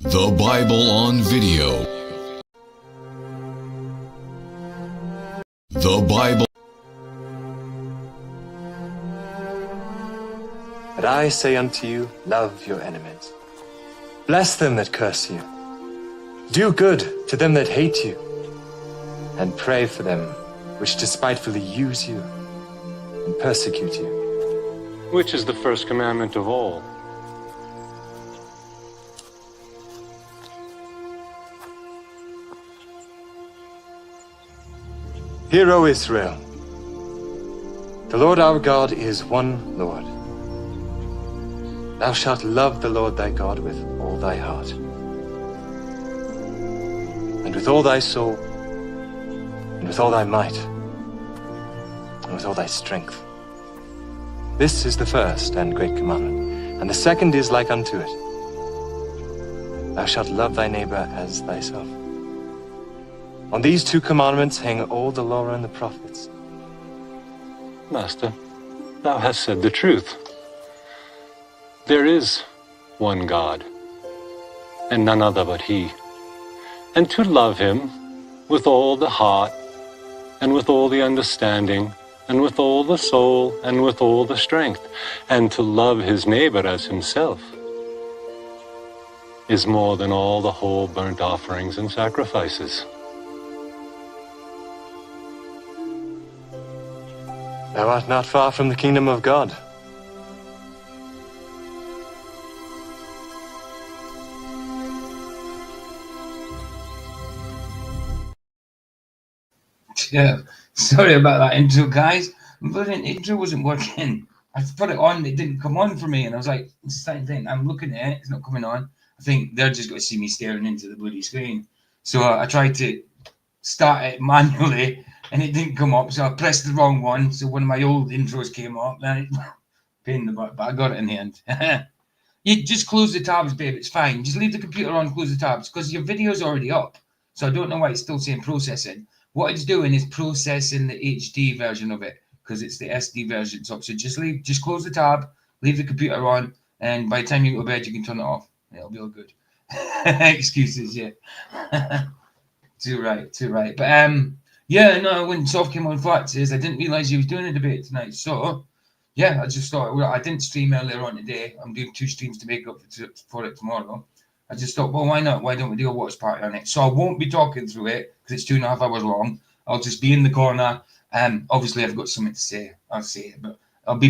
The Bible on video. The Bible. But I say unto you, love your enemies. Bless them that curse you. Do good to them that hate you. And pray for them which despitefully use you and persecute you. Which is the first commandment of all? Hear, O Israel, the Lord our God is one Lord. Thou shalt love the Lord thy God with all thy heart, and with all thy soul, and with all thy might, and with all thy strength. This is the first and great commandment, and the second is like unto it. Thou shalt love thy neighbor as thyself. On these two commandments hang all the law and the prophets. Master, thou hast said the truth. There is one God, and none other but He. And to love Him with all the heart, and with all the understanding, and with all the soul, and with all the strength, and to love his neighbor as himself, is more than all the whole burnt offerings and sacrifices. Thou art not far from the kingdom of God. Yeah, sorry about that intro, guys. The intro wasn't working. I put it on, it didn't come on for me, and I was like, it's the same thing. I'm looking at it, it's not coming on. I think they're just going to see me staring into the bloody screen. So I tried to start it manually, and it didn't come up. So I pressed the wrong one. So one of my old intros came up. Then it pain in the butt, but I got it in the end. You just close the tabs, babe. It's fine. Just leave the computer on, close the tabs, because your video's already up. So I don't know why it's still saying processing. What it's doing is processing the HD version of it, because it's the SD version. So just close the tab, leave the computer on, and by the time you go to bed, you can turn it off. It'll be all good. Excuses, yeah. Too right. But yeah, no, when Sov came on flat, says I didn't realize he was doing a debate tonight. So yeah, I just thought, well, I didn't stream earlier on today. I'm doing 2 streams to make up for it tomorrow. I just thought, well, why not? Why don't we do a watch party on it? So I won't be talking through it because it's 2.5 hours long. I'll just be in the corner. Obviously, I've got something to say. I'll say it, but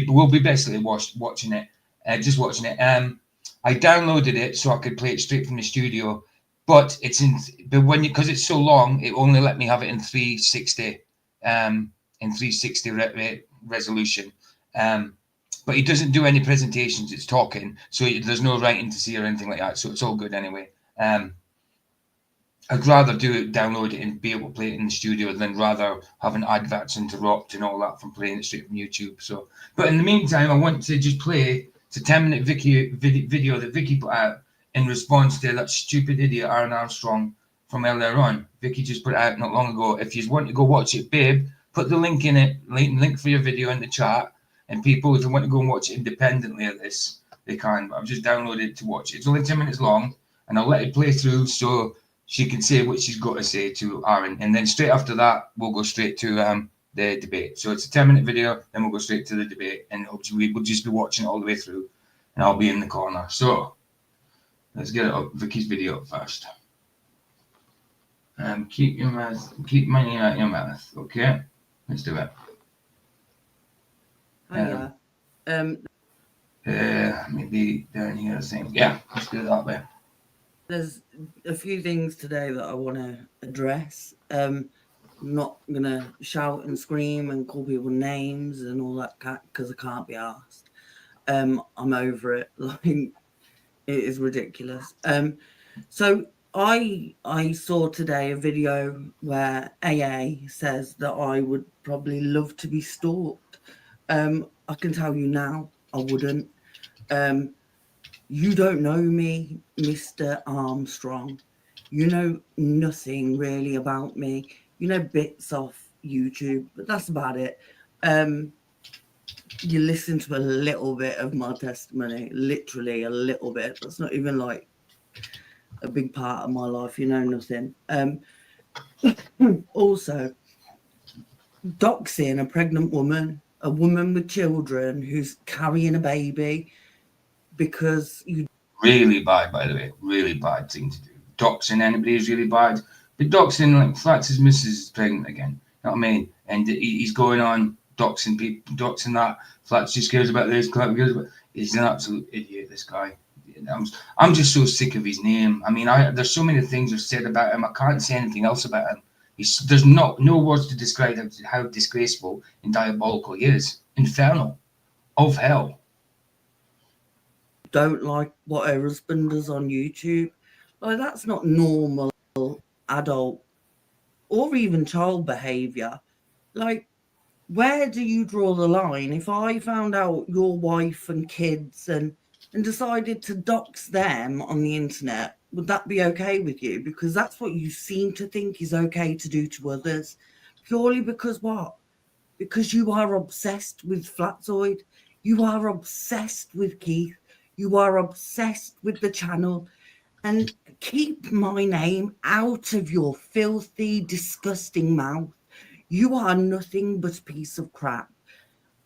we'll be basically watching it, just watching it. I downloaded it so I could play it straight from the studio, but because it's so long, it only let me have it in 360, resolution. But it doesn't do any presentations. It's talking, so there's no writing to see or anything like that. So it's all good anyway. I'd rather download it and be able to play it in the studio than rather having adverts interrupt and all that from playing it straight from YouTube. So, but in the meantime, I want to just play it's a 10-minute video that Vicky put out in response to that stupid idiot Aaron Armstrong from earlier on. Vicky just put it out not long ago. If you want to go watch it, babe, put the link in it, link for your video in the chat. And people, if you want to go and watch it independently of this, they can. But I've just downloaded it to watch it. It's only 10 minutes long, and I'll let it play through so she can say what she's got to say to Aaron. And then straight after that, we'll go straight to the debate. So it's a 10-minute video, then we'll go straight to the debate, and we'll just be watching it all the way through, and I'll be in the corner. So let's get it up. Vicky's video up first. Keep money out your mouth. Okay, let's do it. Maybe down here, same. Yeah, let's do it that way. There's a few things today that I want to address. I'm not gonna shout and scream and call people names and all that because I can't be asked. I'm over it. Like, it is ridiculous. So I saw today a video where AA says that I would probably love to be stalked. I can tell you now, I wouldn't. You don't know me, Mr. Armstrong. You know nothing really about me. You know bits off YouTube, but that's about it. You listen to a little bit of my testimony, literally a little bit. That's not even like a big part of my life. You know nothing. Also, doxing a pregnant woman, a woman with children who's carrying a baby because you Really bad, by the way. Really bad thing to do. Doxing anybody is really bad. But doxing, like, Flats' his missus is pregnant again. You know what I mean? And he's going on doxing people, doxing that. Flats just cares about this. He's an absolute idiot, this guy. I'm just so sick of his name. I mean, there's so many things I've said about him. I can't say anything else about him. There's no words to describe how disgraceful and diabolical he is. Infernal. Of hell. don't like what her husband does on YouTube. Like, that's not normal adult or even child behavior. Like, where do you draw the line? If I found out your wife and kids and decided to dox them on the internet, would that be okay with you? Because that's what you seem to think is okay to do to others. Purely because what? Because you are obsessed with Flatzoid. You are obsessed with Keith. You are obsessed with the channel. And keep my name out of your filthy, disgusting mouth. You are nothing but a piece of crap.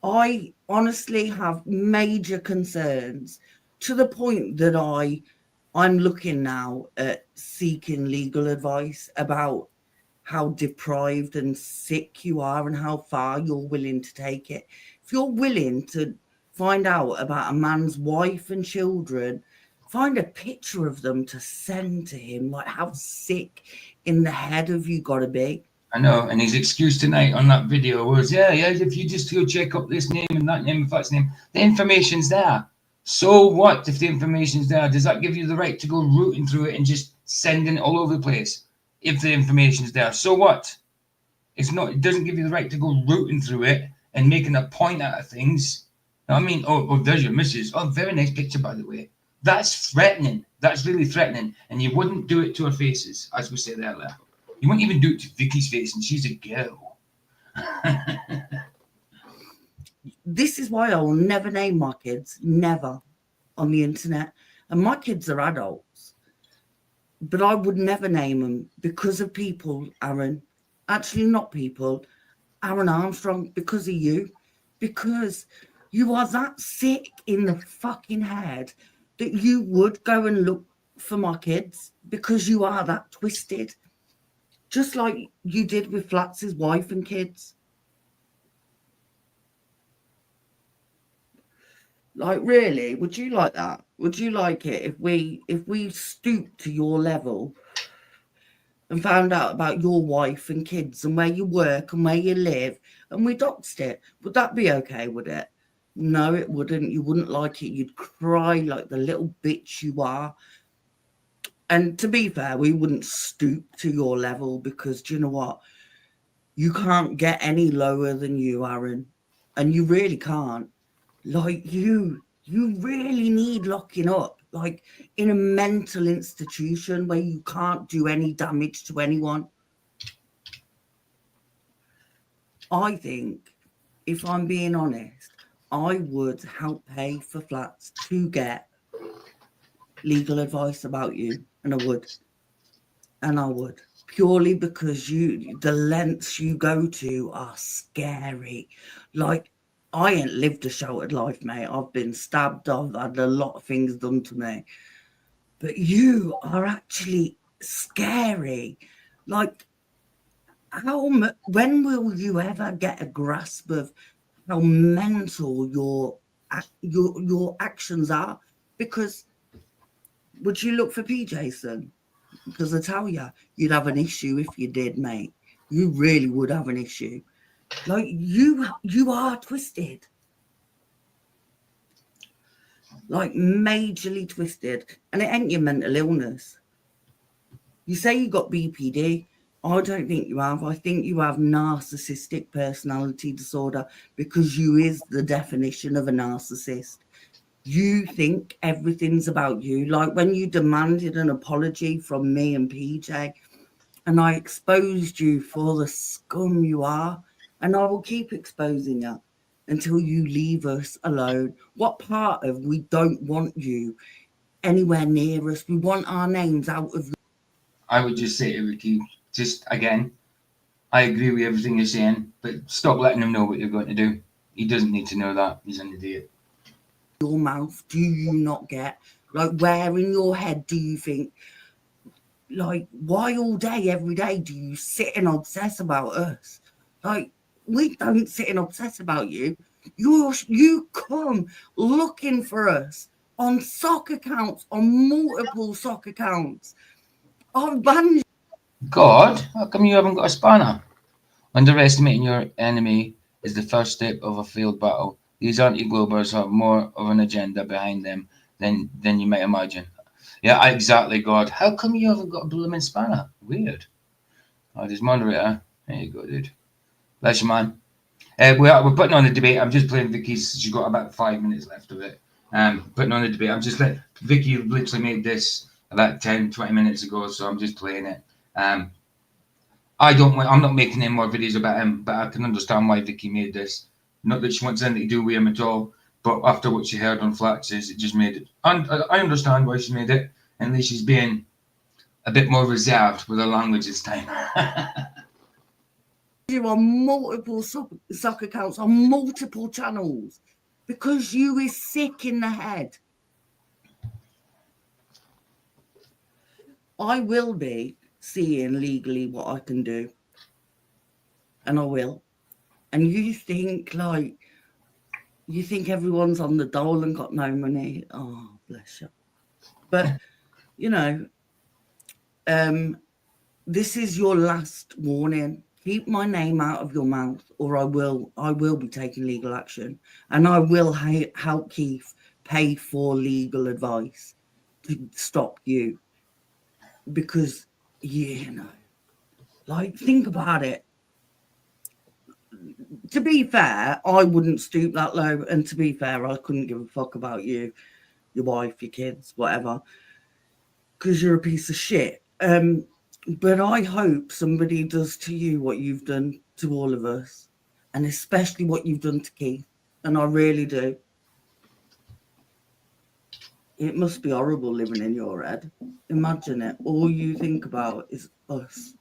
I honestly have major concerns to the point that I'm looking now at seeking legal advice about how deprived and sick you are and how far you're willing to take it. If you're willing to find out about a man's wife and children, find a picture of them to send to him. Like, how sick in the head have you got to be? I know, and his excuse tonight on that video was, yeah, if you just go check up this name and that name and that name, the information's there. So what if the information's there? Does that give you the right to go rooting through it and just sending it all over the place? If the information's there, so what? It's not. It doesn't give you the right to go rooting through it and making a point out of things. I mean, oh, there's your missus. Oh, very nice picture, by the way. That's threatening. That's really threatening. And you wouldn't do it to our faces, as we said earlier. You wouldn't even do it to Vicky's face, and she's a girl. This is why I will never name my kids, never, on the internet. And my kids are adults. But I would never name them because of people, Aaron. Actually, not people. Aaron Armstrong, because of you. Because you are that sick in the fucking head that you would go and look for my kids because you are that twisted. Just like you did with Flats' wife and kids. Like, really, would you like that? Would you like it if we stooped to your level and found out about your wife and kids and where you work and where you live and we doxed it? Would that be okay, would it? No, it wouldn't. You wouldn't like it. You'd cry like the little bitch you are. And to be fair, we wouldn't stoop to your level because, do you know what? You can't get any lower than you, Aaron. And you really can't. Like, you really need locking up, like in a mental institution where you can't do any damage to anyone. I think, if I'm being honest, I would help pay for Flats to get legal advice about you, and I would, purely because the lengths you go to are scary. Like, I ain't lived a sheltered life, mate. I've been stabbed. I've had a lot of things done to me. But you are actually scary. Like, when will you ever get a grasp of how mental your actions are? Because would you look for P. Jason? Because I tell you, you'd have an issue if you did, mate. you really would have an issue. Like, you are twisted. Like, majorly twisted. And it ain't your mental illness. You say you got BPD. I don't think you have. I think you have narcissistic personality disorder, because you is the definition of a narcissist. You think everything's about you. Like when you demanded an apology from me and PJ, and I exposed you for the scum you are, and I will keep exposing you until you leave us alone. What part of we don't want you anywhere near us? We want our names out of. I would just say to Ricky, just again, I agree with everything you're saying, but stop letting him know what you're going to do. He doesn't need to know that. He's an idiot. Your mouth, do you not get? Like, where in your head do you think, like, why all day, every day do you sit and obsess about us? Like, we don't sit and obsess about you. You come looking for us on sock accounts, on multiple sock accounts. I've banned. God, how come you haven't got a spanner? Underestimating your enemy is the first step of a failed battle. These anti-globers have more of an agenda behind them than you might imagine. Yeah, exactly, God. How come you haven't got a blooming spanner? Weird. Oh, there's moderator. There you go, dude. Bless you, man. We're putting on the debate. I'm just playing Vicky's. She's got about 5 minutes left of it. Putting on the debate. I'm just like, Vicky literally made this about 10, 20 minutes ago, so I'm just playing it. I'm not making any more videos about him, but I can understand why Vicky made this. Not that she wants anything to do with him at all, but after what she heard on Flaxes, it just made it. And I understand why she made it. At least she's being a bit more reserved with her language this time. You on multiple sock accounts on multiple channels because you is sick in the head. I will be seeing legally what I can do, and I will. And you think everyone's on the dole and got no money. Oh, bless you. But you know, this is your last warning. Keep my name out of your mouth, or I will be taking legal action, and I will help Keith pay for legal advice to stop you, because like, think about it. To be fair, I wouldn't stoop that low, and to be fair, I couldn't give a fuck about you, your wife, your kids, whatever, because you're a piece of shit. But I hope somebody does to you what you've done to all of us, and especially what you've done to Keith. And I really do. It must be horrible living in your head. Imagine it. All you think about is us,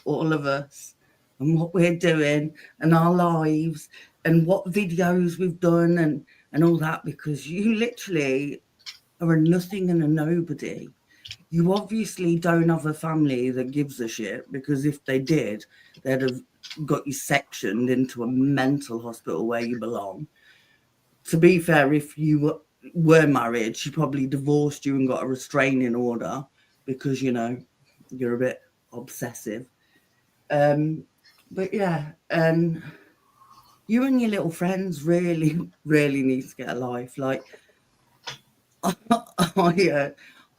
all of us, and what we're doing, and our lives, and what videos we've done, and all that, because you literally are a nothing and a nobody. You obviously don't have a family that gives a shit, because if they did, they'd have got you sectioned into a mental hospital where you belong. To be fair, if you were married, she probably divorced you and got a restraining order because, you're a bit obsessive. But yeah, and you and your little friends really, really need to get a life. Like,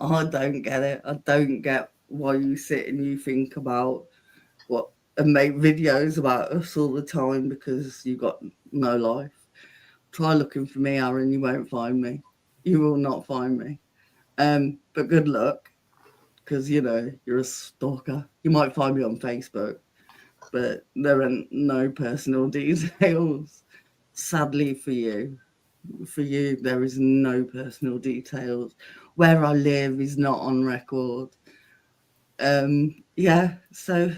I don't get it. I don't get why you sit and you think about what and make videos about us all the time, because you got no life. Try looking for me, Aaron. You won't find me. You will not find me. But good luck, because you're a stalker. You might find me on Facebook, but there are no personal details. Sadly for you. For you, there is no personal details. Where I live is not on record. Yeah, so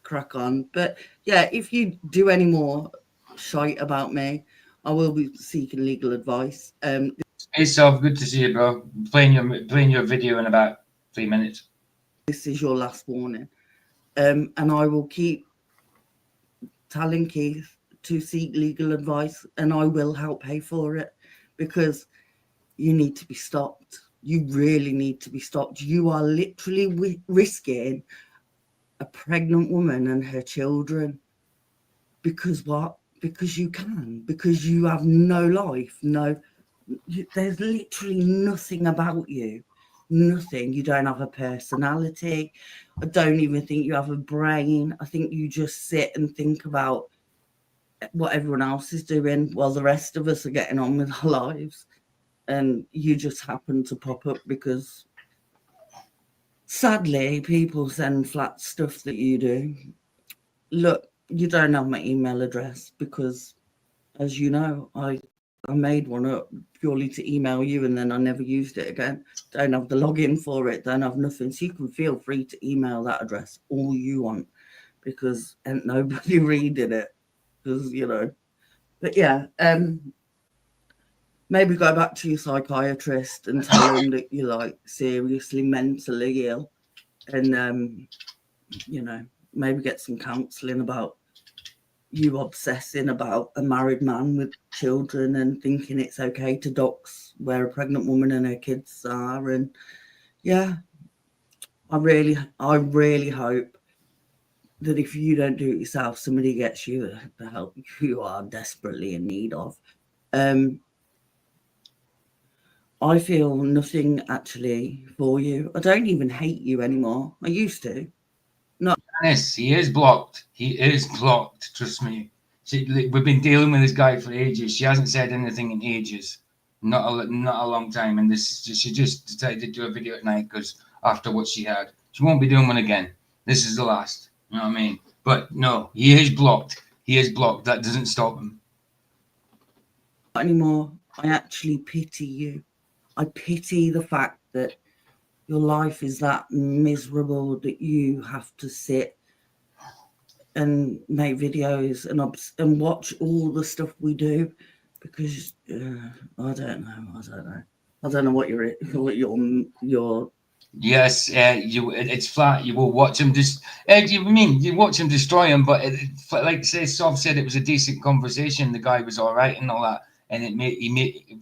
crack on. But yeah, if you do any more shite about me, I will be seeking legal advice. Hey, Sov, good to see you, bro. Playing your video in about 3 minutes. This is your last warning. And I will keep telling Keith to seek legal advice, and I will help pay for it, because you need to be stopped. You really need to be stopped. You are literally risking a pregnant woman and her children. Because what? Because you can. Because you have no life. There's literally nothing about you. Nothing. You don't have a personality. I don't even think you have a brain. I think you just sit and think about what everyone else is doing while the rest of us are getting on with our lives. And you just happen to pop up because, sadly, people send flat stuff that you do. Look, you don't have my email address because, as you know, I made one up purely to email you, and then I never used it again. Don't have the login for it, don't have nothing. So you can feel free to email that address all you want, because ain't nobody reading it. Because, you know. But yeah, maybe go back to your psychiatrist and tell him that you're like seriously mentally ill, and you know, maybe get some counselling about you obsessing about a married man with children and thinking it's okay to dox where a pregnant woman and her kids are. And yeah, I really hope that if you don't do it yourself, somebody gets you the help you are desperately in need of. I feel nothing actually for you. I don't even hate you anymore. I used to. Yes, he is blocked. He is blocked. Trust me. We've been dealing with this guy for ages. She hasn't said anything in ages, not a long time. And she just decided to do a video at night because after what she had, she won't be doing one again. This is the last. You know what I mean? But no, he is blocked. He is blocked. That doesn't stop him. Not anymore. I actually pity you. I pity the fact that your life is that miserable that you have to sit and make videos and watch all the stuff we do, because I don't know what your Yes, it's flat. You will watch him just. You watch him destroy him, but like say Sov said, it was a decent conversation. The guy was all right and all that, and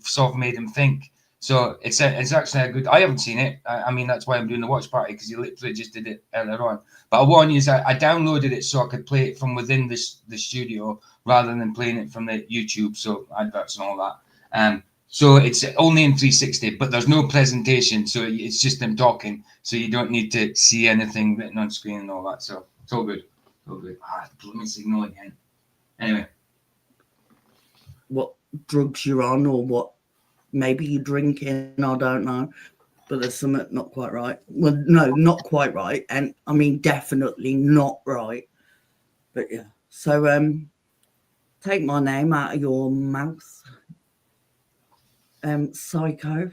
Sov made him think. So it's actually a good. I haven't seen it. I mean, that's why I'm doing the watch party, because he literally just did it earlier on. But I warn you, I downloaded it so I could play it from within the studio rather than playing it from the YouTube. So adverts and all that. So it's only in 360, but there's no presentation, so it's just them talking. So you don't need to see anything written on screen and all that. So it's all good. All good. Let me signal again. Anyway, what drugs you're on, or what maybe you're drinking, I don't know, but there's something not quite right. Well, no, not quite right, and I mean definitely not right. But yeah, so take my name out of your mouth, psycho,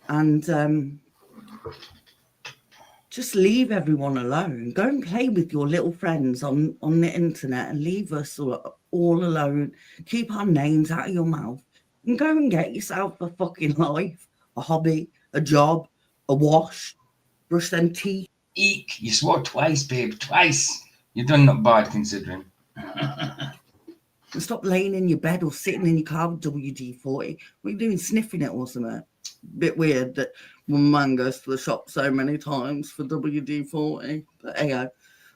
and just leave everyone alone. Go and play with your little friends on the internet and leave us all alone. Keep our names out of your mouth. And go and get yourself a fucking life, a hobby, a job, a wash, brush them teeth. eek! You swore twice, babe. Twice. You've done not bad considering. And stop laying in your bed or sitting in your car with WD-40. What are you doing, sniffing it or something? Bit weird that one man goes to the shop so many times for WD-40. But hey,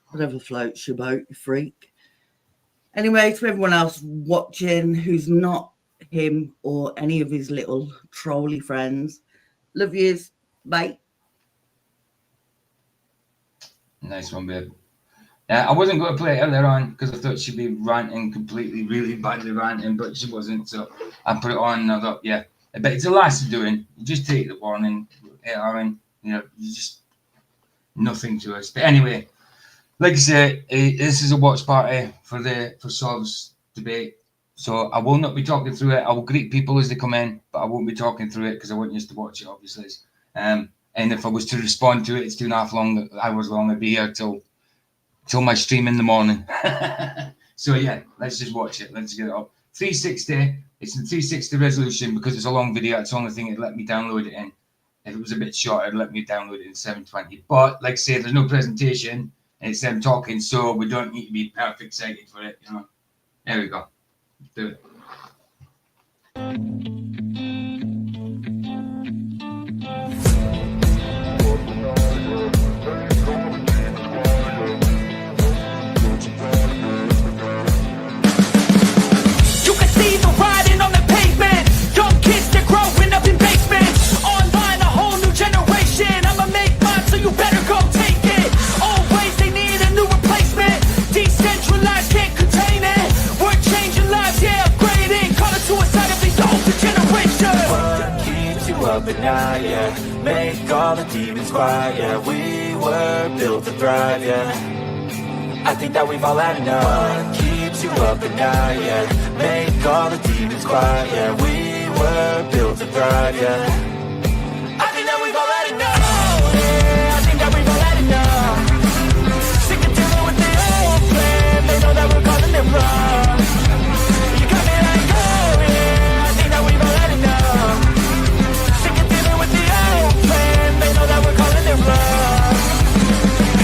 whatever floats your boat, you freak. Anyway, to everyone else watching who's not him or any of his little trolly friends, love yous. Bye. Nice one, babe. I wasn't going to play it earlier on because I thought she'd be ranting completely, really badly ranting, but she wasn't. So I put it on and I thought, yeah, but it's the last of doing. You just take the warning, Aaron. You know, you just nothing to us. But anyway, like I said, this is a watch party for Sov's debate. So I will not be talking through it. I will greet people as they come in, but I won't be talking through it because I want you to watch it, obviously. And if I was to respond to it, it's 2.5 hours long. I'd be here till my stream in the morning. So yeah, let's just watch it. Let's get it up. 360. It's in 360 resolution because it's a long video. It's the only thing it let me download it in. If it was a bit shorter, it'd let me download it in 720. But like I say, there's no presentation. And it's them talking, so we don't need to be perfect sighted for it. You know. There we go. Do it. up at night, yeah. Make all the demons quiet, yeah. We were built to thrive, yeah. I think that we've all had enough. What keeps you up at night, yeah. Make all the demons quiet, yeah. We were built to thrive, yeah. I think that we've all had enough, yeah. I think that we've all had enough. Sick of dealing with the old plan. They know that we're calling it wrong. You got me like, oh yeah. I think that we've all had enough. Sick of dealing with the old plan. They know that we're calling it wrong.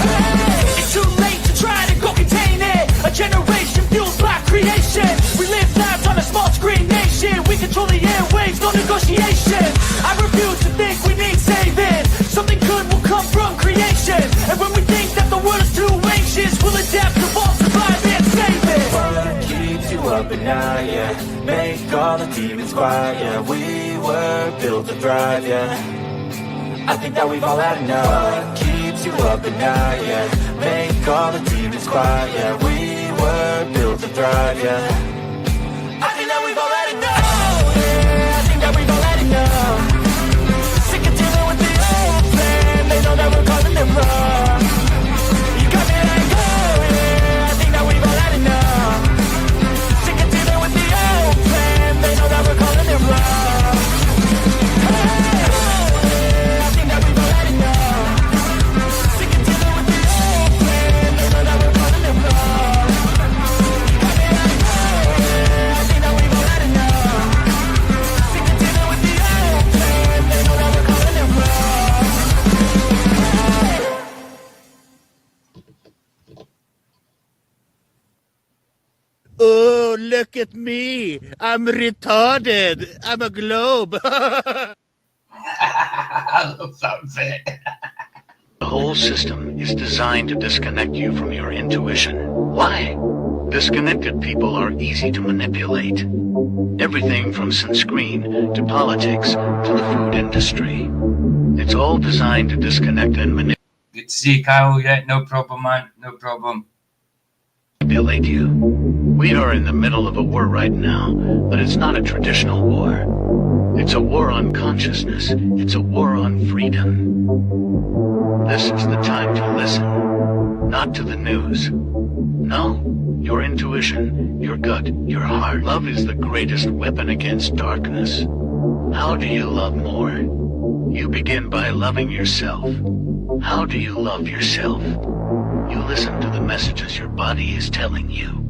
Hey, it's too late to try to go contain it. A generation fueled by creation. We live lives on a small screen nation. We control the airwaves, no negotiation. I refuse to think we need saving. Something good will come from creation. And when we think that the world is too anxious, we'll adapt, evolve, survive, and save it. What keeps you up at night, yeah. Make all the demons quiet, yeah. We were built to thrive, yeah. I think that we've all had enough. What keeps you up at night, yeah. Make all the demons quiet, yeah. We were built to thrive, yeah. I think that we've all had enough, yeah. I think that we've all had enough. Sick of dealing with the old plan. They know that we're calling it wrong. You got me like, oh yeah. I think that we've all had enough. Sick of dealing with the old plan. They know that we're calling it wrong. Hey, oh yeah. I think that we've all had enough. Sick of dealing with the old plan. They know that we're calling it wrong. You got me like, oh yeah. I think that we've all had enough. Sick of dealing with the old plan. They know that we're calling it wrong. Oh, look at me. I'm retarded. I'm a globe. I love that bit. The whole system is designed to disconnect you from your intuition. Why? Disconnected people are easy to manipulate. Everything from sunscreen to politics to the food industry. It's all designed to disconnect and Good to see you, Kyle. Yeah, no problem, man. No problem. manipulate you. We are in the middle of a war right now, but it's not a traditional war. It's a war on consciousness. It's a war on freedom. This is the time to listen, not to the news. No, your intuition, your gut, your heart. Love is the greatest weapon against darkness. How do you love more? You begin by loving yourself. How do you love yourself? You listen to the messages your body is telling you.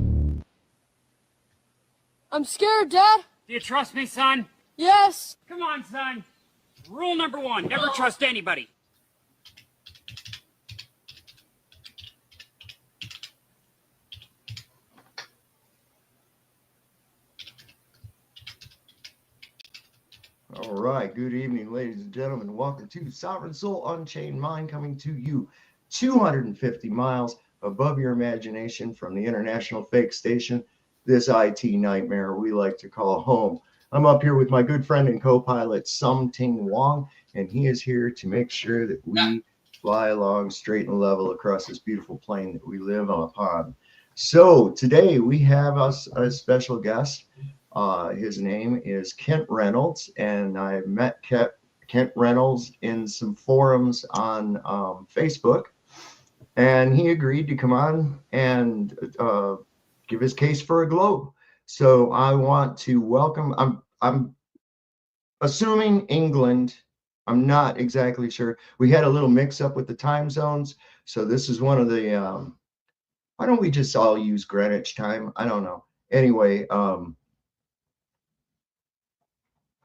I'm scared, Dad. Do you trust me, son? Yes. Come on, son. Rule number one, never trust anybody. All right, good evening, ladies and gentlemen. Welcome to Sovereign Soul Unchained Mind, coming to you 250 miles above your imagination from the international fake station, this IT nightmare we like to call home. I'm up here with my good friend and co-pilot, Ting Wong, and he is here to make sure that we fly along straight and level across this beautiful plane that we live upon. So today we have us a special guest. His name is Keith Reynolds, and I met Keith Reynolds in some forums on Facebook, and he agreed to come on and give his case for a globe. So I want to welcome, I'm assuming England. I'm not exactly sure. We had a little mix up with the time zones. So this is one of the, why don't we just all use Greenwich time? I don't know. Anyway,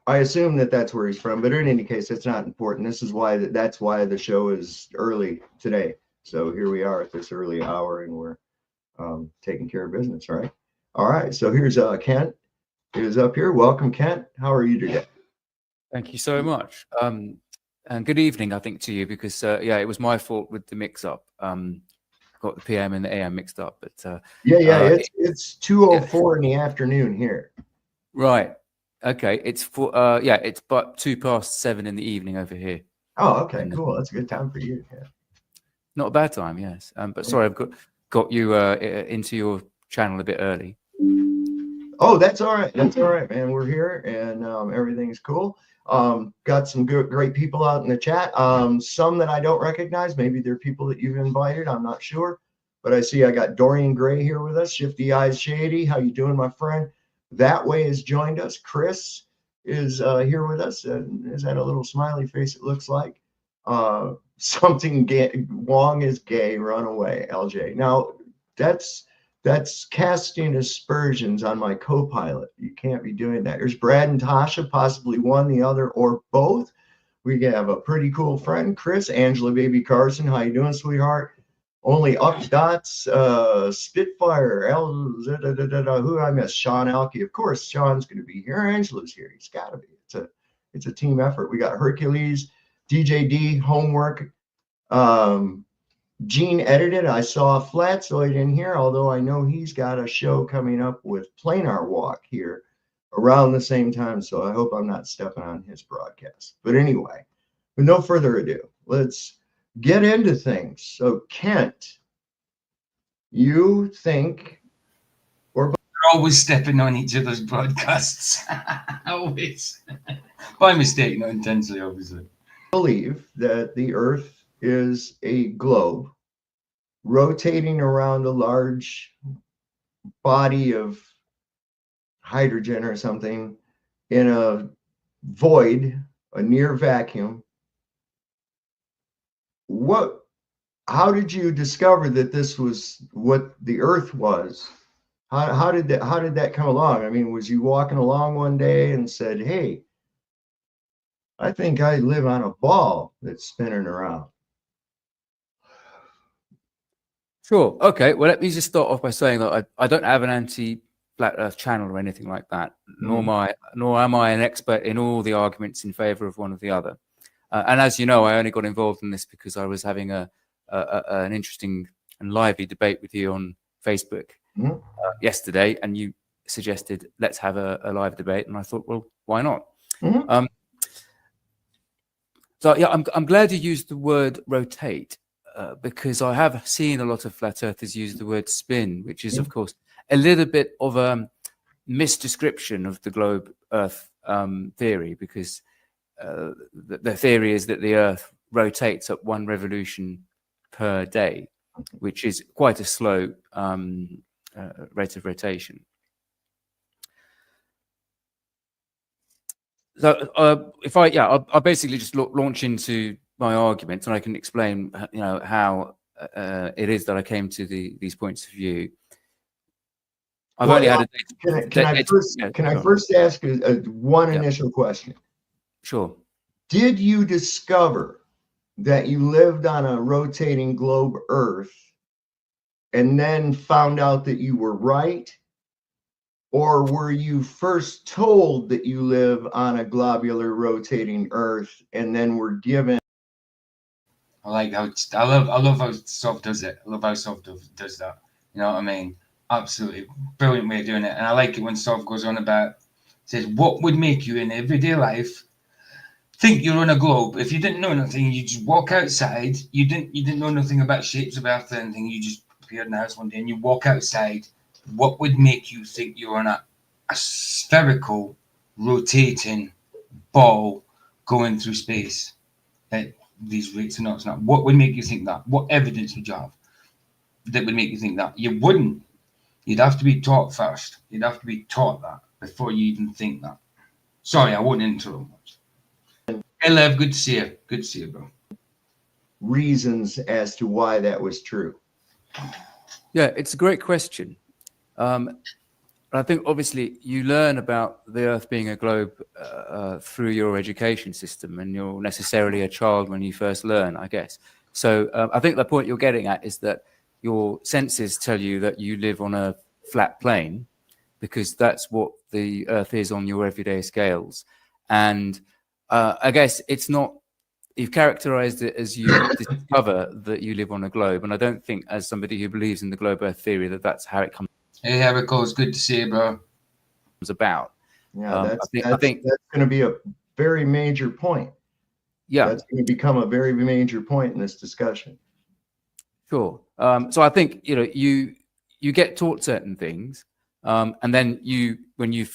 I assume that that's where he's from, but in any case, it's not important. This is why that's why the show is early today. So here we are at this early hour, and we're taking care of business, right? All right. So here's Kent is up here. Welcome, Kent. How are you today? Thank you so much. And good evening, I think, to you, because yeah, it was my fault with the mix-up. Got the PM and the AM mixed up, but it's 2:04 in the afternoon here. Right. Okay. It's for yeah, it's but 7:02 in the evening over here. Oh, okay, cool. That's a good time for you. Yeah. Not a bad time, yes. But sorry, I've got you into your channel a bit early. Oh, that's all right. That's all right, man. We're here and everything's cool. Got some great people out in the chat. Some that I don't recognize. Maybe they're people that you've invited. I'm not sure. But I see I got Dorian Gray here with us. Shifty Eyes Shady. How you doing, my friend? That Way has joined us. Chris is here with us. Is that a little smiley face it looks like? Something gay. Wong is gay. Run away, LJ. Now, that's casting aspersions on my co-pilot. You can't be doing that. There's Brad and Tasha, possibly one, the other, or both. We have a pretty cool friend, Chris. Angela Baby Carson, how you doing, sweetheart? Only Up Dots, Spitfire, who I miss? Sean Alke. Of course, Sean's going to be here. Angela's here. He's got to be. It's a team effort. We got Hercules, DJD, Homework, Gene Edited. I saw Flatzoid in here, although I know he's got a show coming up with Planar Walk here around the same time, so I hope I'm not stepping on his broadcast. But anyway, with no further ado, let's get into things. So, Kent, you think we're always stepping on each other's broadcasts. Always. By mistake, not intentionally, obviously. Believe that the Earth is a globe rotating around a large body of hydrogen or something in a void, a near vacuum. How did you discover that this was what the Earth was? How did that come along? I mean, was you walking along one day and said, "Hey, I think I live on a ball that's spinning around"? Sure. Okay. Well, let me just start off by saying that I don't have an anti-Flat Earth channel or anything like that, nor am I an expert in all the arguments in favor of one or the other. And as you know, I only got involved in this because I was having an interesting and lively debate with you on Facebook yesterday, and you suggested let's have a live debate, and I thought, well, why not? So yeah, I'm glad you used the word rotate. Because I have seen a lot of flat earthers use the word spin, which is, of course, a little bit of a misdescription of the globe Earth theory, because the theory is that the Earth rotates at 1 revolution per day, which is quite a slow rate of rotation. So I'll basically just launch into my argument, and I can explain, how it is that I came to these points of view. I've only had a. Can I first ask one initial question? Sure. Did you discover that you lived on a rotating globe Earth, and then found out that you were right? Or were you first told that you live on a globular rotating Earth and then were given? I love how Sov does it. I love how Sov does that. You know what I mean? Absolutely brilliant way of doing it. And I like it when Sov goes on about, says, what would make you in everyday life think you're on a globe? If you didn't know nothing, you just walk outside. You didn't know nothing about shapes of Earth or anything. You just appeared in the house one day and you walk outside. What would make you think you're on a spherical, rotating ball going through space at these rates or not? What would make you think that? What evidence would you have that would make you think that? You wouldn't. You'd have to be taught first. You'd have to be taught that before you even think that. Sorry, I won't interrupt much. Hey, Lev, good to see you. Good to see you, bro. Reasons as to why that was true. Yeah, it's a great question. I think obviously you learn about the Earth being a globe through your education system, and you're necessarily a child when you first learn, I guess. So I think the point you're getting at is that your senses tell you that you live on a flat plane, because that's what the Earth is on your everyday scales. And I guess it's not, you've characterized it as you discover that you live on a globe. And I don't think, as somebody who believes in the globe Earth theory, that that's how it comes. Hey, how it goes. Good to see you, bro. About. Yeah, I think that's going to be a very major point. Yeah, that's going to become a very major point in this discussion. Sure. So I think you get taught certain things, and then you when you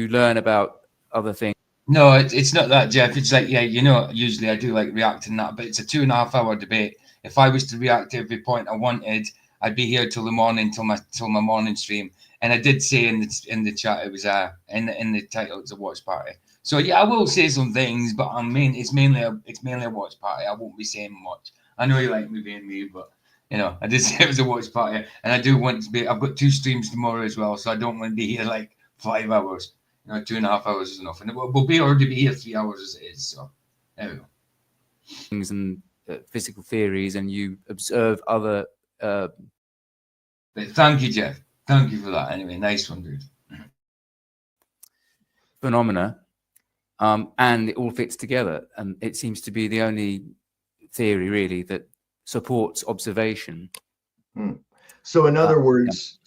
learn about other things? No, it's not that, Jeff. It's like, yeah, usually I do like reacting that, but it's a 2.5 hour debate. If I was to react to every point I wanted, I'd be here till the morning, till my morning stream. And I did say in the chat, it was in the title, it's a watch party. So yeah, I will say some things, but it's mainly a watch party. I won't be saying much. I know you like me being me, but I did say it was a watch party, and I do want to be. I've got 2 streams tomorrow as well, so I don't want to be here like 5 hours. 2.5 hours is enough, and we'll be already be here 3 hours as it is. So there we go. Things and physical theories, and you observe other. Thank you, Jeff. Thank you for that. Anyway, nice one, dude. Phenomena, and it all fits together, and it seems to be the only theory really that supports observation. So in other words,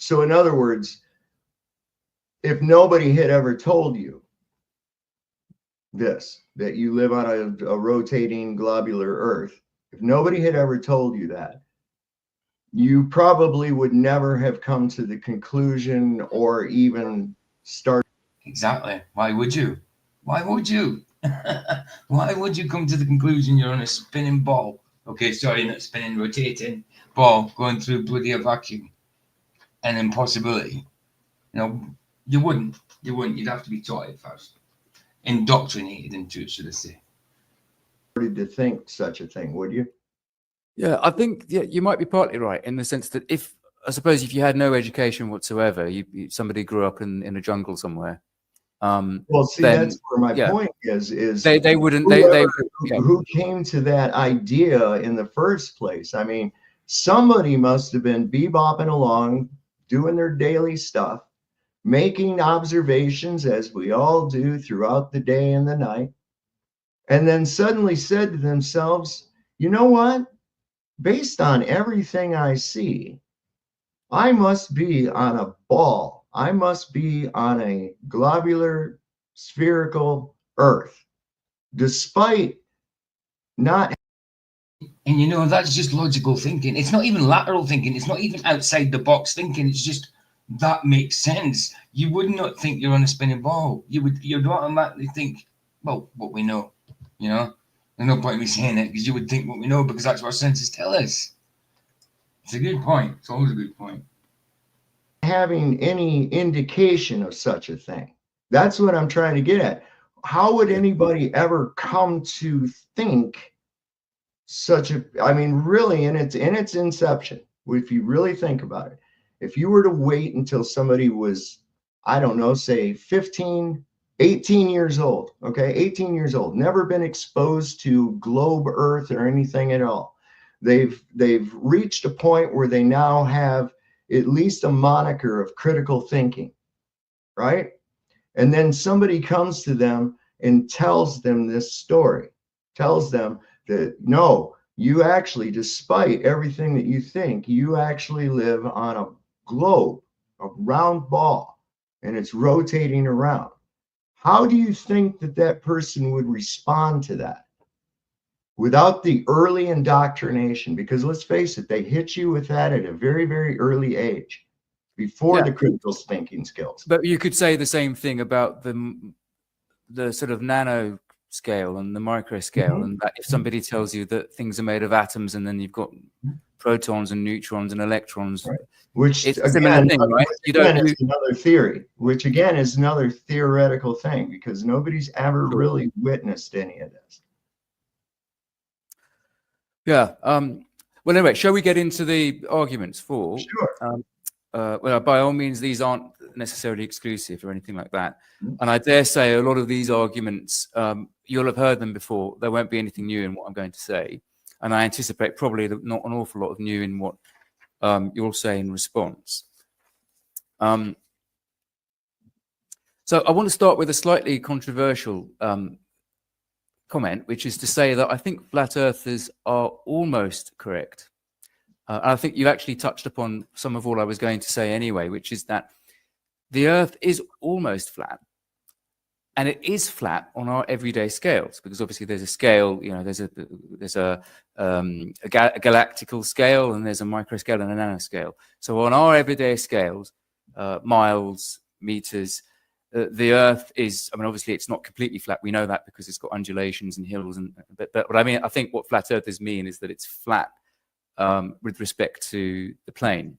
if nobody had ever told you this, that you live on a rotating globular Earth, if nobody had ever told you that, you probably would never have come to the conclusion or even start. Exactly. Why would you? Why would you? Why would you come to the conclusion you're on a spinning ball? Okay, sorry, not spinning, rotating ball going through bloody a vacuum. An impossibility. You wouldn't. You'd have to be taught it first. Indoctrinated into it, should I say. To think such a thing, would you? Yeah, I think you might be partly right in the sense that if you had no education whatsoever, somebody grew up in a jungle somewhere. Well, see, that's where my point is they wouldn't who came to that idea in the first place. I mean, somebody must have been bebopping along, doing their daily stuff, making observations as we all do throughout the day and the night, and then suddenly said to themselves, you know what? Based on everything I see, I must be on a ball. I must be on a globular, spherical Earth, despite not. And that's just logical thinking. It's not even lateral thinking. It's not even outside the box thinking. It's just that makes sense. You would not think you're on a spinning ball. You'd automatically think, well, what we know, There's no point in me saying it because you would think what we know because that's what our senses tell us. It's a good point. It's always a good point. Having any indication of such a thing. That's what I'm trying to get at. How would anybody ever come to think really in its inception, if you really think about it, if you were to wait until somebody was, I don't know, say 15, 18 years old, okay, 18 years old, never been exposed to globe Earth or anything at all. They've reached a point where they now have at least a moniker of critical thinking, right? And then somebody comes to them and tells them this story, tells them that, no, you actually, despite everything that you think, you actually live on a globe, a round ball, and it's rotating around. How do you think that person would respond to that without the early indoctrination? Because let's face it, they hit you with that at a very, very early age, before the critical thinking skills. But you could say the same thing about the sort of nano scale and the micro scale, and that if somebody tells you that things are made of atoms and then you've got protons and neutrons and electrons, right. Which it's a similar thing, right? It's another theory, which again is another theoretical thing because nobody's ever really witnessed any of this. Yeah. Well, anyway, shall we get into the arguments for? Sure. Well, by all means, these aren't necessarily exclusive or anything like that. And I dare say a lot of these arguments, you'll have heard them before. There won't be anything new in what I'm going to say. And I anticipate probably not an awful lot of new in what you'll say in response. So I want to start with a slightly controversial comment, which is to say that I think flat earthers are almost correct. I think you actually touched upon some of all I was going to say anyway, which is that the Earth is almost flat, and it is flat on our everyday scales because obviously there's a scale, there's a galactical scale, and there's a micro scale and a nanoscale. So on our everyday scales, miles, meters, the Earth is, I mean, obviously it's not completely flat. We know that because it's got undulations and hills. But I mean, I think what flat earthers mean is that it's flat with respect to the plane.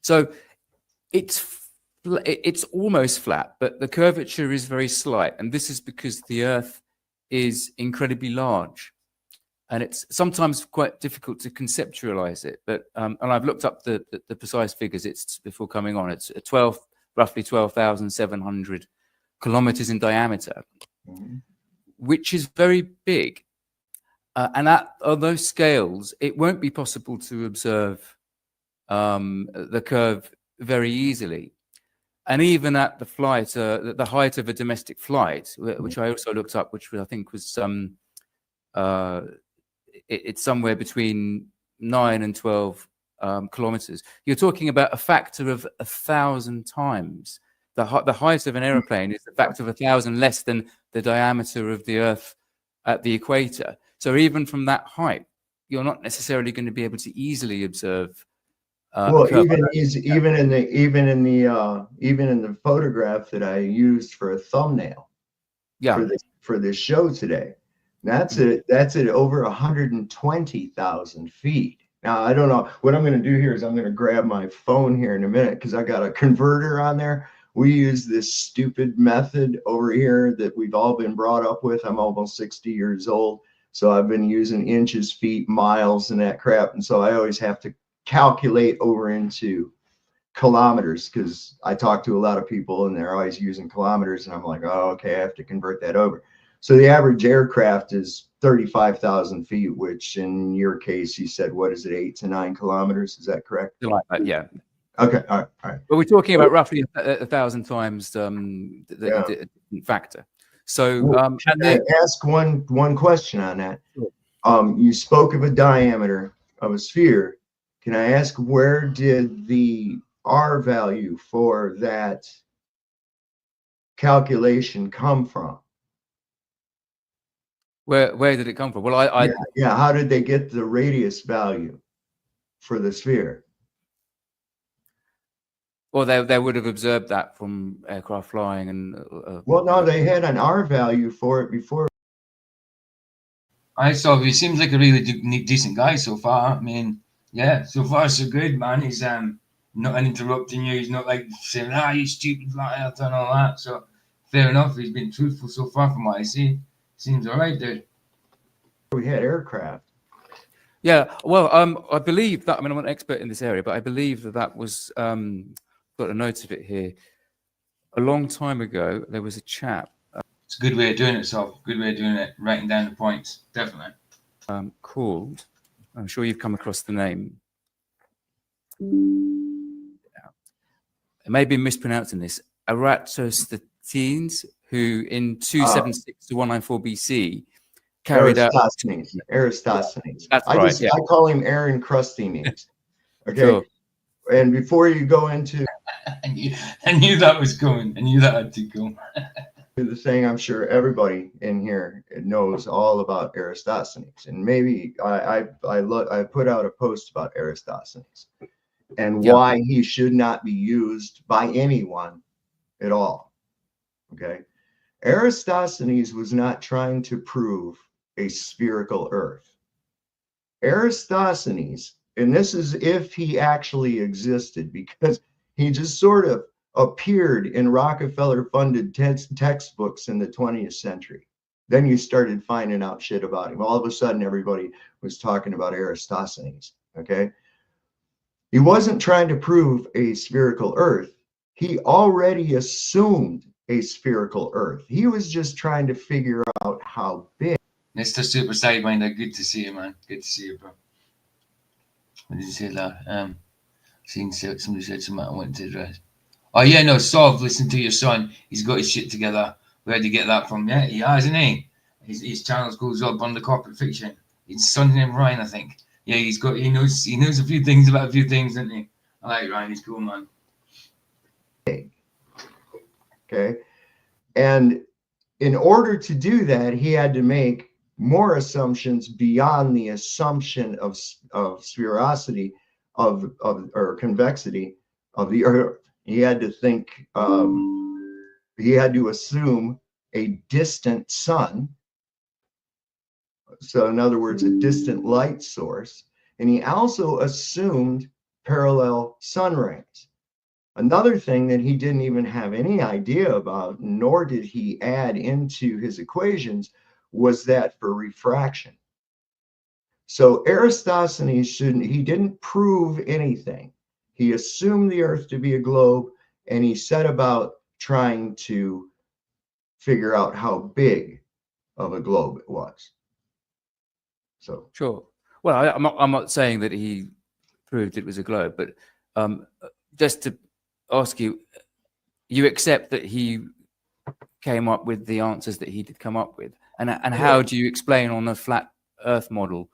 So it's almost flat, but the curvature is very slight. And this is because the Earth is incredibly large. And it's sometimes quite difficult to conceptualize it. But and I've looked up the precise figures. It's before coming on. It's roughly 12,700 kilometers in diameter, which is very big. And on those scales, it won't be possible to observe the curve very easily. And even at the flight, the height of a domestic flight, which I also looked up, which I think was it's somewhere between 9 and 12 kilometers. You're talking about a factor of 1,000 times. The height of an aeroplane is a factor of 1,000 less than the diameter of the Earth at the equator. So even from that height, you're not necessarily going to be able to easily observe. Well, even in the photograph that I used for a thumbnail, for this show today, that's at over 120,000 feet. Now, I don't know what I'm going to do here is I'm going to grab my phone here in a minute because I got a converter on there. We use this stupid method over here that we've all been brought up with. I'm almost 60 years old, so I've been using inches, feet, miles, and that crap. And so I always have to calculate over into kilometers because I talk to a lot of people and they're always using kilometers. And I'm like, oh, okay, I have to convert that over. So the average aircraft is 35,000 feet, which in your case, you said, what is it, 8 to 9 kilometers? Is that correct? Like that, yeah. Okay, all right. But we're talking about roughly 1,000 times the factor. So, can I ask one question on that? Sure. You spoke of a diameter of a sphere. Can I ask where did the R value for that calculation come from? Where did it come from? Well, how did they get the radius value for the sphere? Well, they would have observed that from aircraft flying and. Well, no, they had an R value for it before. He seems like a really decent guy so far. I mean, yeah, so far so good, man. He's not interrupting you. He's not like saying, you stupid flat earther and all that. So fair enough. He's been truthful so far from what I see. Seems all right, dude. We had aircraft. Yeah, well, I believe that. I mean, I'm not an expert in this area, but I believe that was. Got a note of it here. A long time ago, there was a chap. It's a good way of doing it, Sov. Good way of doing it. Writing down the points, definitely. Called. I'm sure you've come across the name. I may be mispronouncing this. Eratosthenes, who in 276 to 194 BC carried out. Eratosthenes. That's right. I call him Aaron Crusty. Okay. Sure. And before you go into, I knew that was going. I knew that had to go. The thing I'm sure everybody in here knows all about Eratosthenes, and maybe I put out a post about Eratosthenes and why he should not be used by anyone at all. Okay, Eratosthenes was not trying to prove a spherical Earth. Eratosthenes. And this is if he actually existed, because he just sort of appeared in Rockefeller-funded textbooks in the 20th century. Then you started finding out shit about him. All of a sudden, everybody was talking about Eratosthenes, okay? He wasn't trying to prove a spherical Earth. He already assumed a spherical Earth. He was just trying to figure out how big. Mr. Super Sidewinder, good to see you, man. Good to see you, bro. What did you say that? Somebody said something I wanted to address. Oh yeah, no, Sov, listen to your son. He's got his shit together. Where'd you get that from? Yeah, he has, isn't he? His channel goes up on the corporate fiction. His son's named Ryan, I think. Yeah, he knows a few things about a few things, doesn't he? I like Ryan, he's cool, man. Okay. And in order to do that, he had to make more assumptions beyond the assumption of sphericity or convexity of the Earth. He had to think, he had to assume a distant sun. So in other words, a distant light source. And he also assumed parallel sun rays. Another thing that he didn't even have any idea about, nor did he add into his equations, was that for refraction. So Eratosthenes he didn't prove anything. He assumed the Earth to be a globe, and he set about trying to figure out how big of a globe it was. So sure. Well, I'm not saying that he proved it was a globe, but just to ask you, you accept that he came up with the answers that he did come up with, and how do you explain on a flat Earth model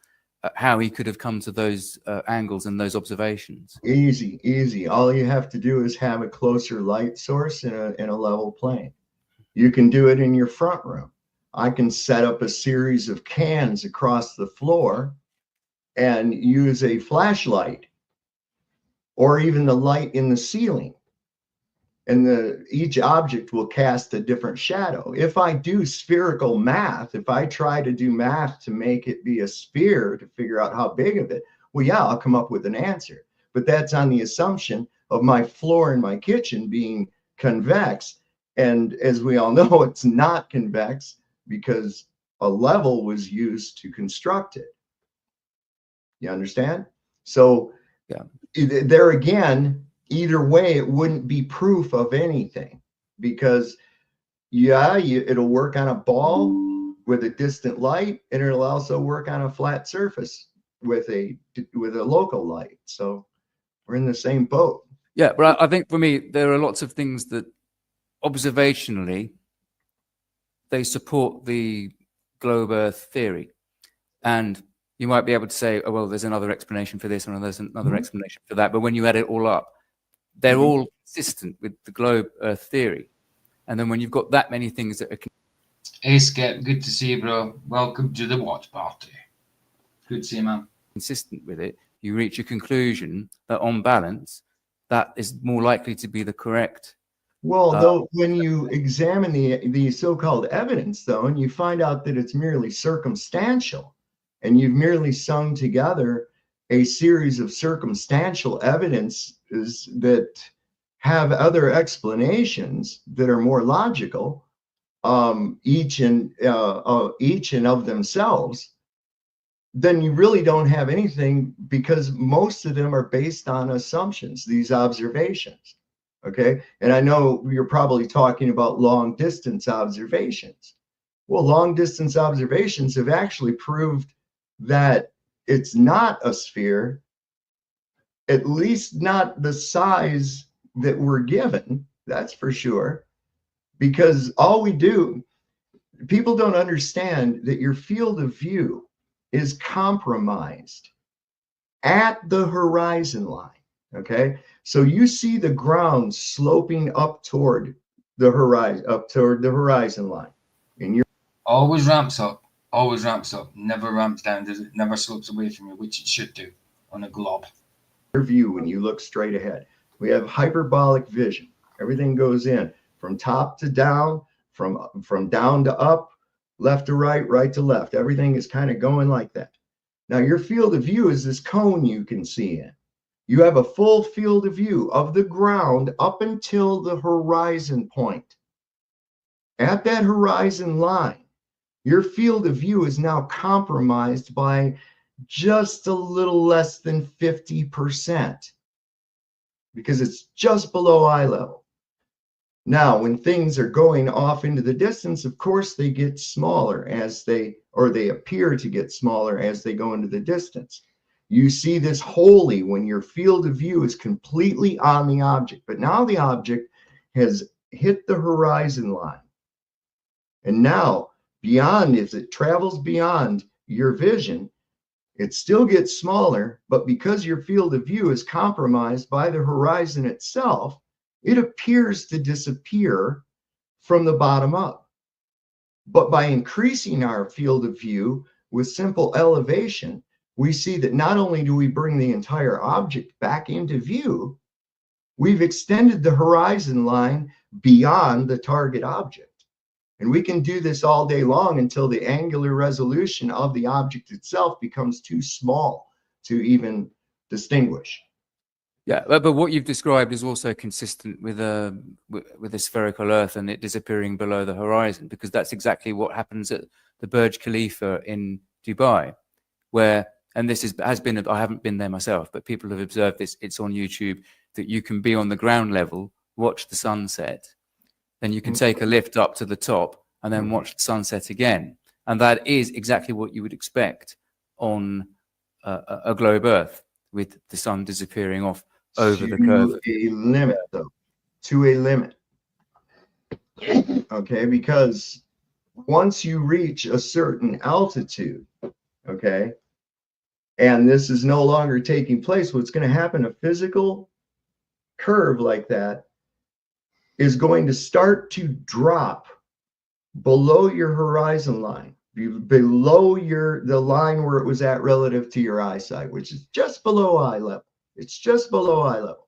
how he could have come to those angles and those observations? Easy. All you have to do is have a closer light source in a level plane. You can do it in your front room. I can set up a series of cans across the floor and use a flashlight or even the light in the ceiling. And each object will cast a different shadow. If I do spherical math, if I try to do math to make it be a sphere to figure out how big of it, well, yeah, I'll come up with an answer. But that's on the assumption of my floor in my kitchen being convex. And as we all know, it's not convex because a level was used to construct it. You understand? So yeah, there again, either way, it wouldn't be proof of anything because, yeah, it'll work on a ball with a distant light, and it'll also work on a flat surface with a local light. So we're in the same boat. Yeah, but I think for me, there are lots of things that observationally they support the globe Earth theory, and you might be able to say, oh, well, there's another explanation for this and there's another explanation for that. But when you add it all up, they're all consistent with the globe Earth theory. And then when you've got that many things that are... Hey, Skip, good to see you, bro. Welcome to the watch party. Good to see you, man. Consistent with it, you reach a conclusion that on balance, that is more likely to be the correct... Well, though, when you examine the so-called evidence, though, and you find out that it's merely circumstantial, and you've merely sung together a series of circumstantial evidences that have other explanations that are more logical, each and of themselves, then you really don't have anything because most of them are based on assumptions, these observations. Okay. And I know you're probably talking about long distance observations. Well, long distance observations have actually proved that it's not a sphere, at least not the size that we're given. That's for sure. Because all we do, people don't understand that your field of view is compromised at the horizon line. Okay. So you see the ground sloping up toward the horizon line. And you're always ramps up, never ramps down, does it? Never slopes away from you, which it should do on a globe. Your view when you look straight ahead. We have hyperbolic vision. Everything goes in from top to down, from down to up, left to right, right to left. Everything is kind of going like that. Now your field of view is this cone you can see in. You have a full field of view of the ground up until the horizon point. At that horizon line, your field of view is now compromised by just a little less than 50% because it's just below eye level. Now, when things are going off into the distance, of course, they get smaller they appear to get smaller as they go into the distance. You see this wholly when your field of view is completely on the object, but now the object has hit the horizon line. And now, as it travels beyond your vision, it still gets smaller, but because your field of view is compromised by the horizon itself, it appears to disappear from the bottom up. But by increasing our field of view with simple elevation, we see that not only do we bring the entire object back into view, we've extended the horizon line beyond the target object. And we can do this all day long until the angular resolution of the object itself becomes too small to even distinguish. Yeah, but what you've described is also consistent with a spherical Earth and it disappearing below the horizon, because that's exactly what happens at the Burj Khalifa in Dubai, where, and this has been, I haven't been there myself, but people have observed this, it's on YouTube, that you can be on the ground level, watch the sunset, then you can take a lift up to the top and then watch the sunset again. And that is exactly what you would expect on a globe Earth, with the sun disappearing off over the curve. To a limit, though. To a limit. Okay, because once you reach a certain altitude, okay, and this is no longer taking place, what's going to happen, a physical curve like that is going to start to drop below your horizon line, below the line where it was at relative to your eyesight, which is just below eye level. It's just below eye level.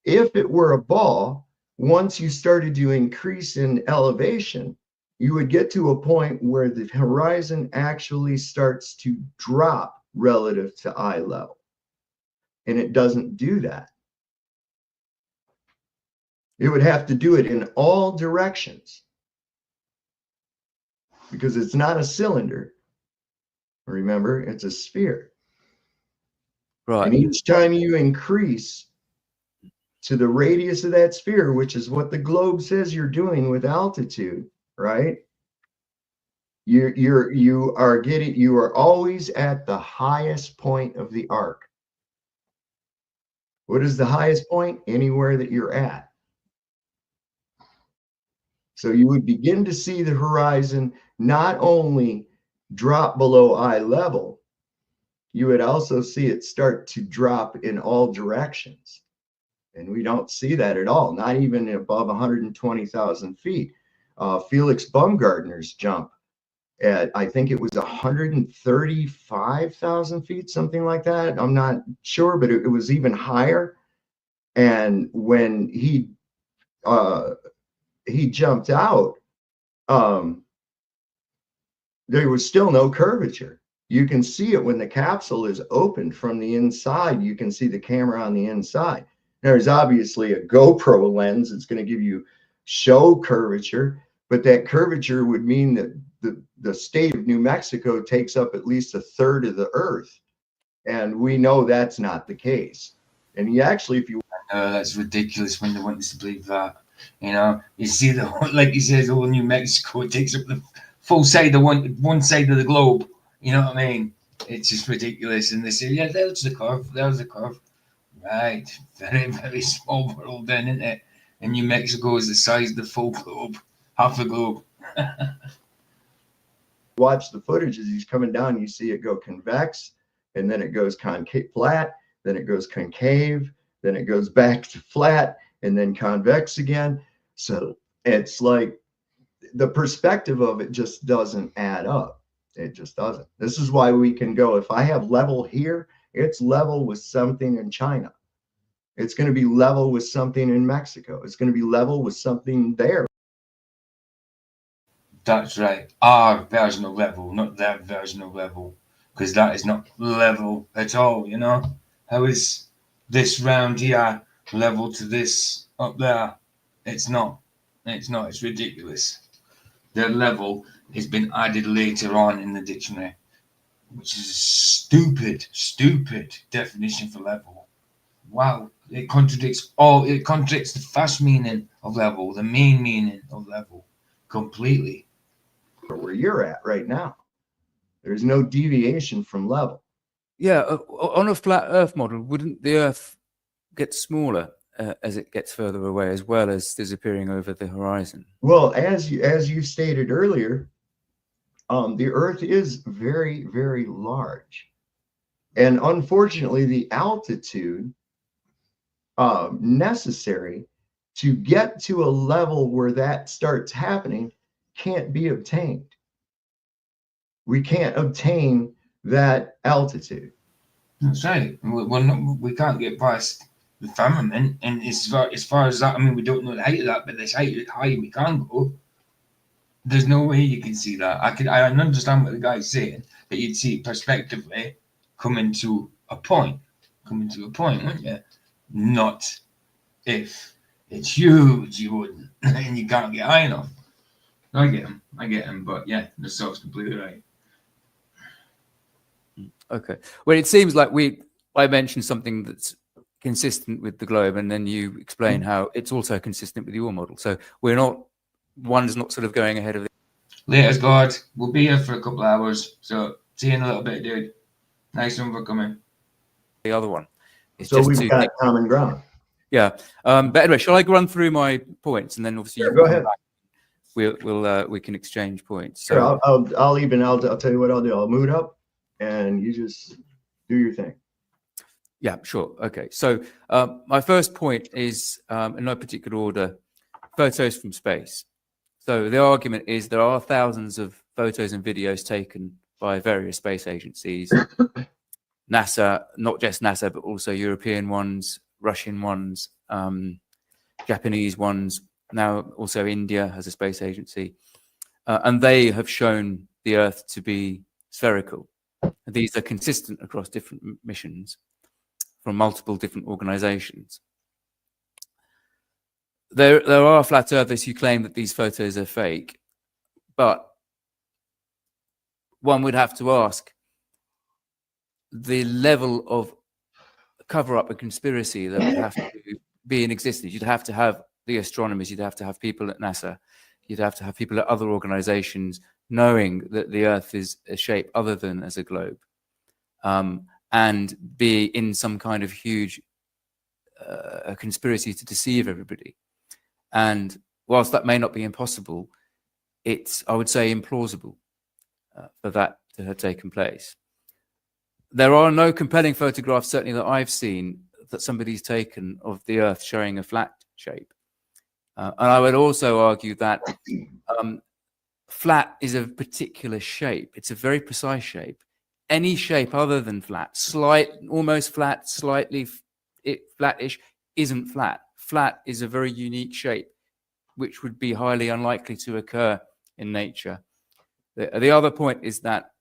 If it were a ball, once you started to increase in elevation, you would get to a point where the horizon actually starts to drop relative to eye level. And it doesn't do that. It would have to do it in all directions, because it's not a cylinder. Remember, it's a sphere. Right. And each time you increase to the radius of that sphere, which is what the globe says you're doing with altitude, right? You are always at the highest point of the arc. What is the highest point? Anywhere that you're at. So you would begin to see the horizon not only drop below eye level, you would also see it start to drop in all directions. And we don't see that at all, not even above 120,000 feet. Felix Baumgartner's jump at, I think it was 135,000 feet, something like that. I'm not sure, but it was even higher. And when he jumped out, there was still no curvature. You can see it when the capsule is opened from the inside. You can see the camera on the inside. There's obviously a GoPro lens. It's going to give you show curvature, but that curvature would mean that the state of New Mexico takes up at least a third of the Earth. And we know that's not the case. And he actually, if you... that's ridiculous when they want us to believe that. You know, you see the, like he says, all New Mexico, it takes up the full side of one side of the globe. You know what I mean? It's just ridiculous. And they say, yeah, there's the curve. There's the curve. Right. Very, very small world then, isn't it? And New Mexico is the size of the full globe, half the globe. Watch the footage as he's coming down, you see it go convex, and then it goes concave, flat, then it goes concave, then it goes back to flat, and then convex again. So it's like the perspective of it just doesn't add up. It just doesn't. This is why we can go, if I have level here, it's level with something in China. It's going to be level with something in Mexico. It's going to be level with something there. That's right. Our version of level, not their version of level, because that is not level at all, you know? How is this round here level to this up there? It's not. It's not. It's ridiculous. The level has been added later on in the dictionary, which is a stupid definition for level. Wow. It contradicts the first meaning of level, the main meaning of level, completely. Where you're at right now, there's no deviation from level. Yeah, on a flat Earth model, wouldn't the Earth get smaller as it gets further away, as well as disappearing over the horizon? Well, as you stated earlier, the Earth is very, very large, and unfortunately, the altitude necessary to get to a level where that starts happening can't be obtained. We can't obtain that altitude. That's right. We can't get past the firmament, and as far as that, I mean, we don't know the height of that, but this height high we can go. There's no way you can see that. I understand what the guy's saying, but you'd see it prospectively coming to a point, wouldn't you? Not if it's huge, you wouldn't, and you can't get high enough. I get him, but yeah, the Sov's completely right. Okay. Well, it seems like I mentioned something that's consistent with the globe, and then you explain how it's also consistent with your model. So one's not sort of going ahead of the Later, God. We'll be here for a couple of hours, so see you in a little bit, dude. Nice one for coming. The other one. It's so just we've got common ground. Yeah. But anyway, shall I run through my points, and then obviously go ahead. We can exchange points. So sure, I'll tell you what I'll do. I'll move it up, and you just do your thing. Yeah, sure. Okay. So my first point is, in no particular order, photos from space. So the argument is there are thousands of photos and videos taken by various space agencies, NASA, not just NASA, but also European ones, Russian ones, Japanese ones. Now also India has a space agency, and they have shown the Earth to be spherical. These are consistent across different missions from multiple different organizations. There are flat earthers who claim that these photos are fake, but one would have to ask the level of cover-up and conspiracy that would have to be in existence. You'd have to have the astronomers, you'd have to have people at NASA, you'd have to have people at other organizations knowing that the Earth is a shape other than as a globe, and be in some kind of huge a conspiracy to deceive everybody. And whilst that may not be impossible, it's, I would say, implausible for that to have taken place. There are no compelling photographs, certainly that I've seen, that somebody's taken of the Earth showing a flat shape. And I would also argue that flat is a particular shape. It's a very precise shape. Any shape other than flat, almost flat, slightly flattish, isn't flat. Flat is a very unique shape, which would be highly unlikely to occur in nature. The other point is that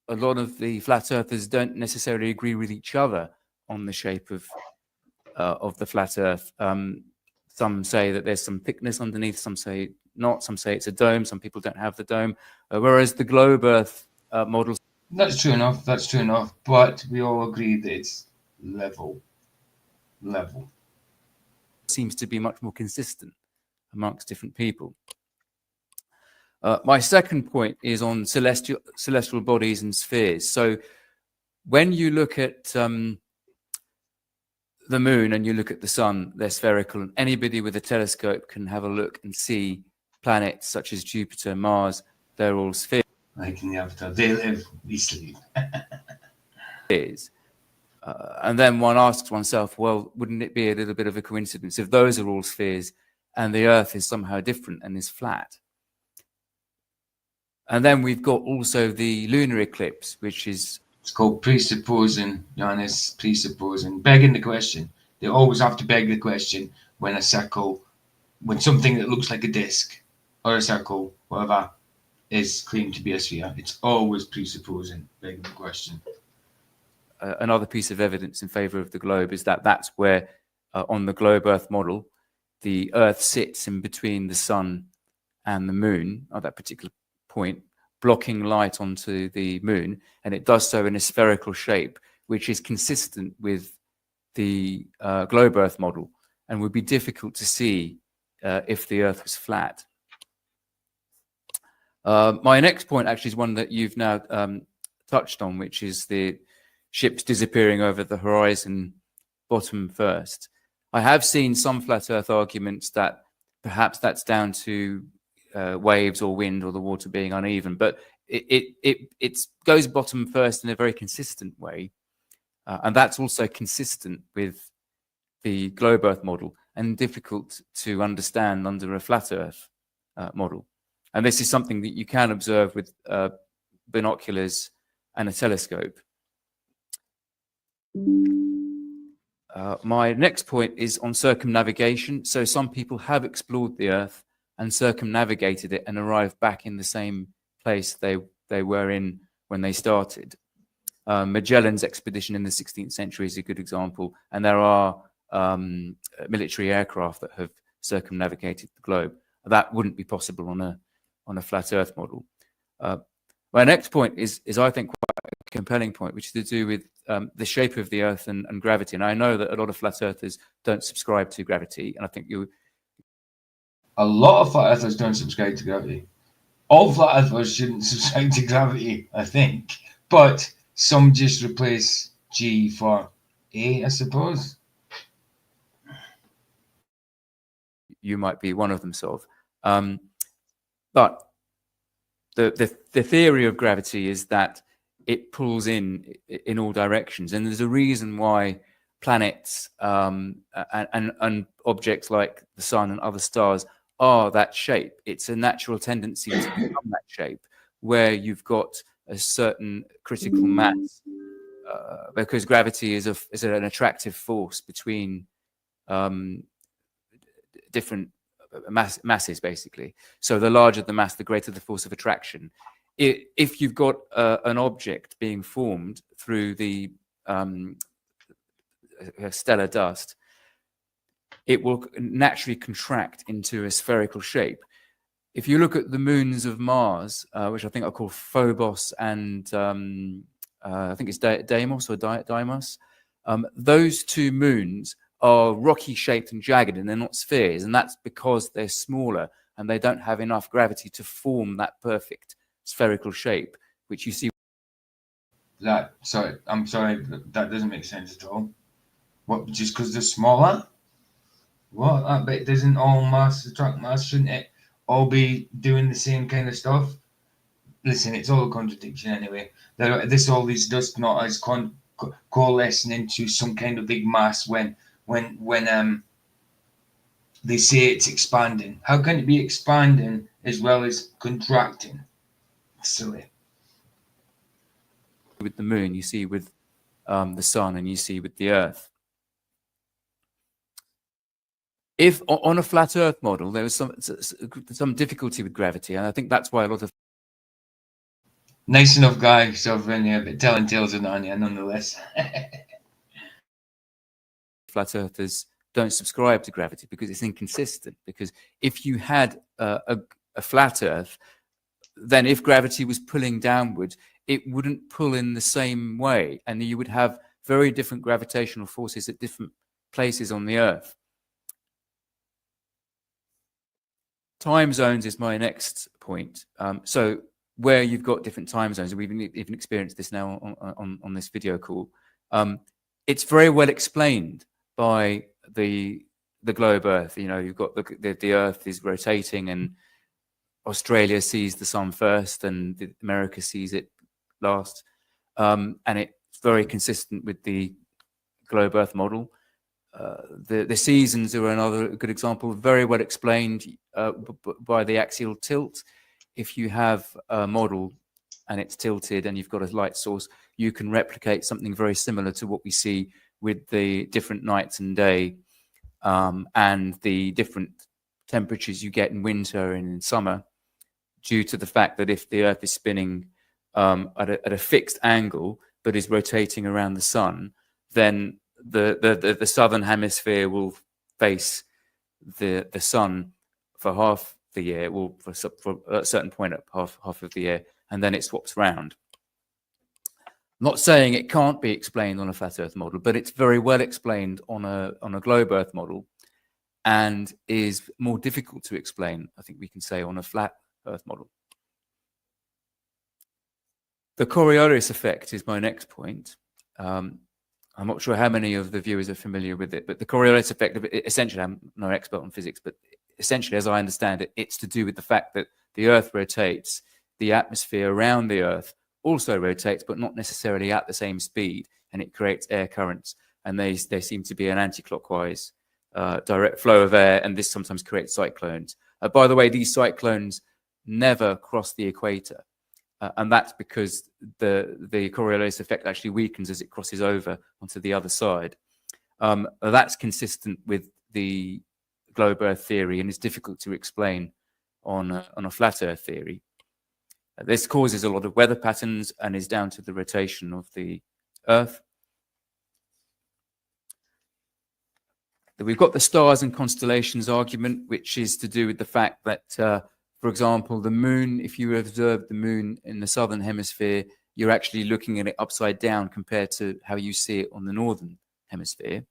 a lot of the flat earthers don't necessarily agree with each other on the shape of the flat Earth. Some say that there's some thickness underneath, some say not, some say it's a dome, some people don't have the dome, whereas the globe Earth models... That's true enough, but we all agree that it's level. Seems to be much more consistent amongst different people. My second point is on celestial bodies and spheres. So when you look at the moon and you look at the sun, they're spherical, and anybody with a telescope can have a look and see planets such as Jupiter, Mars. They're all spheres. Like in the Avatar, they live, we sleep. And then one asks oneself, well, wouldn't it be a little bit of a coincidence if those are all spheres and the Earth is somehow different and is flat? And then we've got also the lunar eclipse, which is... It's called presupposing, Giannis, presupposing, begging the question. They always have to beg the question when something that looks like a disc or a circle, whatever, is claimed to be a sphere. It's always presupposing, begging the question. Another piece of evidence in favor of the globe is that that's where, on the globe Earth model, the Earth sits in between the sun and the moon at that particular point, blocking light onto the moon, and it does so in a spherical shape, which is consistent with the globe Earth model and would be difficult to see if the Earth was flat. My next point actually is one that you've now touched on, which is the ships disappearing over the horizon bottom first. I have seen some flat Earth arguments that perhaps that's down to waves or wind or the water being uneven, but it goes bottom first in a very consistent way, and that's also consistent with the globe Earth model and difficult to understand under a flat Earth model. And this is something that you can observe with binoculars and a telescope. My next point is on circumnavigation. So some people have explored the Earth and circumnavigated it and arrived back in the same place they were in when they started. Magellan's expedition in the 16th century is a good example, and there are military aircraft that have circumnavigated the globe. That wouldn't be possible on a flat Earth model. My next point is I think quite a compelling point, which is to do with the shape of the Earth and gravity. And I know that a lot of flat Earthers don't subscribe to gravity, and I think a lot of flat Earthers don't subscribe to gravity. All flat Earthers shouldn't subscribe to gravity, I think, but some just replace G for A, I suppose. You might be one of them, Sov. But the theory of gravity is that it pulls in all directions, and there's a reason why planets and objects like the sun and other stars are that shape. It's a natural tendency to become that shape, where you've got a certain critical mass, because gravity is an attractive force between different masses, basically. So the larger the mass, the greater the force of attraction. If you've got an object being formed through the stellar dust, it will naturally contract into a spherical shape. If you look at the moons of Mars, which I think are called Phobos and I think it's Deimos or Deimos, those two moons are rocky shaped and jagged, and they're not spheres, and that's because they're smaller and they don't have enough gravity to form that perfect spherical shape, which you see. I'm sorry, that doesn't make sense at all. What, just because they're smaller? What? I bet doesn't all mass attract mass? Shouldn't it all be doing the same kind of stuff? Listen, it's all a contradiction anyway. All these dust knots coalescing into some kind of big mass when they say it's expanding. How can it be expanding as well as contracting? Silly. With the moon, you see with the sun, and you see with the Earth. If on a flat Earth model, there was some difficulty with gravity, and I think that's why a lot of nice enough guy, Sov Having, but telling tales of Narnia nonetheless. Flat Earthers don't subscribe to gravity because it's inconsistent. Because if you had a flat Earth, then if gravity was pulling downward, it wouldn't pull in the same way, and you would have very different gravitational forces at different places on the Earth. Time zones is my next point. So where you've got different time zones, and we've even experienced this now on this video call, it's very well explained by the globe Earth. You know, you've got the Earth is rotating, and Australia sees the sun first, and America sees it last, and it's very consistent with the globe Earth model. The seasons are another good example, very well explained by the axial tilt. If you have a model and it's tilted and you've got a light source, you can replicate something very similar to what we see with the different nights and day, and the different temperatures you get in winter and in summer, due to the fact that if the Earth is spinning at a fixed angle but is rotating around the sun, then the southern hemisphere will face the sun for half the year, well, for a certain point at half of the year, and then it swaps round. I'm not saying it can't be explained on a flat Earth model, but it's very well explained on a globe Earth model, and is more difficult to explain, I think we can say, on a flat Earth model. The Coriolis effect is my next point. I'm not sure how many of the viewers are familiar with it, but the Coriolis effect, essentially, I'm no expert on physics, but essentially, as I understand it, it's to do with the fact that the Earth rotates, the atmosphere around the Earth also rotates, but not necessarily at the same speed, and it creates air currents, and they seem to be an anti-clockwise direct flow of air, and this sometimes creates cyclones. By the way, these cyclones never cross the equator. And that's because the Coriolis effect actually weakens as it crosses over onto the other side. That's consistent with the globe Earth theory and is difficult to explain on a flat Earth theory. This causes a lot of weather patterns and is down to the rotation of the Earth. We've got the stars and constellations argument, which is to do with the fact that, for example, the moon, if you observe the moon in the southern hemisphere, you're actually looking at it upside down compared to how you see it on the northern hemisphere,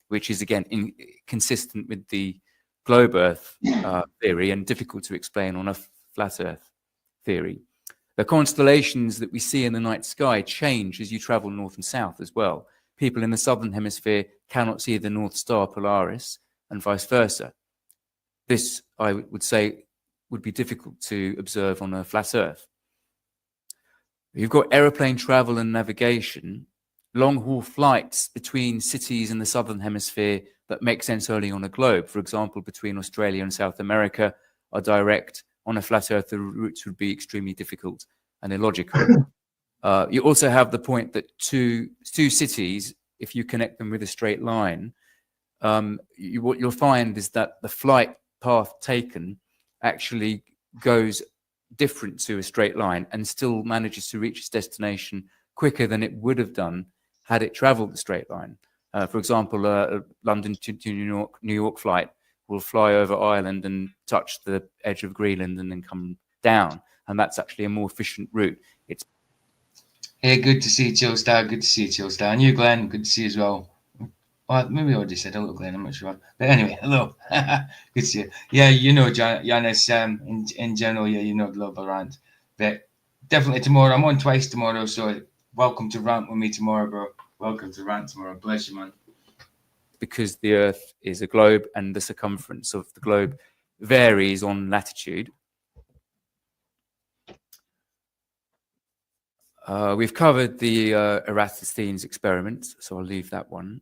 which is, again, consistent with the globe Earth theory and difficult to explain on a flat Earth theory. The constellations that we see in the night sky change as you travel north and south as well. People in the southern hemisphere cannot see the North Star Polaris and vice versa. This, I would say, would be difficult to observe on a flat Earth. You've got aeroplane travel and navigation, long-haul flights between cities in the southern hemisphere that make sense only on a globe. For example, between Australia and South America are direct. On a flat Earth, the routes would be extremely difficult and illogical. You also have the point that two cities, if you connect them with a straight line, what you'll find is that the flight path taken actually goes different to a straight line and still manages to reach its destination quicker than it would have done had it traveled the straight line. For example, a London to New York flight will fly over Ireland and touch the edge of Greenland and then come down. And that's actually a more efficient route. It's Hey, good to see you, Chillstar. Good to see you, Chillstar. And you, Glenn, good to see you as well. Well, maybe I already said hello, Glenn. I'm not sure. But anyway, hello. Good to see you. Yeah, you know, Giannis, in general, yeah, you know, global rant. But definitely tomorrow. I'm on twice tomorrow, so welcome to rant with me tomorrow, bro. Welcome to rant tomorrow. Bless you, man. Because the Earth is a globe and the circumference of the globe varies on latitude. We've covered the Eratosthenes experiment, so I'll leave that one.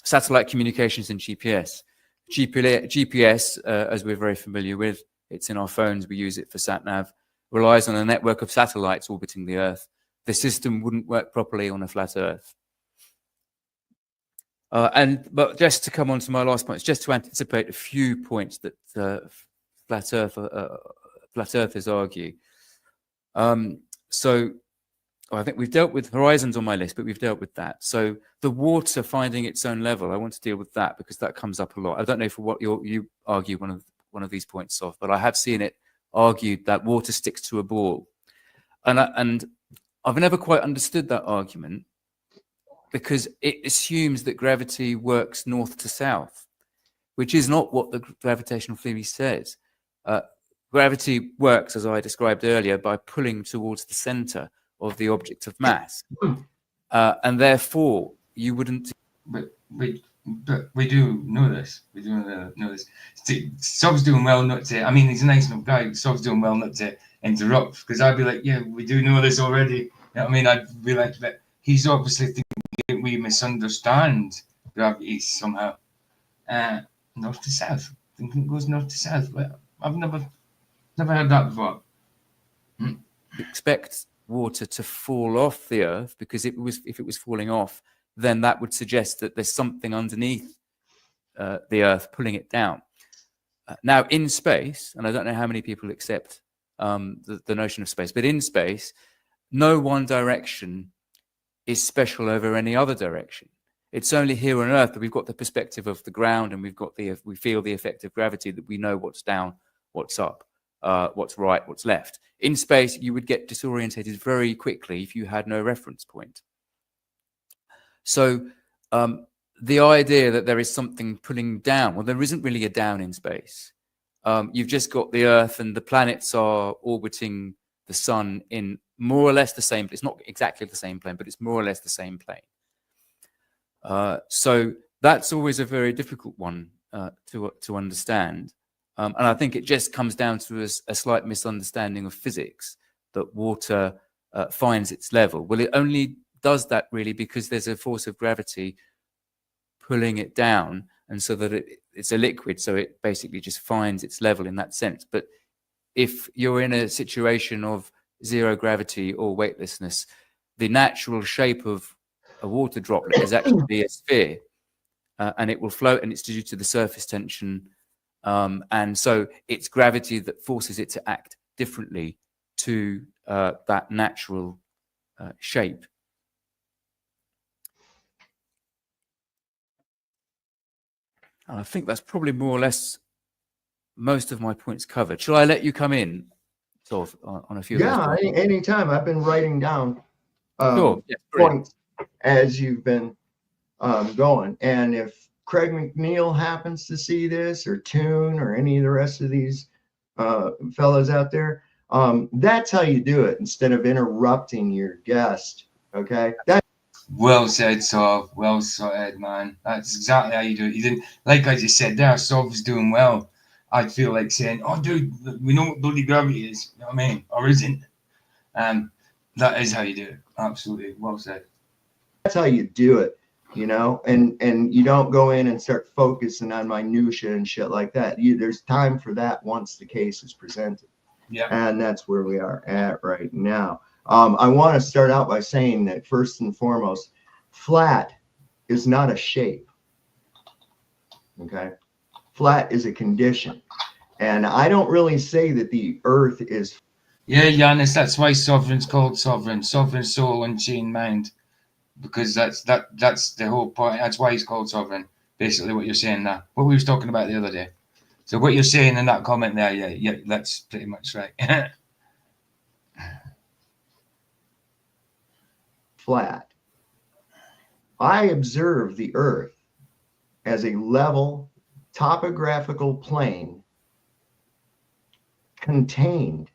Satellite communications and GPS. GPS, as we're very familiar with, it's in our phones, we use it for sat-nav, relies on a network of satellites orbiting the Earth. The system wouldn't work properly on a flat Earth. But just to come on to my last points, just to anticipate a few points that flat earthers argue. I think we've dealt with horizons on my list, but we've dealt with that. So the water finding its own level, I want to deal with that because that comes up a lot. I don't know for what you argue one of these points of, but I have seen it argued that water sticks to a ball, and I've never quite understood that argument because it assumes that gravity works north to south, which is not what the gravitational theory says. Gravity works, as I described earlier, by pulling towards the center of the object of mass, and therefore you wouldn't. But we do know this. We do know this. Sov's doing well not to. I mean, he's a nice enough guy. Sov's doing well not to interrupt because I'd be like, yeah, we do know this already. You know what I mean? I'd be like, but he's obviously thinking we misunderstand gravity somehow. North to south. Thinking it goes north to south. But I've never heard that before. Expect water to fall off the Earth because if it was falling off, then that would suggest that there's something underneath the Earth pulling it down. Now in space, and I don't know how many people accept the notion of space, but in space, no one direction is special over any other direction. It's only here on Earth that we've got the perspective of the ground and we feel the effect of gravity, that we know what's down, what's up, what's right, what's left. In space, you would get disorientated very quickly if you had no reference point. So the idea that there is something pulling down, well, there isn't really a down in space. You've just got the Earth and the planets are orbiting the sun in more or less the same, it's not exactly the same plane, but it's more or less the same plane. So that's always a very difficult one to understand. And I think it just comes down to a slight misunderstanding of physics, that water finds its level. Well, it only does that really because there's a force of gravity pulling it down, and so that it's a liquid, so it basically just finds its level in that sense. But if you're in a situation of zero gravity or weightlessness, the natural shape of a water droplet is actually a sphere. and it will float, and it's due to the surface tension. And so it's gravity that forces it to act differently to that natural shape. And I think that's probably more or less most of my points covered. Shall I let you come in, sort of, on a few of those points? Anytime. I've been writing down Sure. Yeah, points as you've been going. And if Craig McNeil happens to see this, or Toon, or any of the rest of these fellows out there, that's how you do it instead of interrupting your guest. Okay. Well said, Sov. Well said, man. That's exactly how you do it. You didn't, like I just said there, Sov's doing well. I'd feel like saying, oh, dude, we know what bloody gravity is. You know what I mean? Or isn't. That is how you do it. Absolutely. Well said. That's how you do it, you know, and you don't go in and start focusing on minutia and shit like that. There's time for that once the case is presented. Yeah. And that's where we are at right now. I want to start out by saying that first and foremost, flat is not a shape. Okay. Flat is a condition. And I don't really say that the earth is. Yeah, Giannis, that's why Sovereign's called Sovereign. Sovereign soul, unchained mind. Because that's the whole point. That's why he's called Sovereign. Basically what you're saying there. What we was talking about the other day. So what you're saying in that comment there, yeah, that's pretty much right. Flat. I observe the earth as a level topographical plane contained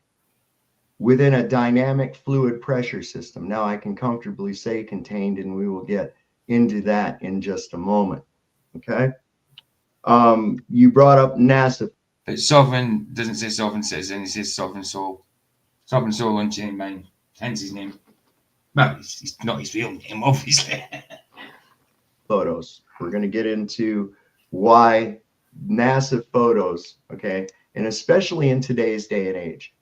within a dynamic fluid pressure system. Now I can comfortably say contained, and we will get into that in just a moment. Okay. You brought up NASA. But Sovereign doesn't say Sovereign Citizen, he says Sovereign Soul. Sovereign Soul, Unchained Mind. Hence his name. Well, it's not his real name, obviously. Photos. We're going to get into why NASA photos, okay, and especially in today's day and age.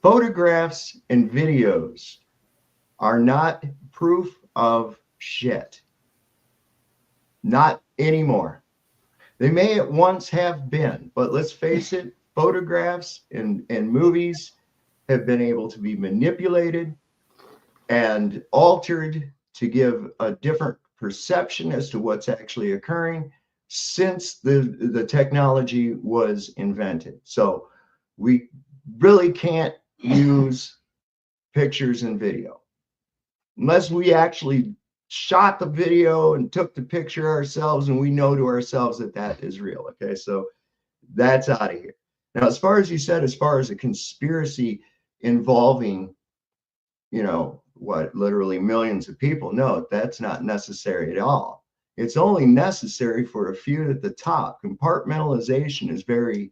Photographs and videos are not proof of shit. Not anymore. They may at once have been, but let's face it, photographs and movies have been able to be manipulated and altered to give a different perception as to what's actually occurring since the technology was invented. So we really can't use pictures and video unless we actually shot the video and took the picture ourselves and we know to ourselves that that is real. Okay, so that's out of here. Now, as far as you said, as far as a conspiracy involving, you know, what, literally millions of people, no, that's not necessary at all. It's only necessary for a few at the top. Compartmentalization is very,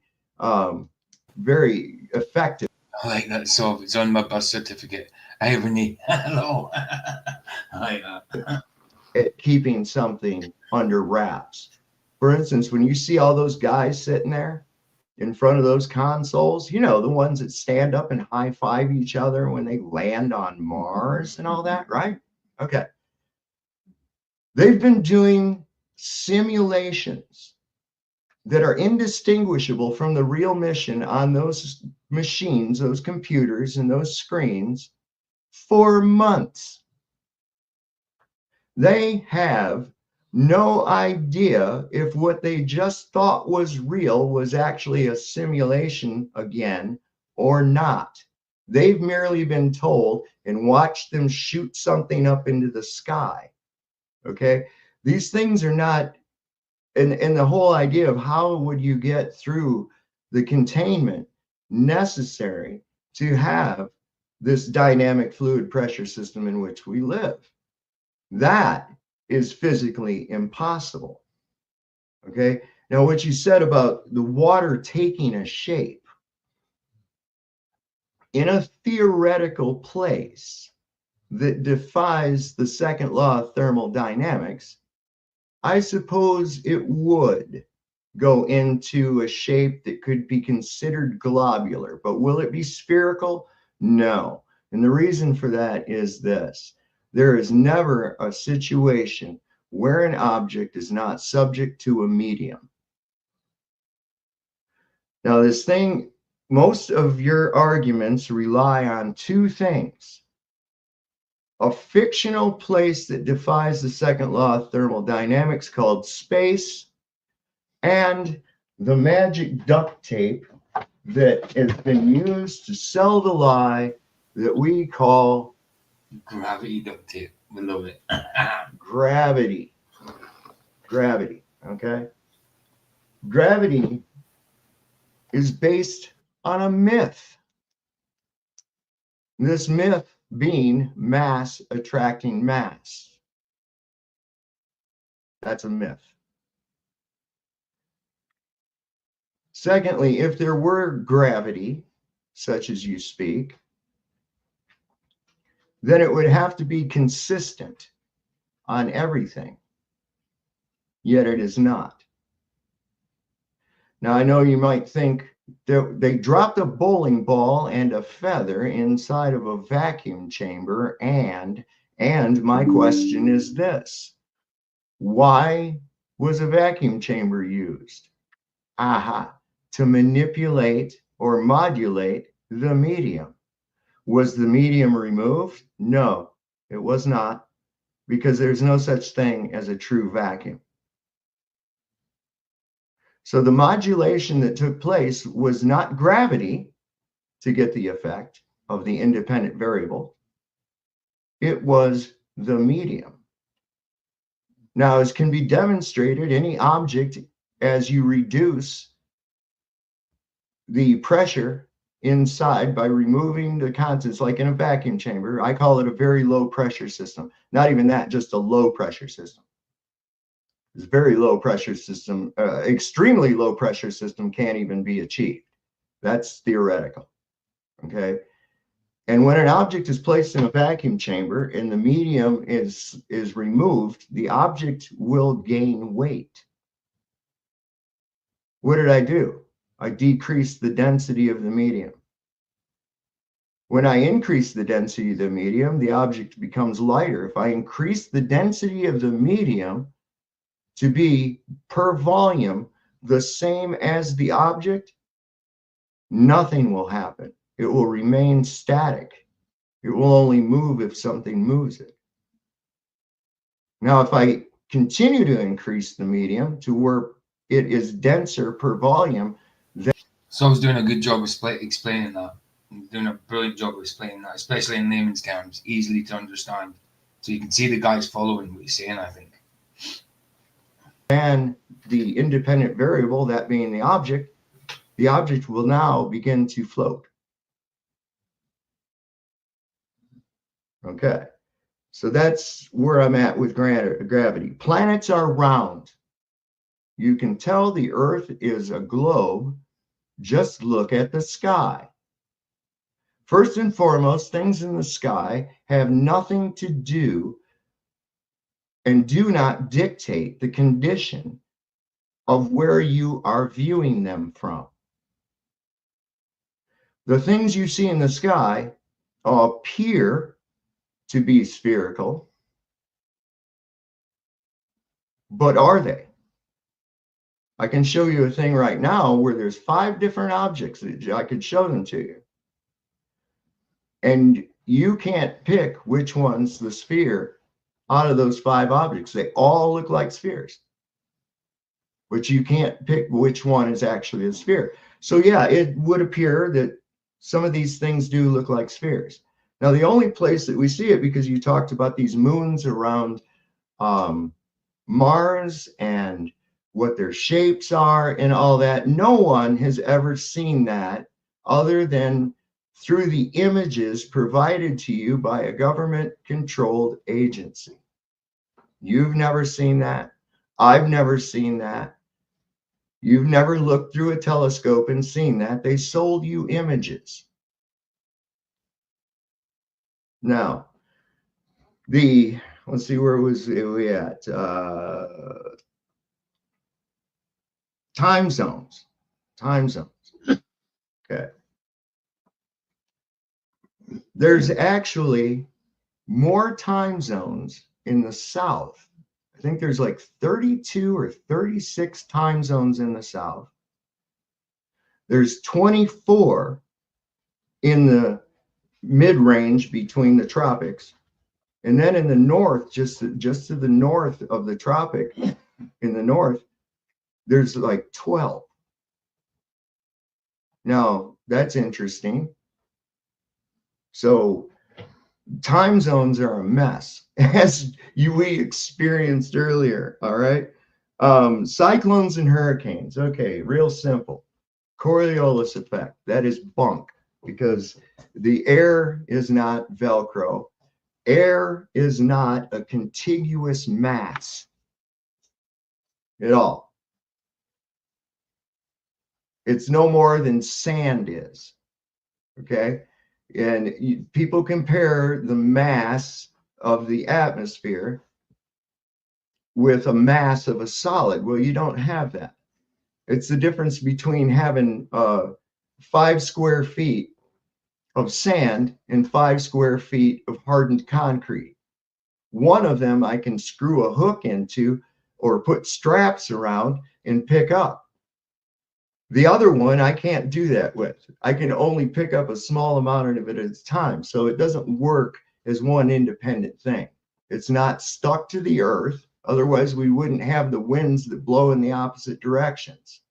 very effective. I like that song. It's on my birth certificate. Irony. Hello. I like that. At keeping something under wraps. For instance, when you see all those guys sitting there in front of those consoles, you know, the ones that stand up and high five each other when they land on Mars and all that, right? Okay. They've been doing simulations that are indistinguishable from the real mission on those machines, those computers and those screens for months. They have no idea if what they just thought was real was actually a simulation again or not. They've merely been told and watched them shoot something up into the sky. Okay, these things are not, and the whole idea of how would you get through the containment necessary to have this dynamic fluid pressure system in which we live. That is physically impossible. Okay, now what you said about the water taking a shape in a theoretical place that defies the second law of thermodynamics, I suppose it would go into a shape that could be considered globular, but will it be spherical? No. And the reason for that is this: there is never a situation where an object is not subject to a medium. Now, most of your arguments rely on two things: a fictional place that defies the second law of thermodynamics called space, and the magic duct tape that has been used to sell the lie that we call gravity duct tape. We love it. Gravity. Okay? Gravity is based on a myth. This myth being mass attracting mass. That's a myth. Secondly, if there were gravity, such as you speak, then it would have to be consistent on everything. Yet it is not. Now, I know you might think they dropped a bowling ball and a feather inside of a vacuum chamber, and my question is this: why was a vacuum chamber used? To manipulate or modulate the medium. Was the medium removed? No, it was not, because there's no such thing as a true vacuum. So the modulation that took place was not gravity to get the effect of the independent variable. It was the medium. Now, as can be demonstrated, any object, as you reduce the pressure inside by removing the constants, like in a vacuum chamber, I call it a very low pressure system. Not even that, just a low pressure system. It's very low pressure system, extremely low pressure system can't even be achieved. That's theoretical, okay? And when an object is placed in a vacuum chamber and the medium is removed, the object will gain weight. What did I do? I decreased the density of the medium. When I increase the density of the medium, the object becomes lighter. If I increase the density of the medium to be per volume the same as the object, nothing will happen. It will remain static. It will only move if something moves it. Now, if I continue to increase the medium to where it is denser per volume, then So I was doing a good job of explaining that. I'm doing a brilliant job of explaining that, especially in layman's terms, easily to understand. So you can see the guy's following what he's saying, I think. and the independent variable, that being the object will now begin to float. Okay, so that's where I'm at with gravity. Planets are round. You can tell the Earth is a globe. Just look at the sky. First and foremost, things in the sky have nothing to do and do not dictate the condition of where you are viewing them from. The things you see in the sky appear to be spherical, but are they? I can show you a thing right now where there's 5 different objects that I could show them to you. And you can't pick which one's the sphere out of those 5 objects. They all look like spheres, but you can't pick which one is actually a sphere. So yeah, it would appear that some of these things do look like spheres. Now, the only place that we see it, because you talked about these moons around Mars and what their shapes are and all that, no one has ever seen that other than through the images provided to you by a government-controlled agency. You've never seen that. I've never seen that. You've never looked through a telescope and seen that. They sold you images. Now, let's see, where was we at? Time zones. Okay. There's actually more time zones in the south I think there's like 32 or 36 time zones in the south. There's 24 in the mid-range between the tropics. And then in the north, just to the north of the tropic, in the north, there's like 12. Now, that's interesting. So time zones are a mess, as we experienced earlier, all right? Cyclones and hurricanes, okay, real simple. Coriolis effect, that is bunk, because the air is not Velcro. Air is not a contiguous mass at all. It's no more than sand is, okay? And people compare the mass of the atmosphere with a mass of a solid. Well, you don't have that. It's the difference between having 5 square feet of sand and 5 square feet of hardened concrete. One of them I can screw a hook into or put straps around and pick up. The other one I can't do that with. I can only pick up a small amount of it at a time. So it doesn't work as one independent thing. It's not stuck to the earth. Otherwise, we wouldn't have the winds that blow in the opposite directions.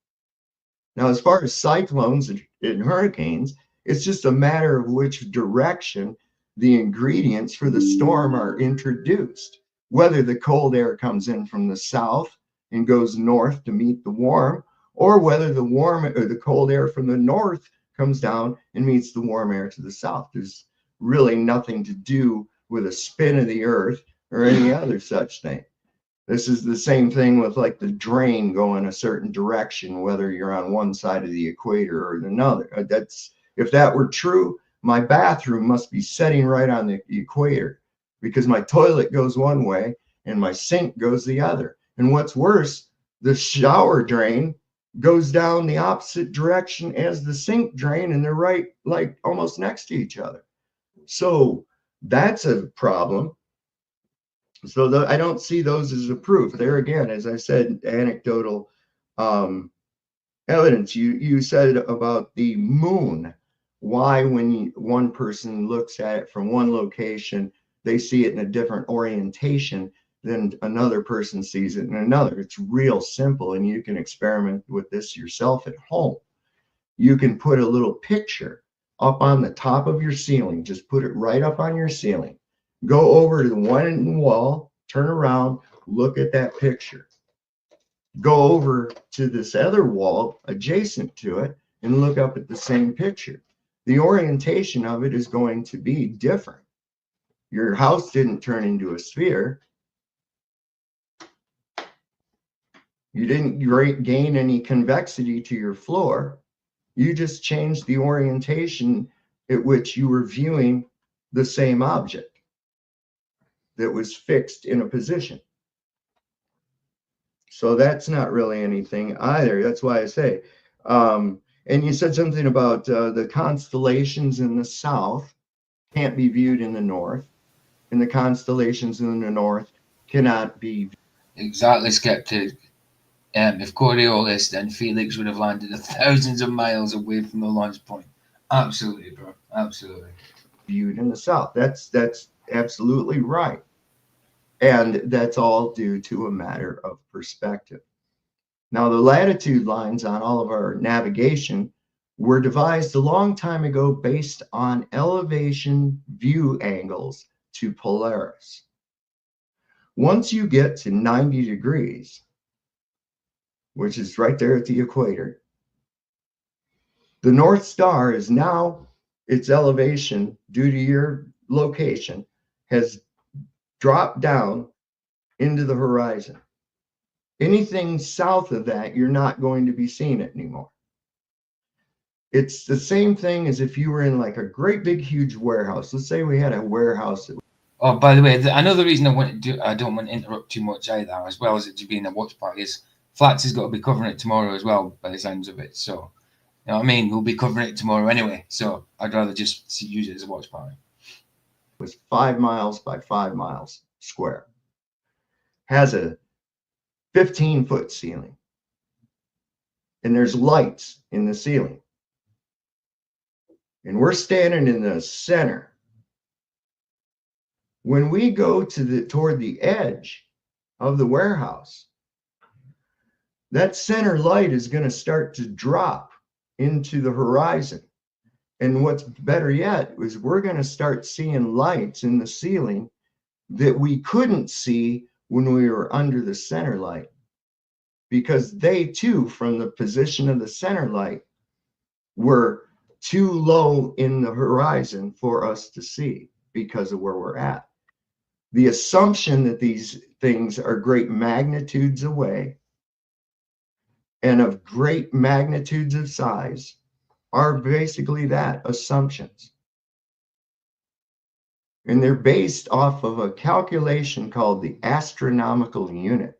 Now, as far as cyclones and hurricanes, it's just a matter of which direction the ingredients for the storm are introduced. Whether the cold air comes in from the south and goes north to meet the warm, or whether the warm or the cold air from the north comes down and meets the warm air to the south. There's really nothing to do with a spin of the earth or any other such thing. This is the same thing with like the drain going a certain direction, whether you're on one side of the equator or another. That's, if that were true, my bathroom must be setting right on the equator, because my toilet goes one way and my sink goes the other. And what's worse, the shower drain goes down the opposite direction as the sink drain, and they're right, like almost next to each other. So that's a problem. So I don't see those as a proof. There again, as I said, anecdotal evidence. You said about the moon, why when one person looks at it from one location, they see it in a different orientation than another person sees it in another. It's real simple, and you can experiment with this yourself at home. You can put a little picture up on the top of your ceiling. Just put it right up on your ceiling. Go over to the one in the wall, turn around, look at that picture. Go over to this other wall adjacent to it and look up at the same picture. The orientation of it is going to be different. Your house didn't turn into a sphere. You didn't gain any convexity to your floor. You just changed the orientation at which you were viewing the same object that was fixed in a position. So that's not really anything either. That's why I say, and you said something about the constellations in the south can't be viewed in the north, and the constellations in the north cannot be. Exactly, Skeptic. If Coriolis, then Felix would have landed thousands of miles away from the launch point. Absolutely, bro. Absolutely. Viewed in the south. That's absolutely right. And that's all due to a matter of perspective. Now, the latitude lines on all of our navigation were devised a long time ago based on elevation view angles to Polaris. Once you get to 90 degrees, which is right there at the equator, the North Star is now, its elevation due to your location has dropped down into the horizon. Anything south of that, you're not going to be seeing it anymore. It's the same thing as if you were in like a great big huge warehouse. Let's say we had a warehouse. Oh, by the way, another reason I don't want to interrupt too much either, as well as it to being a watch party, is Flats has got to be covering it tomorrow as well, by the sounds of it. So, you know what I mean? We'll be covering it tomorrow anyway. So I'd rather just use it as a watch party. It was 5 miles by 5 miles square. has a 15-foot ceiling. And there's lights in the ceiling. And we're standing in the center. When we go toward the edge of the warehouse, that center light is going to start to drop into the horizon. And what's better yet is we're going to start seeing lights in the ceiling that we couldn't see when we were under the center light, because they too, from the position of the center light, were too low in the horizon for us to see because of where we're at. The assumption that these things are great magnitudes away and of great magnitudes of size are basically that, assumptions. And they're based off of a calculation called the astronomical unit.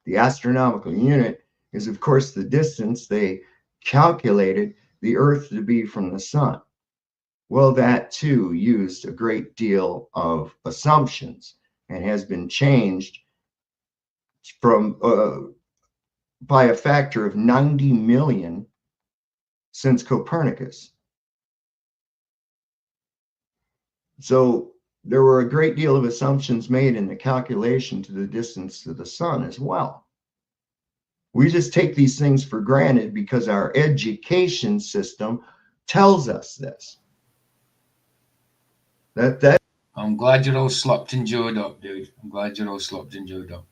The astronomical unit is, of course, the distance they calculated the Earth to be from the sun. Well, that too used a great deal of assumptions and has been changed from by a factor of 90 million since Copernicus. So there were a great deal of assumptions made in the calculation to the distance to the sun as well. We just take these things for granted because our education system tells us this. I'm glad you're all slopped and jawed up, dude. I'm glad you're all slopped and jawed up.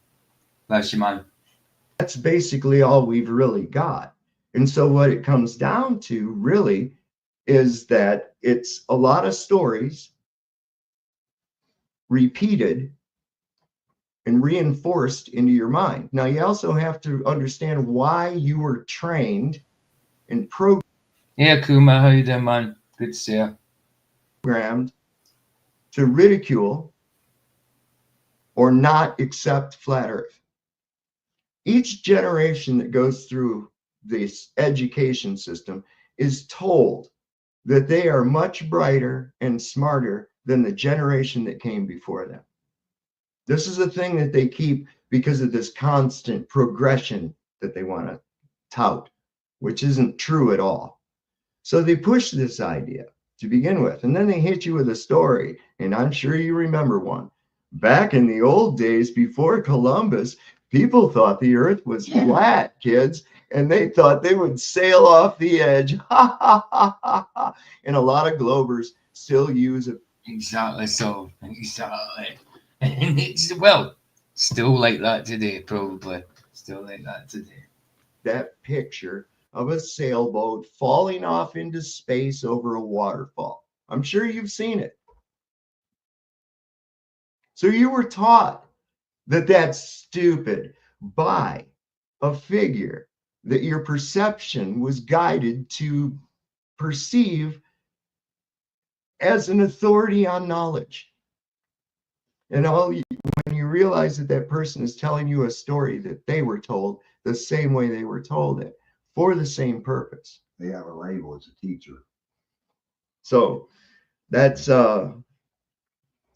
Bless you, man. That's basically all we've really got. And so what it comes down to really is that it's a lot of stories repeated and reinforced into your mind. Now, you also have to understand why you were trained and programmed. Yeah, Kuma, how you doing, man? Good to see you. Programmed to ridicule or not accept flat Earth. Each generation that goes through this education system is told that they are much brighter and smarter than the generation that came before them. This is a thing that they keep because of this constant progression that they want to tout, which isn't true at all. So they push this idea to begin with, and then they hit you with a story, and I'm sure you remember one. Back in the old days before Columbus, people thought the earth was flat, kids, and they thought they would sail off the edge. Ha, ha, ha, ha, ha. And a lot of Globers still use it. Exactly so. Exactly. And it's, well, still like that today, probably. Still like that today. That picture of a sailboat falling off into space over a waterfall. I'm sure you've seen it. So you were taught that that's stupid by a figure that your perception was guided to perceive as an authority on knowledge. And when you realize that that person is telling you a story that they were told the same way they were told it, for the same purpose. They have a label as a teacher. So that's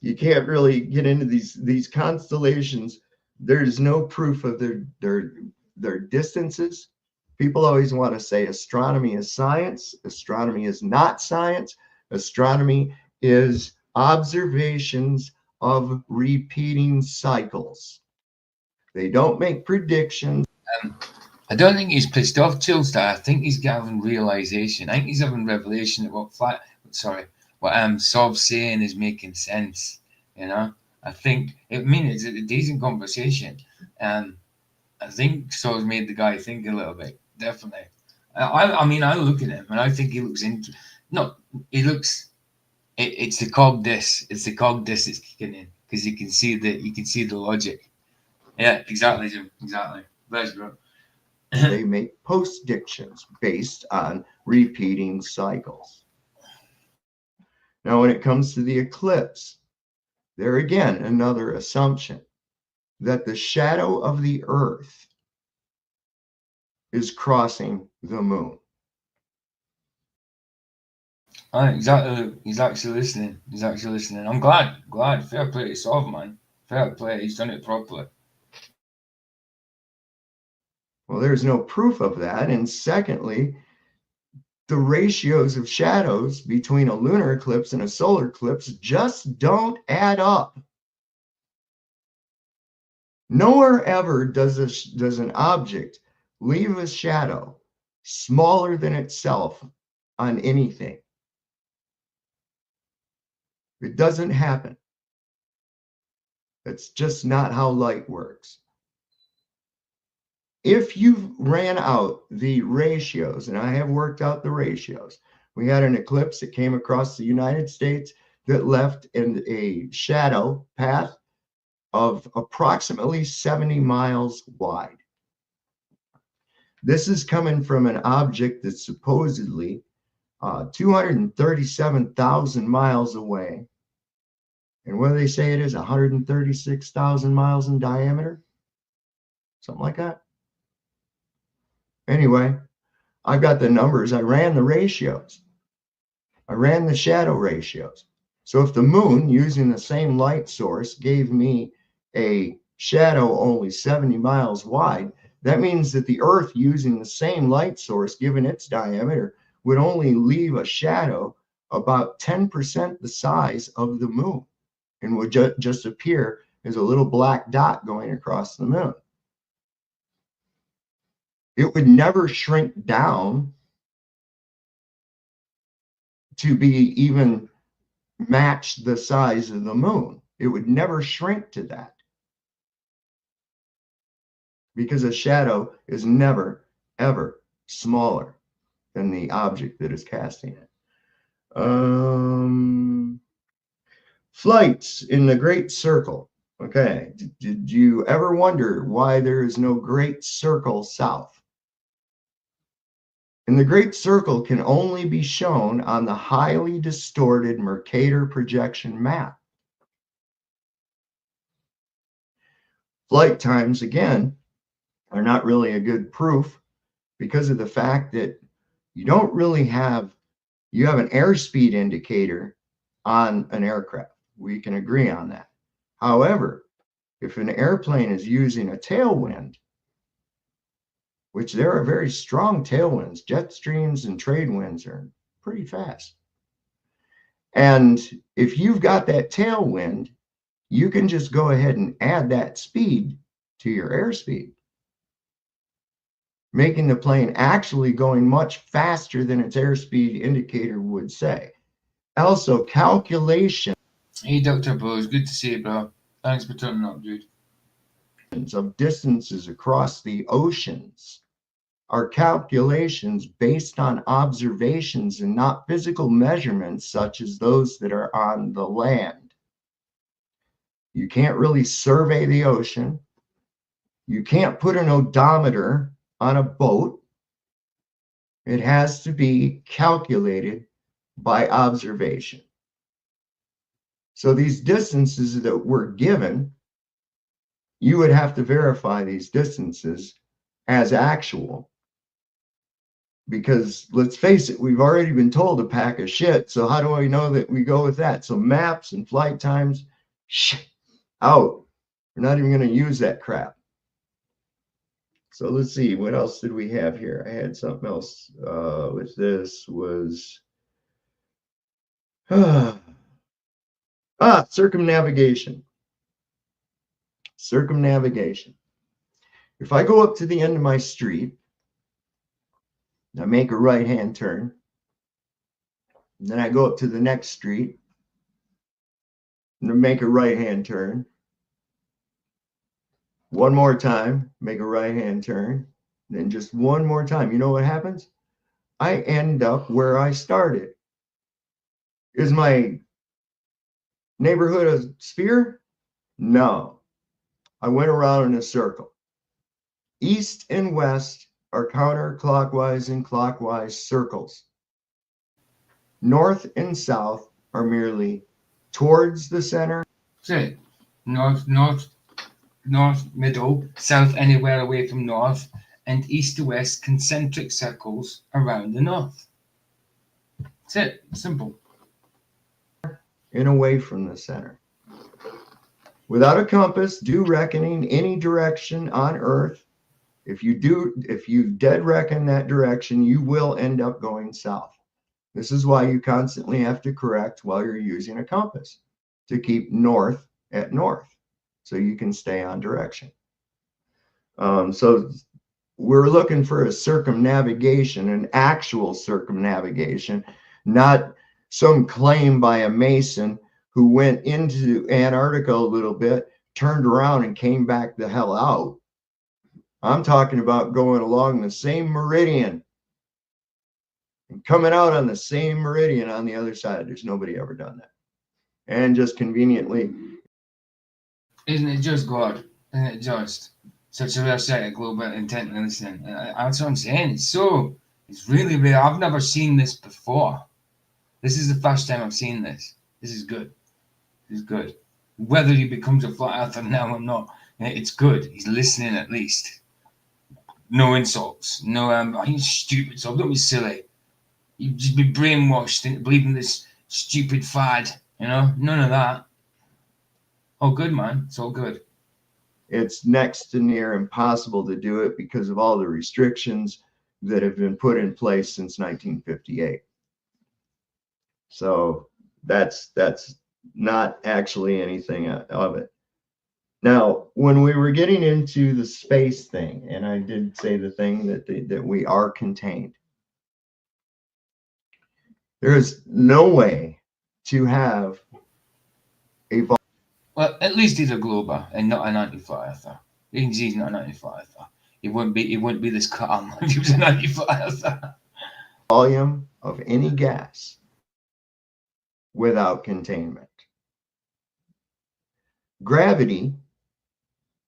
you can't really get into these constellations. There's no proof of their distances. People always want to say astronomy is science. Astronomy is not science. Astronomy is observations of repeating cycles. They don't make predictions. I don't think he's pissed off, Chillstar. I think he's having realization. I think he's having revelation of what Sov's saying is making sense. You know, I think it's a decent conversation. I think Sov's made the guy think a little bit. Definitely. I mean, I look at him and I think he looks it's the cog disc. It's the cog disc that's kicking in because you can see the logic. Yeah, exactly, Jim. Exactly. Bless you, bro. They make postdictions based on repeating cycles. Now, when it comes to the eclipse, there again, another assumption that the shadow of the Earth is crossing the moon. Exactly. He's actually listening. I'm glad. Fair play to Sov, man. Fair play, he's done it properly. Well, there's no proof of that. And secondly, the ratios of shadows between a lunar eclipse and a solar eclipse just don't add up. Nowhere ever does an object leave a shadow smaller than itself on anything. It doesn't happen. That's just not how light works. If you ran out the ratios, and I have worked out the ratios, we had an eclipse that came across the United States that left in a shadow path of approximately 70 miles wide. This is coming from an object that's supposedly 237,000 miles away. And what do they say it is? 136,000 miles in diameter? Something like that. Anyway, I've got the numbers. I ran the ratios. I ran the shadow ratios. So if the moon, using the same light source, gave me a shadow only 70 miles wide, that means that the Earth, using the same light source, given its diameter, would only leave a shadow about 10% the size of the moon and would just appear as a little black dot going across the moon. It would never shrink down to be even match the size of the moon. It would never shrink to that, because a shadow is never, ever smaller than the object that is casting it. Flights in the Great Circle. Okay, did you ever wonder why there is no Great Circle south? And the Great Circle can only be shown on the highly distorted Mercator projection map. Flight times, again, are not really a good proof because of the fact that you don't really have, you have an airspeed indicator on an aircraft. We can agree on that. However, if an airplane is using a tailwind, which there are very strong tailwinds, jet streams and trade winds are pretty fast. And if you've got that tailwind, you can just go ahead and add that speed to your airspeed, making the plane actually going much faster than its airspeed indicator would say. Also, calculation. Hey, Dr. Bose, good to see you, bro. Thanks for turning up, dude. Of distances across the oceans are calculations based on observations and not physical measurements such as those that are on the land. You can't really survey the ocean. You can't put an odometer on a boat. It has to be calculated by observation. So these distances that we're given, you would have to verify these distances as actual. Because let's face it, we've already been told a pack of shit. So how do I know that we go with that? So maps and flight times, out. We're not even going to use that crap. So let's see, what else did we have here? I had something else with this was circumnavigation. Circumnavigation. If I go up to the end of my street, I make a right-hand turn, and then I go up to the next street, and then make a right-hand turn. One more time, make a right-hand turn, then just one more time. You know what happens? I end up where I started. Is my neighborhood a sphere? No. I went around in a circle. East and west are counterclockwise and clockwise circles. North and south are merely towards the center. So, north, middle, south, anywhere away from north, and east to west, concentric circles around the north. That's it. Simple. And away from the center. Without a compass, do reckoning any direction on Earth. If you dead reckon that direction, you will end up going south. This is why you constantly have to correct while you're using a compass to keep north at north so you can stay on direction. So we're looking for a circumnavigation, an actual circumnavigation, not some claim by a Mason who went into Antarctica a little bit, turned around and came back the hell out. I'm talking about going along the same meridian and coming out on the same meridian on the other side. There's nobody ever done that. And just conveniently. Isn't it just God? Isn't it just such a rare sight of global intent and listening? That's what I'm saying. It's really rare. I've never seen this before. This is the first time I've seen this. This is good. This is good. Whether he becomes a flat earther now or not, it's good. He's listening at least. No insults. No, he's stupid, so don't be silly. You've just been brainwashed into believing this stupid fad, you know? None of that. Oh, good, man. It's all good. It's next to near impossible to do it because of all the restrictions that have been put in place since 1958. So that's not actually anything of it. Now, when we were getting into the space thing, and I did say the thing that we are contained, there is no way to have a well, at least he's a glober and not an anti-flat earther. He's not an anti-flat earther. He wouldn't be this calm if he was an anti-flat earther. volume of any gas without containment. Gravity,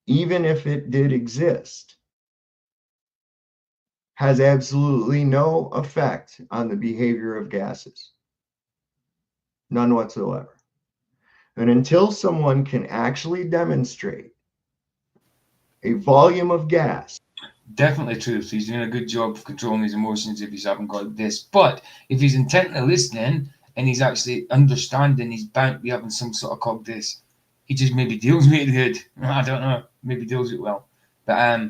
even if it did exist, has absolutely no effect on the behavior of gases. None whatsoever. And until someone can actually demonstrate a volume of gas. Definitely true. So he's doing a good job of controlling his emotions if he's having got this. But if he's intently listening and he's actually understanding, he's bound to be having some sort of cog this. He just maybe deals with it good. I don't know. Maybe deals it well. But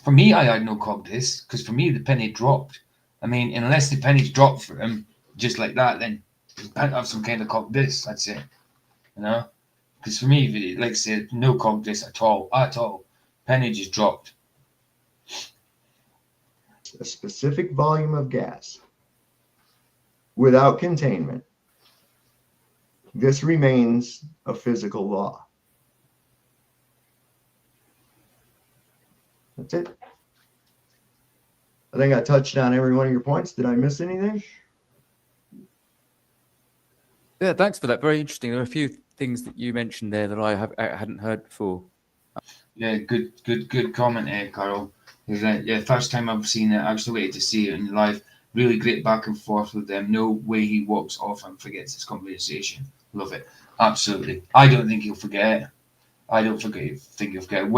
for me, I had no cog this because for me, the penny dropped. I mean, unless the penny's dropped for him just like that, then he's bound to have some kind of cog this. That's it. You know? Because for me, like I said, no cog this at all. Penny just dropped. A specific volume of gas without containment, this remains a physical law. That's it. I think I touched on every one of your points. Did I miss anything? Yeah, thanks for that. Very interesting. There are a few things that you mentioned there that I hadn't heard before. Yeah, good comment there, Carl. Yeah, first time I've seen it. I was waiting to see it in live. Really great back and forth with them. No way he walks off and forgets his conversation. Love it. Absolutely. I don't think he'll forget it. I don't think he'll forget it.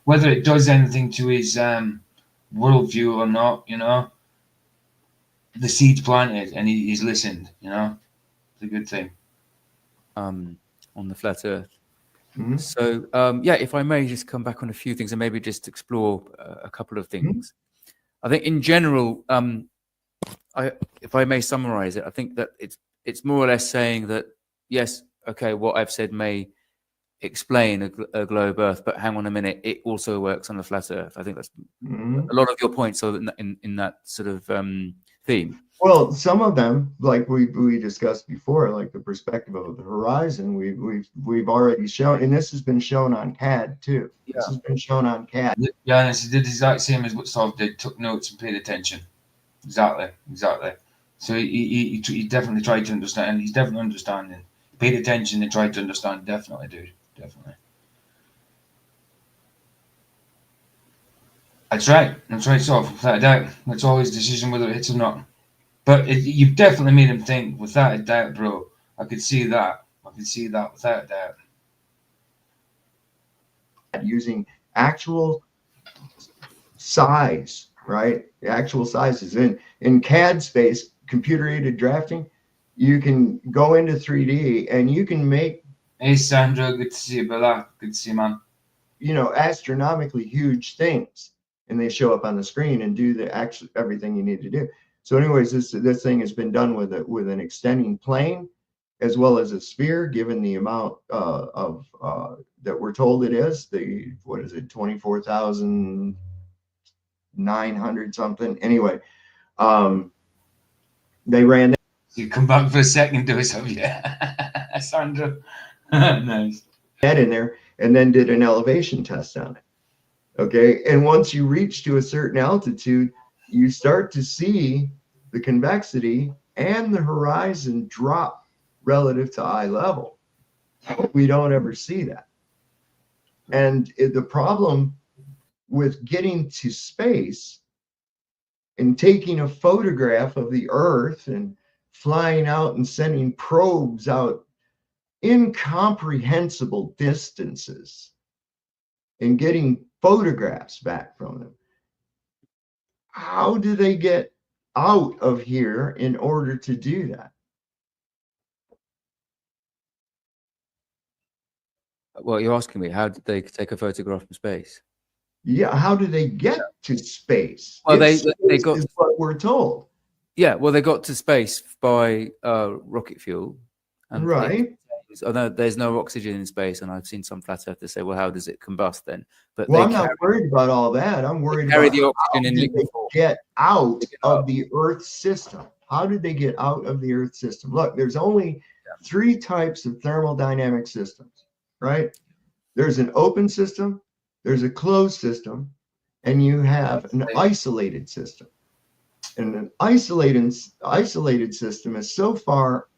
Whether it does anything to his worldview or not, you know. The seed's planted and he's listened, you know. It's a good thing. On the flat Earth. Mm-hmm. So, yeah, if I may just come back on a few things and maybe just explore a couple of things. I think in general, if I may summarize it, I think that it's more or less saying that, yes, okay, what I've said may explain a globe Earth, but hang on a minute, it also works on a flat Earth. I think that's a lot of your points are in that sort of theme. Well, some of them, like we discussed before, like the perspective of the horizon, we've already shown, and this has been shown on CAD too. Yeah. This has been shown on CAD. Yeah, and he did the exact same as what Sov did, took notes and paid attention. Exactly. So he definitely tried to understand. He's definitely understanding. Paid attention and tried to understand. Definitely, dude. Definitely. That's right, Sov. Without a doubt. That's all his decision whether it hits or not. But you've definitely made him think, without a doubt, bro. I could see that. Without a doubt. Using actual size, right? The actual sizes. In CAD space, computer-aided drafting, you can go into 3D and you can make Hey, Sandra, good to see you, Bella. Good to see you, man. Astronomically huge things, and they show up on the screen and do everything you need to do. So anyways, this thing has been done with an extending plane as well as a sphere, given the amount of that we're told it is. 24,900 something. Anyway, they ran that. You come back for a second dose of Sandra. Nice. That in there, and then did an elevation test on it. Okay, and once you reach to a certain altitude, you start to see the convexity and the horizon drop relative to eye level. We don't ever see that. And the problem with getting to space and taking a photograph of the Earth and flying out and sending probes out incomprehensible distances and getting photographs back from them. How do they get out of here in order to do that? Well, you're asking me, how did they take a photograph from space? Yeah, how do they get to space? Well, they got is what we're told. Yeah, well, they got to space by rocket fuel. And right. Although there's no oxygen in space, and I've seen some flat earthers say, "Well, how does it combust then?" But I'm not worried about all that. I'm worried about the oxygen in liquid form. Get out of the Earth system. How did they get out of the Earth system? Look, there's only three types of thermodynamic systems, right? There's an open system, there's a closed system, and you have an isolated system. And an isolated system is so far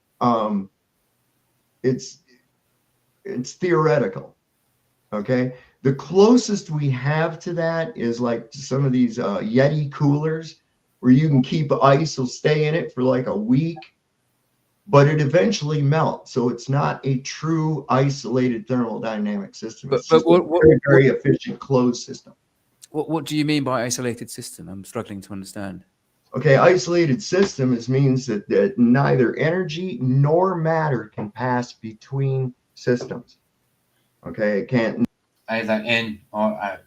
it's theoretical. Okay, the closest we have to that is like some of these Yeti coolers where you can keep ice will stay in it for like a week, but it eventually melts. So it's not a true isolated thermodynamic system. It's just a very efficient closed system. What do you mean by isolated system? I'm struggling to understand. Okay, isolated system means that neither energy nor matter can pass between systems. Okay, it can't. Either in or out.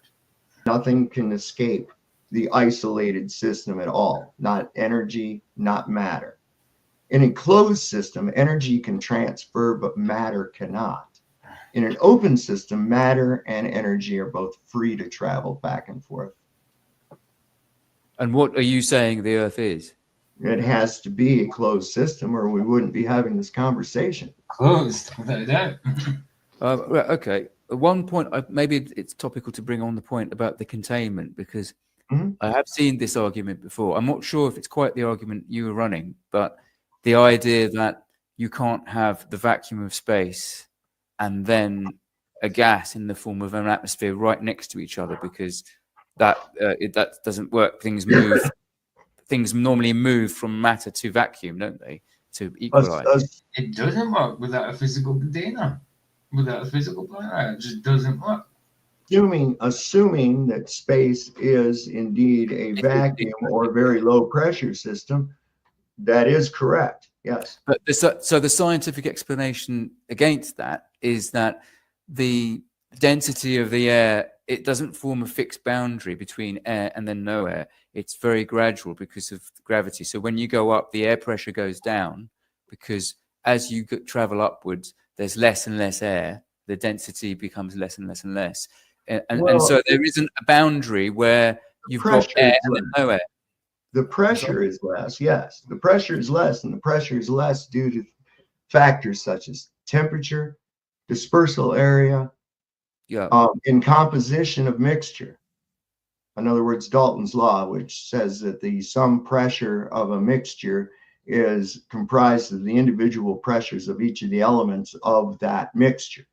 Nothing can escape the isolated system at all. Not energy, not matter. In a closed system, energy can transfer, but matter cannot. In an open system, matter and energy are both free to travel back and forth. And what are you saying the Earth is? It has to be a closed system, or we wouldn't be having this conversation. Closed, without a doubt. Okay. At one point, maybe it's topical to bring on the point about the containment, because I have seen this argument before. I'm not sure if it's quite the argument you were running, but the idea that you can't have the vacuum of space and then a gas in the form of an atmosphere right next to each other, because that doesn't work. Things move. Things normally move from matter to vacuum, don't they? To equalize. It doesn't work without a physical container. Without a physical planet, it just doesn't work. Assuming that space is indeed a vacuum or very low pressure system, that is correct. Yes. But so the scientific explanation against that is that the density of the air, it doesn't form a fixed boundary between air and then no air. It's very gradual because of gravity. So when you go up, the air pressure goes down, because as you travel upwards, there's less and less air. The density becomes less and less and less. And so there isn't a boundary where you've got air and then no air. The pressure is less, yes. The pressure is less, and the pressure is less due to factors such as temperature, dispersal area, and composition of mixture. In other words, Dalton's law, which says that the sum pressure of a mixture is comprised of the individual pressures of each of the elements of that mixture.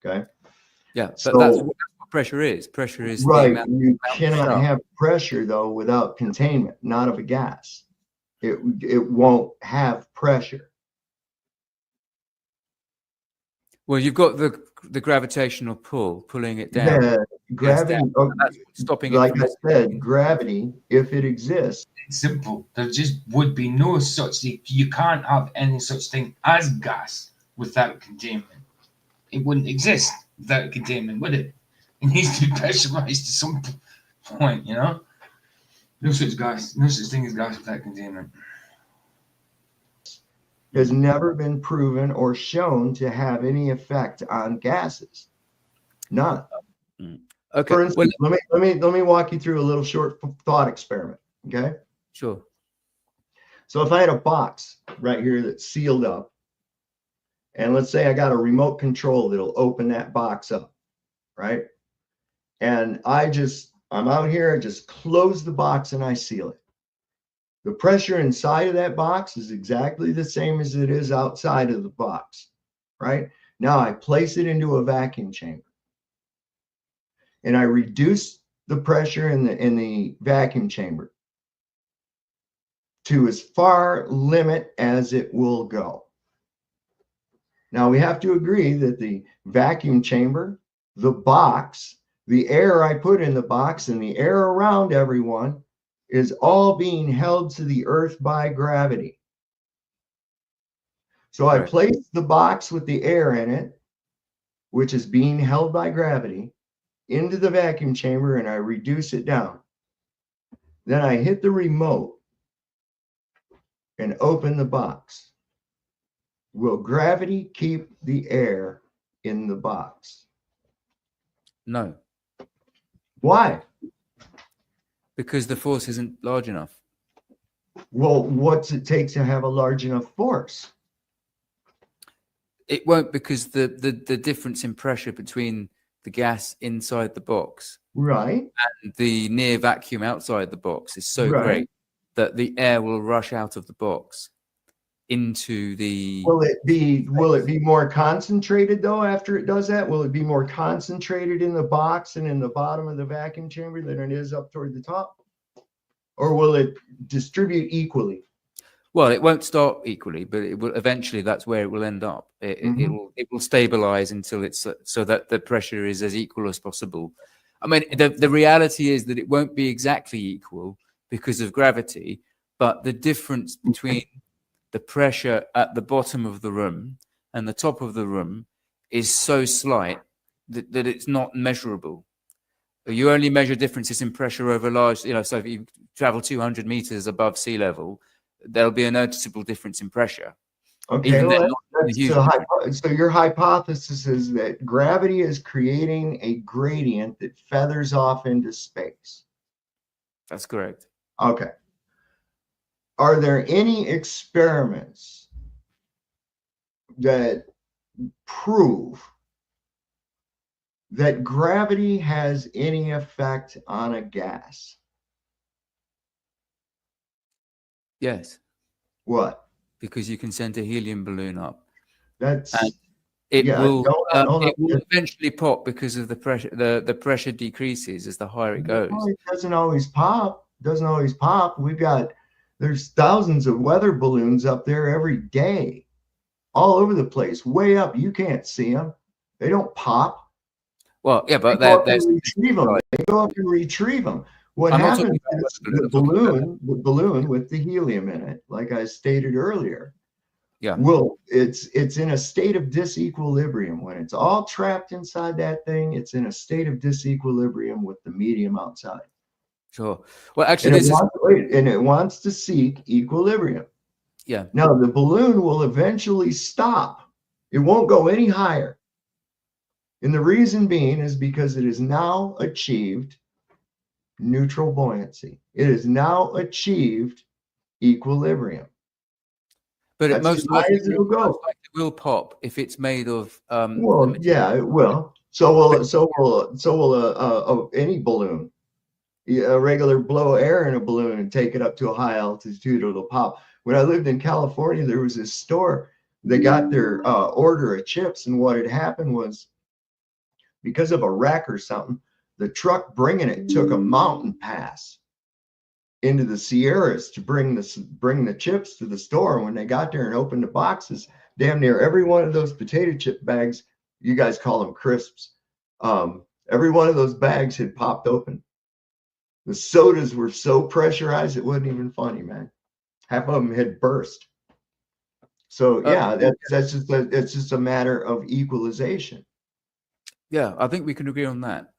Okay. Yeah, but that's what pressure is. Pressure is right. You cannot have pressure though without containment, not of a gas. It won't have pressure. Well, you've got the gravitational pull pulling it down. Yeah, gravity. That's stopping it. Like I said, gravity, if it exists. It's simple. There just would be no such thing. You can't have any such thing as gas without containment. it wouldn't exist without containment, would it? It needs to be pressurized to some point, you know? No such thing as gas without containment. Has never been proven or shown to have any effect on gases. None. Okay. For instance, let me walk you through a little short thought experiment. Okay. Sure. So if I had a box right here that's sealed up, and let's say I got a remote control that'll open that box up, right? And I'm out here, I just close the box and I seal it. The pressure inside of that box is exactly the same as it is outside of the box, right? Now I place it into a vacuum chamber and I reduce the pressure in the vacuum chamber to as far limit as it will go. Now we have to agree that the vacuum chamber, the box, the air I put in the box, and the air around everyone is all being held to the earth by gravity. So I place the box with the air in it, which is being held by gravity, into the vacuum chamber, and I reduce it down. Then I hit the remote and open the box. Will gravity keep the air in the box? No. Why? Because the force isn't large enough. Well, what's it take to have a large enough force? It won't, because the difference in pressure between the gas inside the box, right, and the near vacuum outside the box is so great that the air will rush out of the box into the. Will it be more concentrated though after it does that? Will it be more concentrated in the box and in the bottom of the vacuum chamber than it is up toward the top? Or will it distribute equally? Well, it won't start equally, but it will eventually. That's where it will end up. It will stabilize until it's so that the pressure is as equal as possible. I mean, the reality is that it won't be exactly equal because of gravity, but the difference between the pressure at the bottom of the room and the top of the room is so slight that it's not measurable. You only measure differences in pressure over large, so if you travel 200 meters above sea level, there'll be a noticeable difference in pressure. Okay, so your hypothesis is that gravity is creating a gradient that feathers off into space. That's correct. Okay. Are there any experiments that prove that gravity has any effect on a gas? Yes. What? Because you can send a helium balloon up. That's and it will eventually pop because of the pressure. The pressure decreases as the higher it goes. No, it doesn't always pop. There's thousands of weather balloons up there every day, all over the place, way up. You can't see them. They don't pop. Well, yeah, but they go up and retrieve them. What happens is the balloon with the helium in it, like I stated earlier, it's in a state of disequilibrium. When it's all trapped inside that thing, it's in a state of disequilibrium with the medium outside. Sure. Well, actually, it wants to seek equilibrium. Yeah. Now the balloon will eventually stop. It won't go any higher. And the reason being is because it has now achieved neutral buoyancy. It has now achieved equilibrium. But it most likely will pop if it's made of. Well, yeah, it will. So will any balloon. A regular blow air in a balloon and take it up to a high altitude, it'll pop. When I lived in California, there was this store. They got their order of chips, and what had happened was, because of a wreck or something, the truck bringing it took a mountain pass into the Sierras to bring the chips to the store. When they got there and opened the boxes, damn near every one of those potato chip bags, you guys call them crisps, every one of those bags had popped open. The sodas were so pressurized it wasn't even funny, man. Half of them had burst. So yeah, that's just a matter of equalization. Yeah, I think we can agree on that.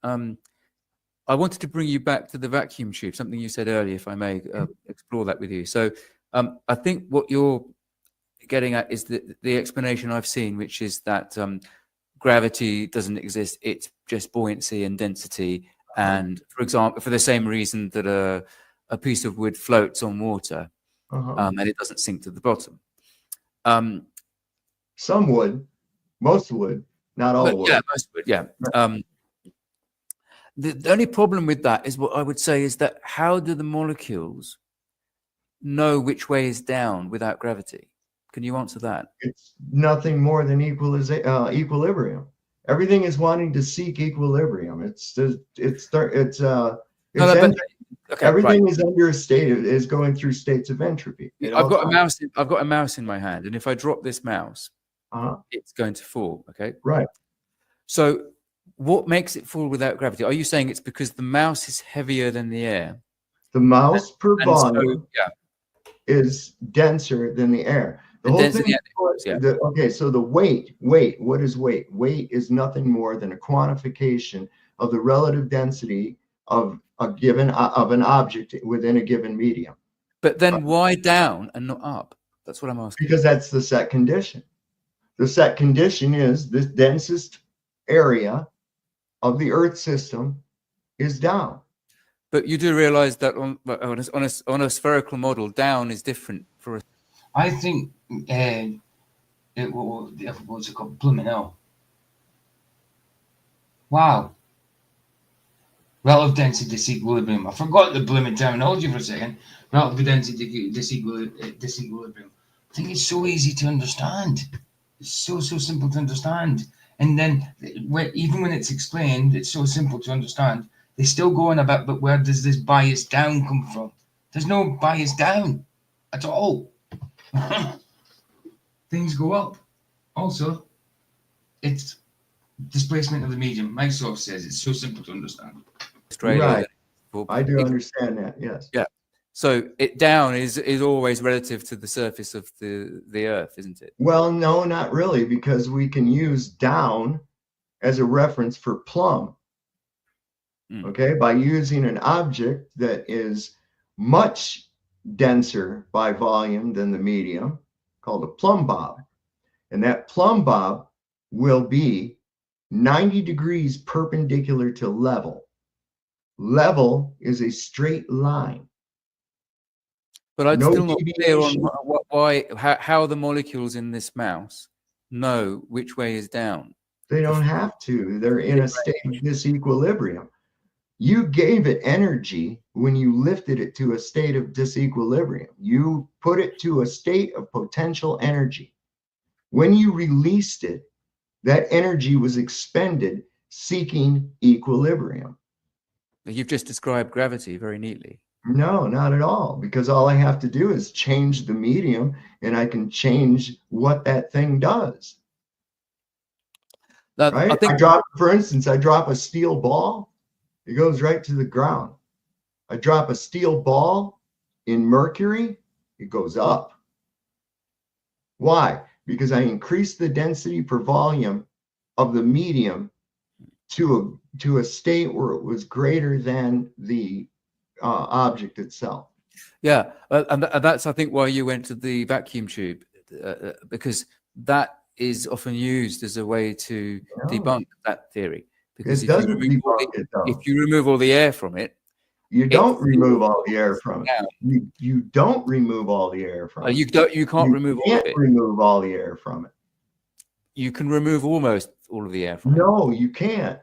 I wanted to bring you back to the vacuum tube, something you said earlier, if I may explore that with you. So I think what you're getting at is the explanation I've seen, which is that gravity doesn't exist. It's just buoyancy and density. And for example, for the same reason that a piece of wood floats on water and it doesn't sink to the bottom. Some would, most would, not all would. Yeah, most would, yeah. The only problem with that is what I would say is that how do the molecules know which way is down without gravity? Can you answer that? It's nothing more than equilibrium. Everything is wanting to seek equilibrium. Everything is under a state is going through states of entropy. I've got a mouse in my hand, and if I drop this mouse, it's going to fall. Okay. Right. So what makes it fall without gravity? Are you saying it's because the mouse is heavier than the air? The mouse per volume is denser than the air. The whole thing, okay, so the weight, what is weight? Weight is nothing more than a quantification of the relative density of an object within a given medium. But then why down and not up? That's what I'm asking. Because that's the set condition. The set condition is the densest area of the Earth system is down. But you do realize that on a spherical model, down is different for a... I think what's it called? Blooming hell. Wow. Relative density disequilibrium. I forgot the blooming terminology for a second. Relative density disequilibrium. I think it's so easy to understand. It's so simple to understand. And then even when it's explained, it's so simple to understand. They still go on about, but where does this bias down come from? There's no bias down at all. Things go up. Also, it's displacement of the medium. Mike Sov says it's so simple to understand. Right. I do understand that. Yes. Yeah. So down is always relative to the surface of the Earth, isn't it? Well, no, not really, because we can use down as a reference for plumb. Okay, by using an object that is much denser by volume than the medium, called a plumb bob. And that plumb bob will be 90 degrees perpendicular to level. Level is a straight line. But I'm still not clear on how the molecules in this mouse know which way is down. They don't have to. They're in a state of disequilibrium. You gave it energy when you lifted it to a state of disequilibrium. You put it to a state of potential energy. When you released it, that energy was expended seeking equilibrium. You've just described gravity very neatly. No, not at all, because all I have to do is change the medium and I can change what that thing does. Right? For instance, I drop a steel ball, it goes right to the ground. I drop a steel ball in mercury, it goes up. Why? Because I increased the density per volume of the medium to a state where it was greater than the object itself. Yeah, and that's, I think, why you went to the vacuum tube, because that is often used as a way to debunk that theory. Because if you remove all the air from it, you don't remove all the air from it. You don't remove all the air from it. You can't remove all of it. Remove all the air from it. You can remove almost all of the air from it. No, you can't.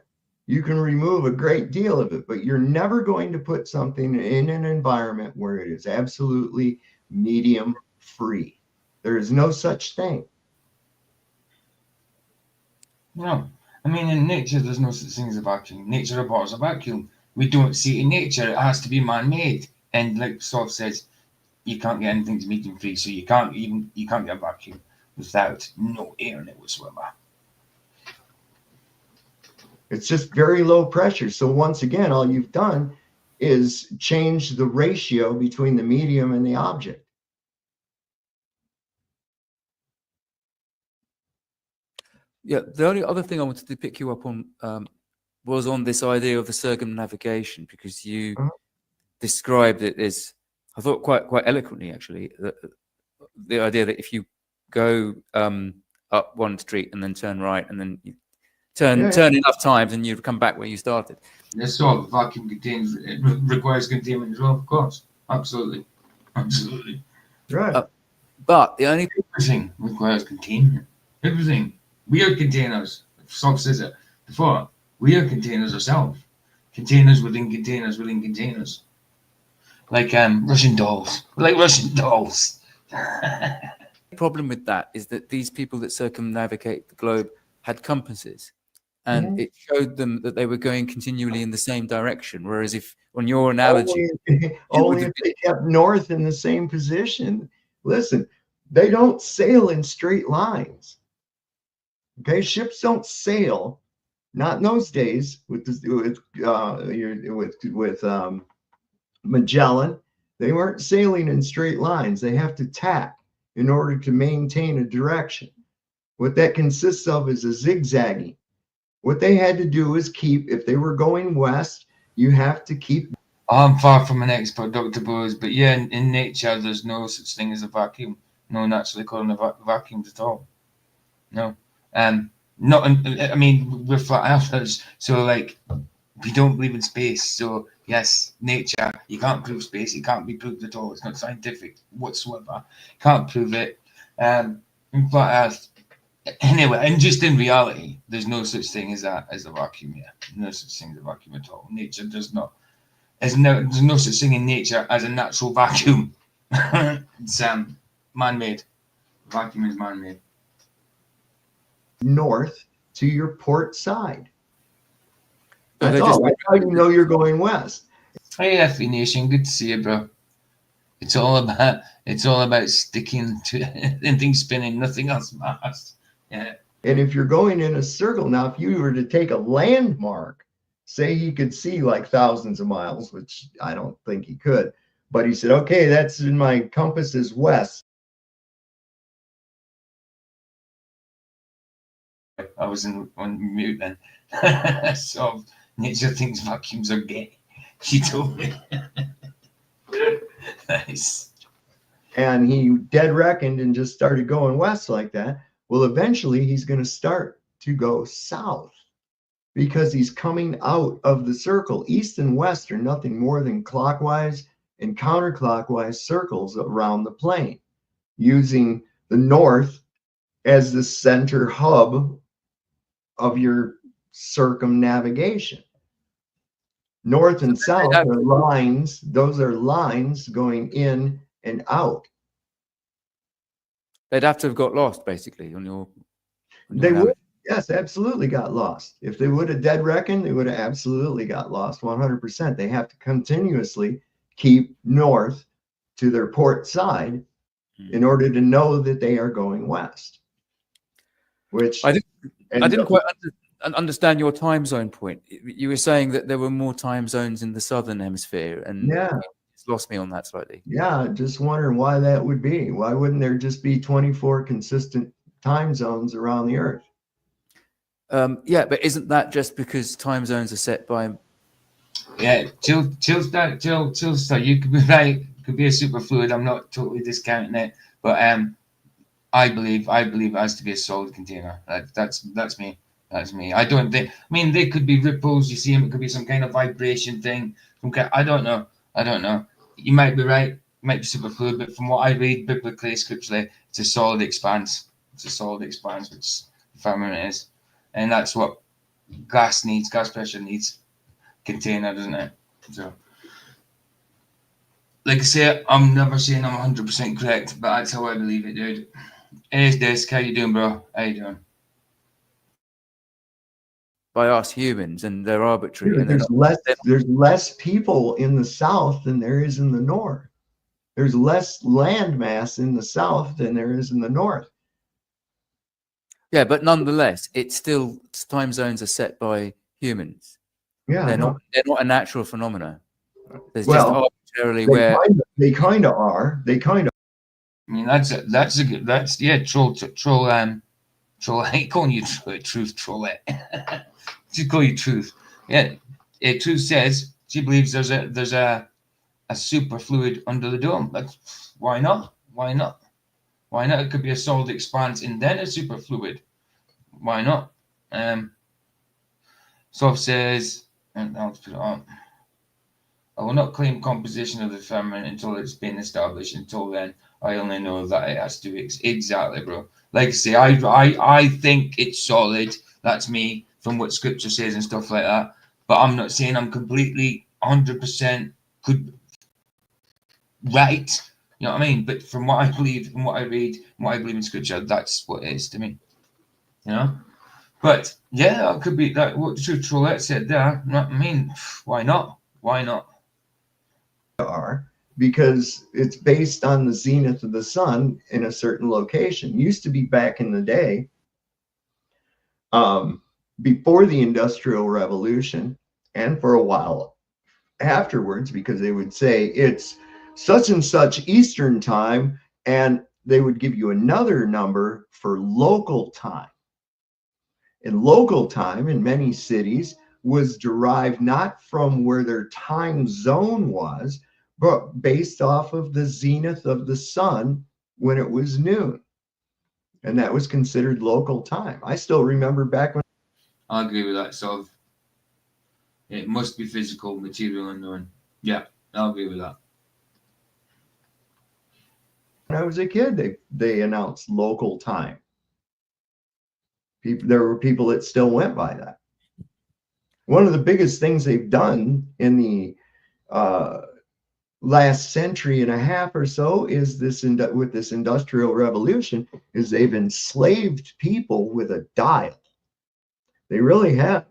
You can remove a great deal of it, but you're never going to put something in an environment where it is absolutely medium free. There is no such thing. No, I mean, in nature, there's no such thing as a vacuum. Nature abhors a vacuum. We don't see it in nature. It has to be man-made. And like Sov says, you can't get anything to medium free, so you can't get a vacuum without no air in it whatsoever. It's just very low pressure. So once again, all you've done is change the ratio between the medium and the object. Yeah, the only other thing I wanted to pick you up on was on this idea of the circumnavigation, because you described it as, I thought quite eloquently actually, the idea that if you go up one street and then turn right and then you turn enough times and you come back where you started. This sort of vacuum contains, it requires containment as well, of course. Absolutely. Right. But the only everything requires containment. Everything. We are containers. Sov says it before. We are containers ourselves. Containers within containers within containers. Like Russian dolls. Like Russian dolls. The problem with that is that these people that circumnavigate the globe had compasses, and it showed them that they were going continually in the same direction. Whereas if, on your analogy, only if they kept north in the same position. Listen, they don't sail in straight lines. Okay, ships don't sail, not in those days with Magellan. They weren't sailing in straight lines. They have to tack in order to maintain a direction. What that consists of is a zigzagging. What they had to do is keep, if they were going west, you have to keep. I'm far from an expert, Dr. Bose, but yeah, in nature, there's no such thing as a vacuum. No naturally occurring vacuums at all. No. Not. I mean, we're flat earthers, so like, we don't believe in space. So yes, nature, you can't prove space. It can't be proved at all. It's not scientific whatsoever. Can't prove it. In flat Earth. Anyway, and just in reality, there's no such thing as a vacuum here. No such thing as a vacuum at all. Nature does not. There's no such thing in nature as a natural vacuum. It's man-made. Vacuum is man-made. North to your port side. That's all. That's how you know you're going west. Hey, Effie Nation, good to see you, bro. It's all about sticking to and things spinning, nothing else matters. Yeah. And if you're going in a circle, now if you were to take a landmark, say he could see like thousands of miles, which I don't think he could, but he said, okay, that's in my compass is west. I was on mute then. So nature thinks vacuums are gay. He told me. Nice. And he dead reckoned and just started going west like that. Well, eventually he's going to start to go south because he's coming out of the circle. East and west are nothing more than clockwise and counterclockwise circles around the plane, using the north as the center hub of your circumnavigation. North and south are lines. Those are lines going in and out. They'd have to have got lost, basically, on your they would, yes, absolutely got lost. If they would have dead reckoned, they would have absolutely got lost 100%. They have to continuously keep north to their port side in order to know that they are going west. Which I didn't quite understand your time zone point. You were saying that there were more time zones in the southern hemisphere, and it's lost me on that slightly. Yeah, just wondering why that would be. Why wouldn't there just be 24 consistent time zones around the earth? Yeah, but isn't that just because time zones are set by? Yeah, chill. You could be right. Could be a superfluid. I'm not totally discounting it, but I believe it has to be a solid container. That's me. That's me. I don't think. I mean, they could be ripples. You see them. It could be some kind of vibration thing. I don't know. You might be right. It might be superfluid, but from what I read biblically, scripturally, it's a solid expanse. It's a solid expanse, which the firmament is, and that's what gas needs. Gas pressure needs container, doesn't it? So, like I say, I'm never saying I'm 100% correct, but that's how I believe it, dude. Hey, Desk, how you doing, bro? How you doing? By us humans, and they're arbitrary. And there's less people in the south than there is in the north. There's less land mass in the south than there is in the north. Yeah, but nonetheless, it's still time zones are set by humans. Yeah, they're not a natural phenomena. There's well, just arbitrarily where they kind of are. They kind of. I mean, that's Troll, I hate calling you Truth, Trollette. Just call you Truth. Yeah, Truth says she believes there's a superfluid under the dome. That's why not? Why not? Why not? It could be a solid expanse and then a superfluid. Why not? Sov says, and I'll put it on. I will not claim composition of the firmament until it's been established. Until then, I only know that it has to exactly, bro. Like I say, I think it's solid. That's me from what Scripture says and stuff like that. But I'm not saying I'm completely 100% good, right. You know what I mean? But from what I believe, from what I read, from what I believe in Scripture, that's what it is to me. You know. But yeah, it could be that what the Truth Trollette said there. You know what I mean? Why not? Why not? Are because it's based on the zenith of the sun in a certain location. Used to be back in the day, before the Industrial Revolution, and for a while afterwards, because they would say it's such and such Eastern time, and they would give you another number for local time. And local time in many cities was derived not from where their time zone was, but based off of the zenith of the sun when it was noon. And that was considered local time. I still remember back when... I agree with that, Sov. It must be physical, material, unknown. Yeah, I'll agree with that. When I was a kid, they announced local time. There were people that still went by that. One of the biggest things they've done in the last century and a half or so is with this Industrial Revolution, is they've enslaved people with a dial. They really have.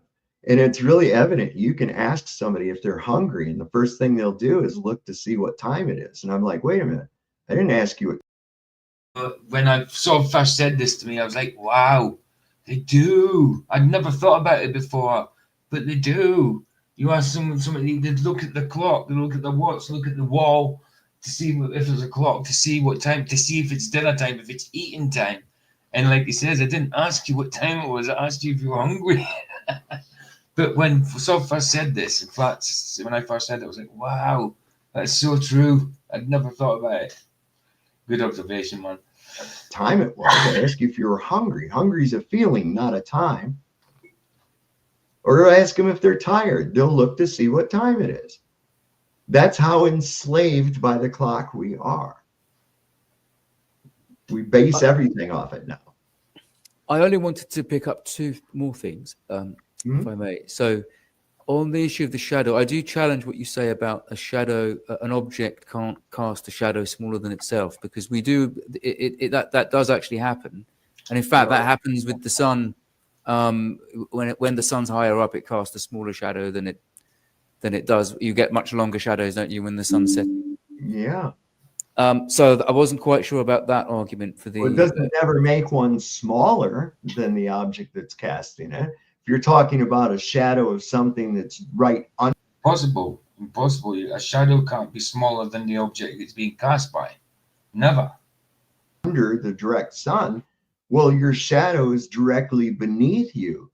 And it's really evident. You can ask somebody if they're hungry, and the first thing they'll do is look to see what time it is. And I'm like, wait a minute, I didn't ask you what. When I first said this to me, I was like, wow, they do. I'd never thought about it before, but they do. You ask somebody, they look at the clock, they look at the watch, look at the wall to see if there's a clock, to see what time, to see if it's dinner time, if it's eating time. And like he says, I didn't ask you what time it was, I asked you if you were hungry. But when Sov first said this, in fact, when I first said it, I was like, wow, that's so true. I'd never thought about it. Good observation, man. Time it was. I ask you if you were hungry. Hungry is a feeling, not a time. Or ask them if they're tired. They'll look to see what time it is. That's how enslaved by the clock we are. We base everything off it now. I only wanted to pick up two more things, if I may. So on the issue of the shadow, I do challenge what you say about a shadow, an object can't cast a shadow smaller than itself, because we do, that does actually happen. And in fact, that happens with the sun. When the sun's higher up, it casts a smaller shadow than it does. You get much longer shadows, don't you, when the sun sets? Yeah. So I wasn't quite sure about that argument for the. Well, it doesn't never make one smaller than the object that's casting it. If you're talking about a shadow of something that's right under. Impossible. A shadow can't be smaller than the object it's being cast by. Never. Under the direct sun. Well, your shadow is directly beneath you.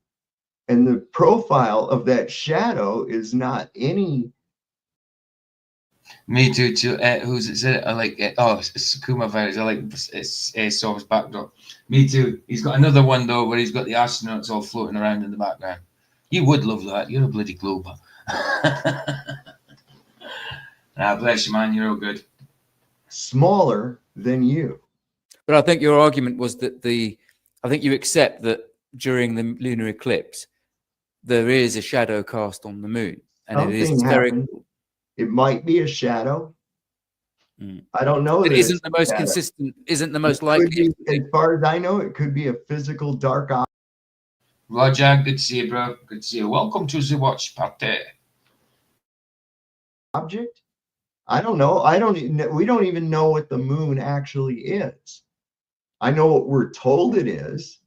And the profile of that shadow is not any. Me too. Who's it said? I like it. Oh, it's Kuma virus. I like it's Sov's backdrop. Me too. He's got another one though where he's got the astronauts all floating around in the background. You would love that. You're a bloody glober. Bless you, man. You're all good. Smaller than you. But I think your argument was that I think you accept that during the lunar eclipse, there is a shadow cast on the moon, and Something it is spherical. It might be a shadow. I don't know. It isn't the most consistent, isn't the most likely. As far as I know, it could be a physical dark object. Roger, good to see you, bro. Good to see you. Welcome to the watch party. Object? I don't know. We don't even know what the moon actually is. I know what we're told it is,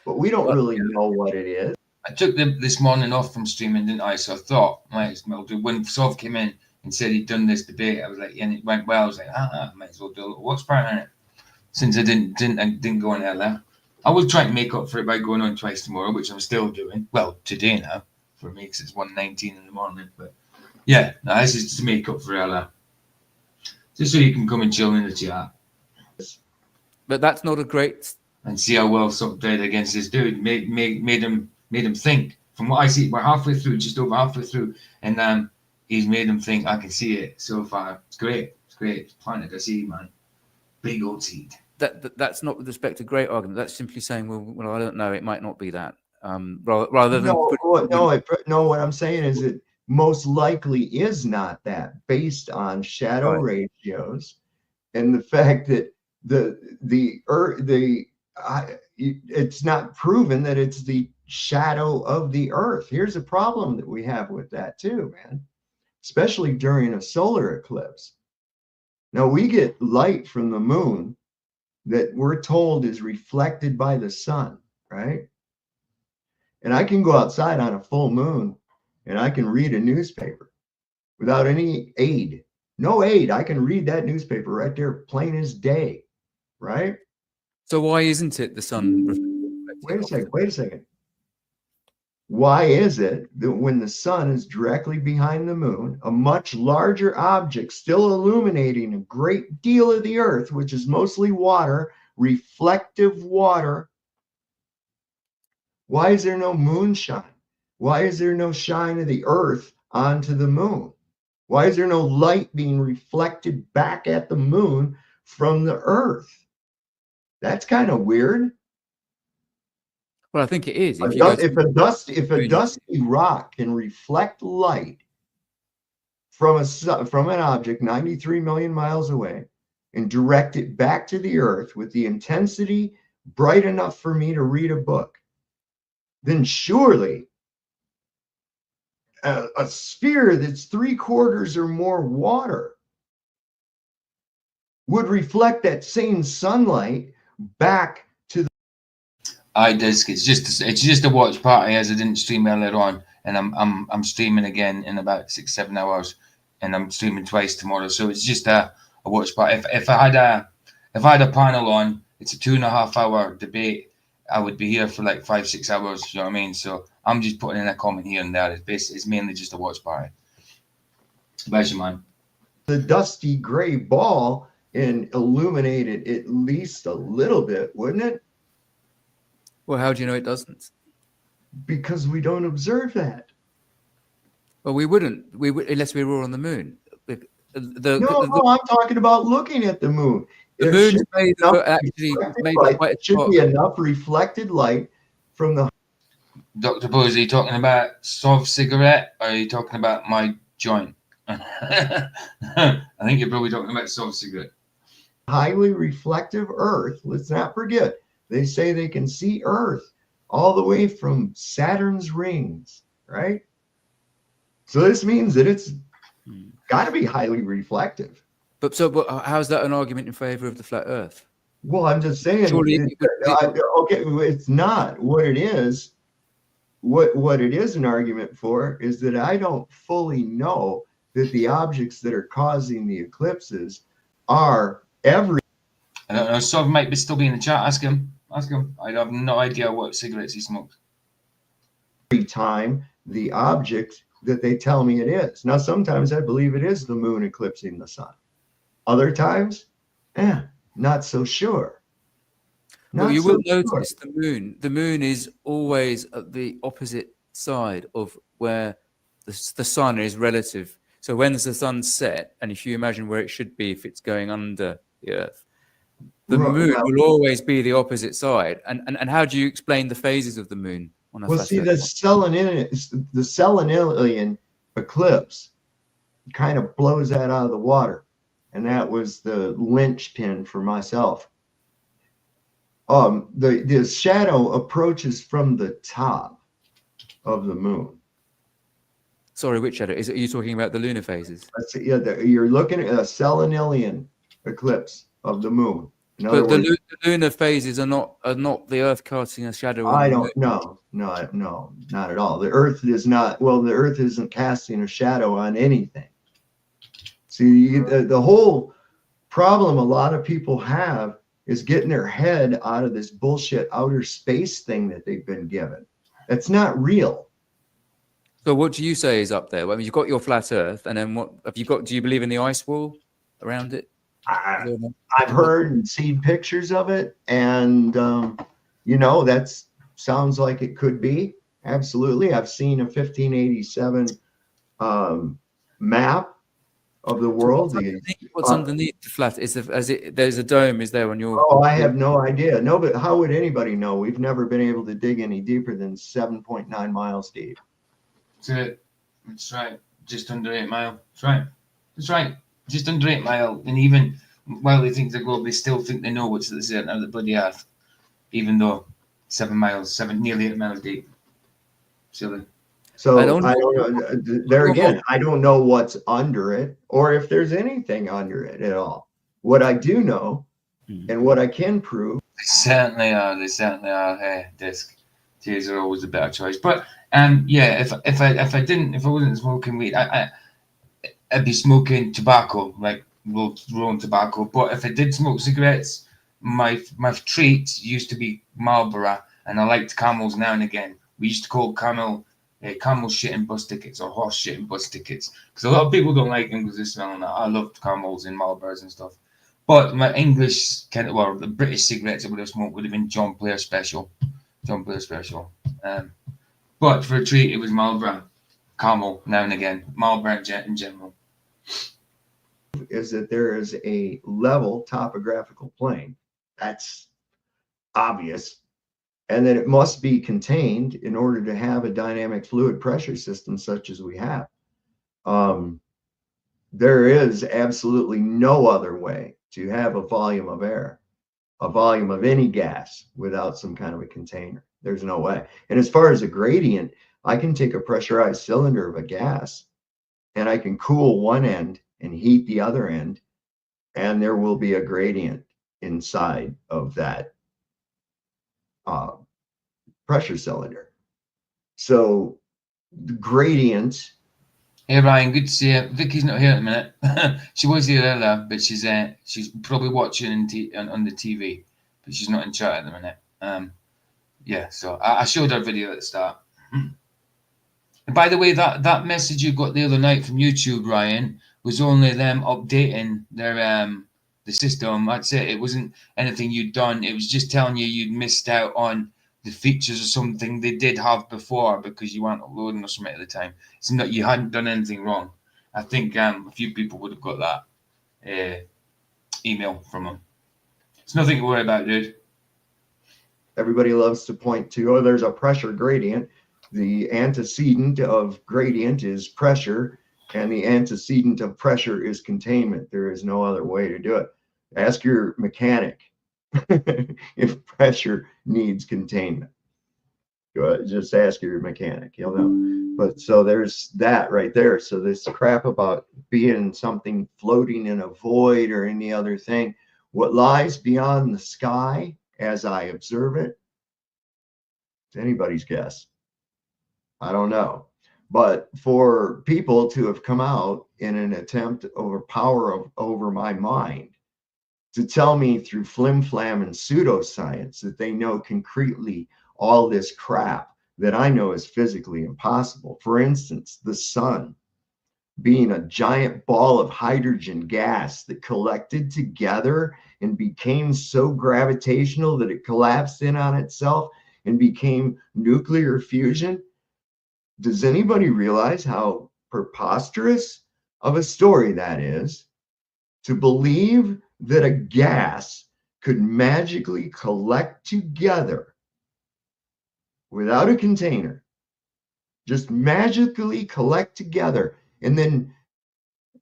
but we don't really know what it is. I took this morning off from streaming, didn't I? So I thought, might as well do. When Sov came in and said he'd done this debate, I was like, and it went well. I was like, might as well do a little watch party on it. Since I didn't go on there. I will try and make up for it by going on twice tomorrow, which I'm still doing. Well, today now, for me, because it's 1:19 in the morning. But yeah, no, this is to make up for Ella. Just so you can come and chill in the chat. But that's not a great... And see how well Sov did against this dude. Made him think. From what I see, we're halfway through, just over halfway through. And he's made him think. I can see it so far. It's great. It's great. It's planted a seed, man. Big old seed. That's not with respect to great argument. That's simply saying, well, I don't know. It might not be that. Rather than what I'm saying is it most likely is not that, based on shadow ratios and the fact that it's not proven that it's the shadow of the Earth. Here's a problem that we have with that too, man, especially during a solar eclipse. Now we get light from the moon that we're told is reflected by the sun, right? And I can go outside on a full moon and I can read a newspaper without any aid. No aid. I can read that newspaper right there, plain as day, right? So why isn't it the sun? Wait a second. Why is it that when the sun is directly behind the moon, a much larger object still illuminating a great deal of the Earth, which is mostly water, reflective water, why is there no moonshine? Why is there no shine of the Earth onto the moon? Why is there no light being reflected back at the moon from the Earth? That's kind of weird. Well, I think it is. If a dusty rock can reflect light from an object 93 million miles away and direct it back to the Earth with the intensity bright enough for me to read a book, then surely a sphere that's 3/4 or more water would reflect that same sunlight back to the... Disc. It's just a watch party, as I didn't stream earlier on, and I'm streaming again in about 6-7 hours, and I'm streaming twice tomorrow. So it's just a watch party. If I had a panel on, it's a 2.5 hour debate. I would be here for like 5-6 hours. You know what I mean? So I'm just putting in a comment here and there. It's mainly just a watch party. Bless you, man. The dusty gray ball and illuminate it at least a little bit, wouldn't it? Well, how do you know it doesn't? Because we don't observe that. Well, we wouldn't. We would unless we were on the moon. No, I'm talking about looking at the moon. The moon should be enough reflected light from the... Dr. Bose, are you talking about Sov cigarette or are you talking about my joint? I think you're probably talking about Sov cigarette. Highly reflective Earth. Let's not forget, they say they can see Earth all the way from Saturn's rings, right? So this means that it's got to be highly reflective. But how's that an argument in favor of the flat Earth? Well, I'm just saying. Okay, it's not. What it is, what it is an argument for is that I don't fully know that the objects that are causing the eclipses are every... I don't know. Sov might still be in the chat. Ask him. I have no idea what cigarettes he smokes. Every time the object that they tell me it is. Now, sometimes I believe it is the moon eclipsing the sun. Other times, not so sure. Well, you will notice the moon. The moon is always at the opposite side of where the sun is relative. So when the sun's set, and if you imagine where it should be if it's going under the Earth, the moon will always be the opposite side. And how do you explain the phases of the moon? Well, see, the Selenian eclipse kind of blows that out of the water. And that was the linchpin for myself. The shadow approaches from the top of the moon. Sorry, which shadow? Are you talking about the lunar phases? You're looking at a Selenian eclipse of the moon. But the lunar phases are not the Earth casting a shadow. I don't know. No, not at all. The Earth is not. Well, the Earth isn't casting a shadow on anything. See, the whole problem a lot of people have is getting their head out of this bullshit outer space thing that they've been given. It's not real. So what do you say is up there? Well, I mean, you've got your flat Earth, and then what have you got? Do you believe in the ice wall around it? I've heard and seen pictures of it, and that sounds like it could be. Absolutely. I've seen a 1587 map of the world. What's underneath the flat? There's a dome, is there on your? Oh, I have no idea. No, but how would anybody know? We've never been able to dig any deeper than 7.9 miles deep. That's it. That's right. Just under 8 mile. That's right. That's right. Just under 8 mile. And even while they think they're global, they still think they know what's at the center of the bloody earth. Even though 7 miles, nearly 8 miles deep. Silly. So I don't know. There again, I don't know what's under it or if there's anything under it at all. What I do know and what I can prove. They certainly are. They certainly are. Hey, disc. Tears are always a better choice. But if I wasn't smoking weed, I'd be smoking tobacco, like rolling tobacco. But if I did smoke cigarettes, my treat used to be Marlboro, and I liked Camels now and again. We used to call camel shit and bus tickets or horse shit and bus tickets because a lot of people don't like them because they smell like that. I loved Camels and Marlboros and stuff. But my English the British cigarettes I would have smoked would have been John Player Special. But for a treat, it was Marlboro, Camel now and again, Marlboro in general. Is that there is a level topographical plane. That's obvious. And that it must be contained in order to have a dynamic fluid pressure system such as we have. There is absolutely no other way to have a volume of air, a volume of any gas without some kind of a container. There's no way. And as far as a gradient, I can take a pressurized cylinder of a gas and I can cool one end and heat the other end, and there will be a gradient inside of that pressure cylinder. So the gradient. Hey Ryan, good to see you. Vicky's not here at the minute. She was here earlier, but she's probably watching on the TV, but she's not in chat at the minute. So I showed her video at the start. And by the way, that message you got the other night from YouTube, Ryan, was only them updating their the system. I'd say it wasn't anything you'd done. It was just telling you you'd missed out on the features or something they did have before because you weren't uploading or something at the time. It's not you hadn't done anything wrong. I think a few people would have got that email from them. It's nothing to worry about, dude. Everybody loves to point to, there's a pressure gradient. The antecedent of gradient is pressure, and the antecedent of pressure is containment. There is no other way to do it. Ask your mechanic if pressure needs containment. Just ask your mechanic, you'll know. But so there's that right there. So this crap about being something floating in a void or any other thing, what lies beyond the sky as I observe it, it's anybody's guess. I don't know. But for people to have come out in an attempt over my mind to tell me through flim-flam and pseudoscience that they know concretely all this crap that I know is physically impossible. For instance, the sun being a giant ball of hydrogen gas that collected together and became so gravitational that it collapsed in on itself and became nuclear fusion. Does anybody realize how preposterous of a story that is? To believe that a gas could magically collect together without a container, just magically collect together and then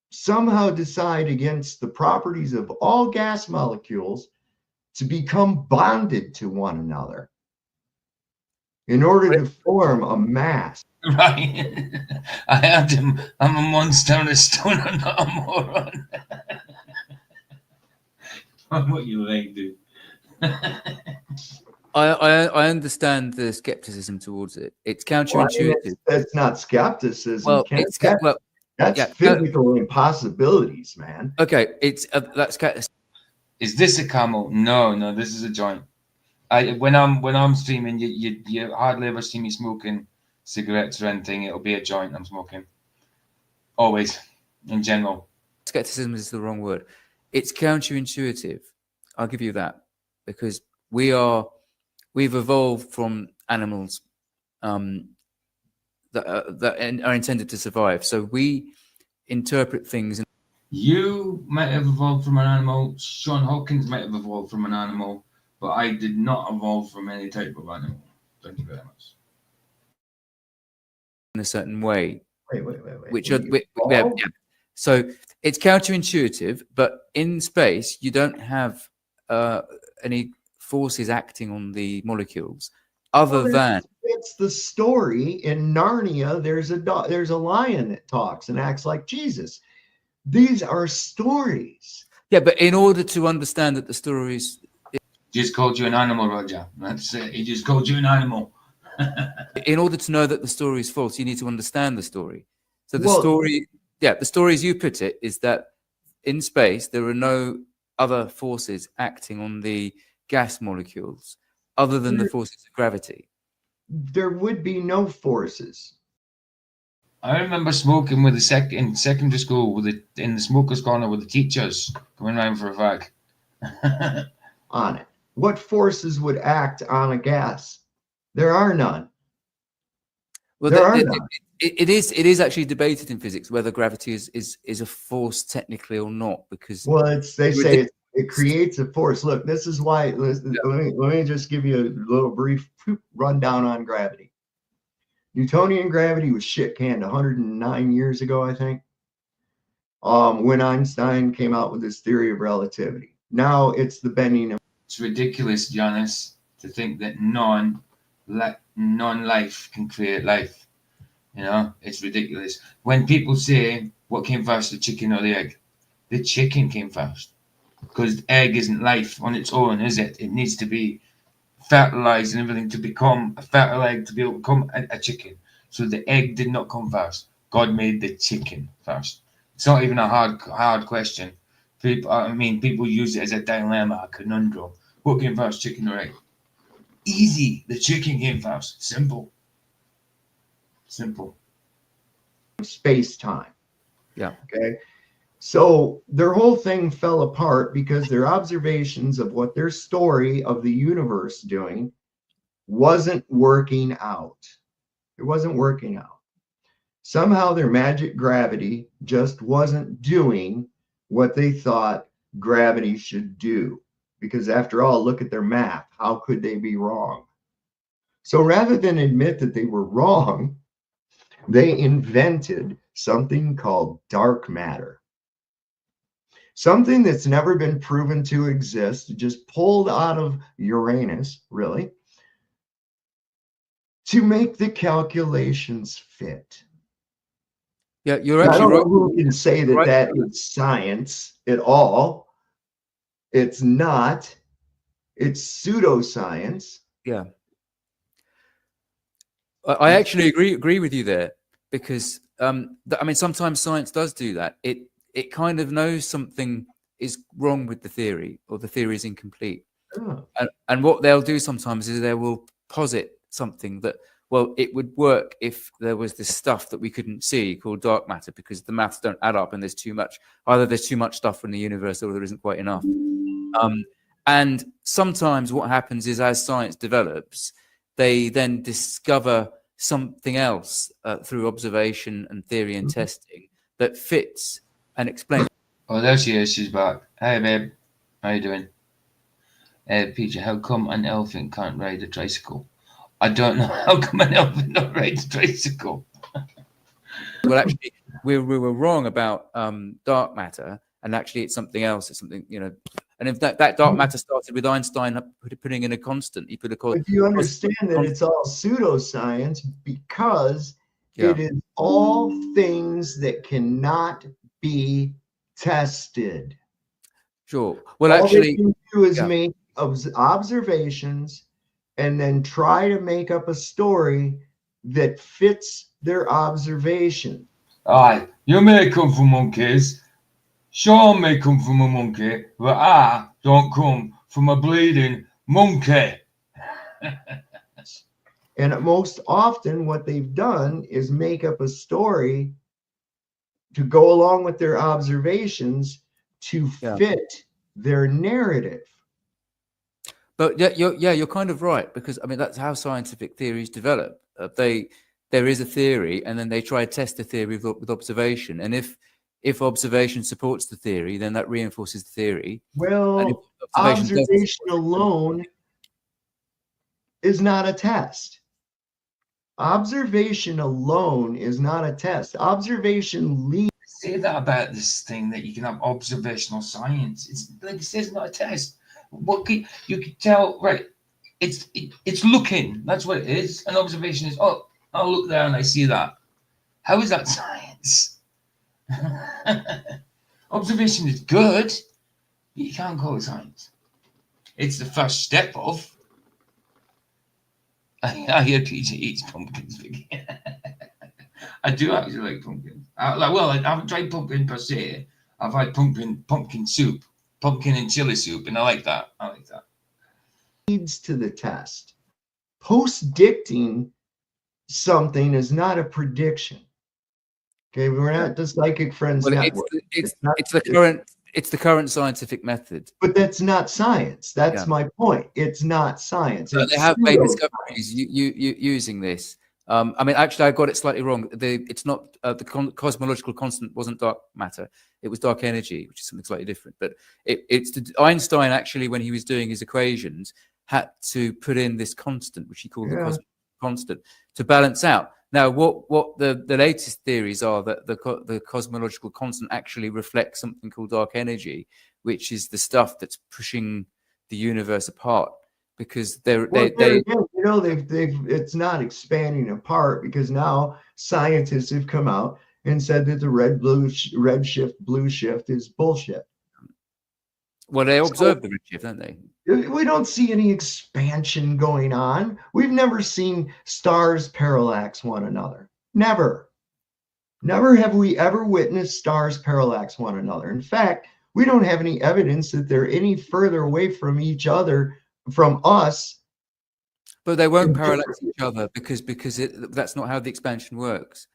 somehow decide against the properties of all gas molecules to become bonded to one another in order to form a mass. Right. I had him. I'm a monster and a stoner, not a moron. What you like, dude? I understand the skepticism towards it. It's counterintuitive. Well, that's not skepticism. Well, that's physical impossibilities, man. Okay, it's Is this a camel? No, this is a joint. When I'm streaming, you hardly ever see me smoking cigarettes or anything. It'll be a joint I'm smoking. Always, in general. Skepticism is the wrong word. It's counterintuitive. I'll give you that, because we've evolved from animals that are intended to survive. So we interpret things. You might have evolved from an animal. Sean Hawkins might have evolved from an animal, but I did not evolve from any type of animal. Thank you very much. In a certain way. Wait. Yeah. So it's counterintuitive, but in space you don't have any forces acting on the molecules other than. It's the story in Narnia. There's a lion that talks and acts like Jesus. These are stories. Yeah, but in order to understand that the stories. Just called you an animal, Roger. That's it. He just called you an animal. In order to know that the story is false, you need to understand the story. So the story as you put it is that in space there are no other forces acting on the gas molecules other than the forces of gravity. There would be no forces. I remember smoking with in secondary school in the smokers' corner with the teachers coming around for a fag. On it. What forces would act on a gas? There are none. Well, there are none. It is actually debated in physics whether gravity is a force technically or not, because they say it creates a force. Look, this is why. Let me just give you a little brief rundown on gravity. Newtonian gravity was shit canned 109 years ago, I think, when Einstein came out with his theory of relativity. Now it's the bending of. It's ridiculous, Giannis, to think that non-life can create life. You know, it's ridiculous. When people say, what came first, the chicken or the egg? The chicken came first. Because the egg isn't life on its own, is it? It needs to be fertilized and everything to become a fertile egg to be able to become a chicken. So the egg did not come first. God made the chicken first. It's not even a hard question. People use it as a dilemma, a conundrum. What came first, chicken or egg? Easy. The chicken came first. Simple. Space-time. Yeah. Okay. So their whole thing fell apart because their observations of what their story of the universe doing wasn't working out. It wasn't working out. Somehow their magic gravity just wasn't doing what they thought gravity should do. Because after all, look at their math. How could they be wrong? So rather than admit that they were wrong, they invented something called dark matter. Something that's never been proven to exist, just pulled out of Uranus, really, to make the calculations fit. Yeah, you're actually I don't right. know who can say that that is science at all. It's not. It's pseudoscience. Yeah. I actually agree with you there, because sometimes science does do that. It kind of knows something is wrong with the theory, or the theory is incomplete. Oh. And what they'll do sometimes is they will posit something that, well, it would work if there was this stuff that we couldn't see called dark matter, because the maths don't add up and there's too much. Either there's too much stuff in the universe or there isn't quite enough. And sometimes what happens is, as science develops, they then discover something else through observation and theory and testing that fits and explains. Oh, there she is. She's back. Hey, babe. How you doing? Peter, how come an elephant can't ride a tricycle? I don't know. How come an elephant not rides a tricycle? Well, actually, we were wrong about dark matter, and actually it's something else. It's something, and if that dark matter started with Einstein putting in a constant, he put a constant. But you understand that it's all pseudoscience because it is all things that cannot be tested. Sure. Well, all actually, they can do is make observations and then try to make up a story that fits their observation. Aye, you may come from monkeys. Sean may come from a monkey, but I don't come from a bleeding monkey. And most often what they've done is make up a story to go along with their observations to fit their narrative. But you're kind of right, because I mean that's how scientific theories develop. There is a theory, and then they try to test the theory with observation. And if observation supports the theory, then that reinforces the theory. Well, observation alone is not a test. Observation alone is not a test. Observation leads. Say that about this thing that you can have observational science. It's like it says, not a test. You can tell, right? It's looking. That's what it is. An observation is, oh, I'll look there and I see that. How is that science? Observation is good. You can't call it science. It's the first step of. I hear PJ eats pumpkins. I do actually like pumpkins. I haven't tried pumpkin per se. I've had pumpkin soup, pumpkin and chili soup, and I like that. Leads to the test. Post-dicting something is not a prediction. Okay, we're not the Psychic Friends Network. It's the current scientific method. But that's not science. That's my point. It's not science. So they have made discoveries using this. I mean, actually, I got it slightly wrong. It's not the cosmological constant wasn't dark matter. It was dark energy, which is something slightly different. But Einstein actually, when he was doing his equations, had to put in this constant, which he called the cosmological constant, to balance out. Now, what the latest theories are that the cosmological constant actually reflects something called dark energy, which is the stuff that's pushing the universe apart. Because it's not expanding apart, because now scientists have come out and said that the red shift, blue shift is bullshit. Well, they observe the red shift, don't they? We don't see any expansion going on. We've never seen stars parallax one another. Never. Never have we ever witnessed stars parallax one another. In fact, we don't have any evidence that they're any further away from each other, from us. But they won't parallax each other because that's not how the expansion works.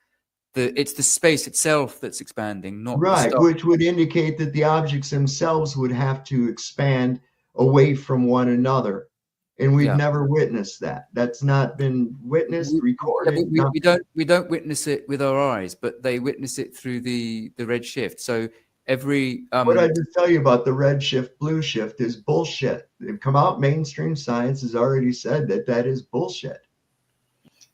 It's the space itself that's expanding, not right, which would indicate that the objects themselves would have to expand away from one another, and we've never witnessed that. That's not been witnessed, recorded. We don't witness it with our eyes, but they witness it through the red shift. So every what I just tell you about the red shift, blue shift is bullshit. They've come out. Mainstream science has already said that is bullshit.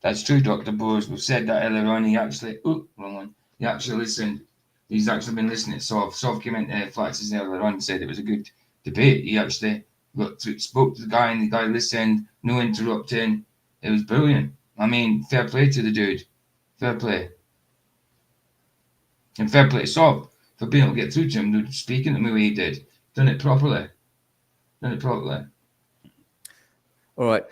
That's true, Dr. Bose. We've said that earlier on. He actually, wrong one. He actually listened. He's actually been listening to Sov. Sov came into Flax's earlier on and said it was a good debate. He actually spoke to the guy, and the guy listened, no interrupting. It was brilliant. I mean, fair play to the dude. Fair play. And fair play to Sov for being able to get through to him, speaking to me the way he did. Done it properly. All right.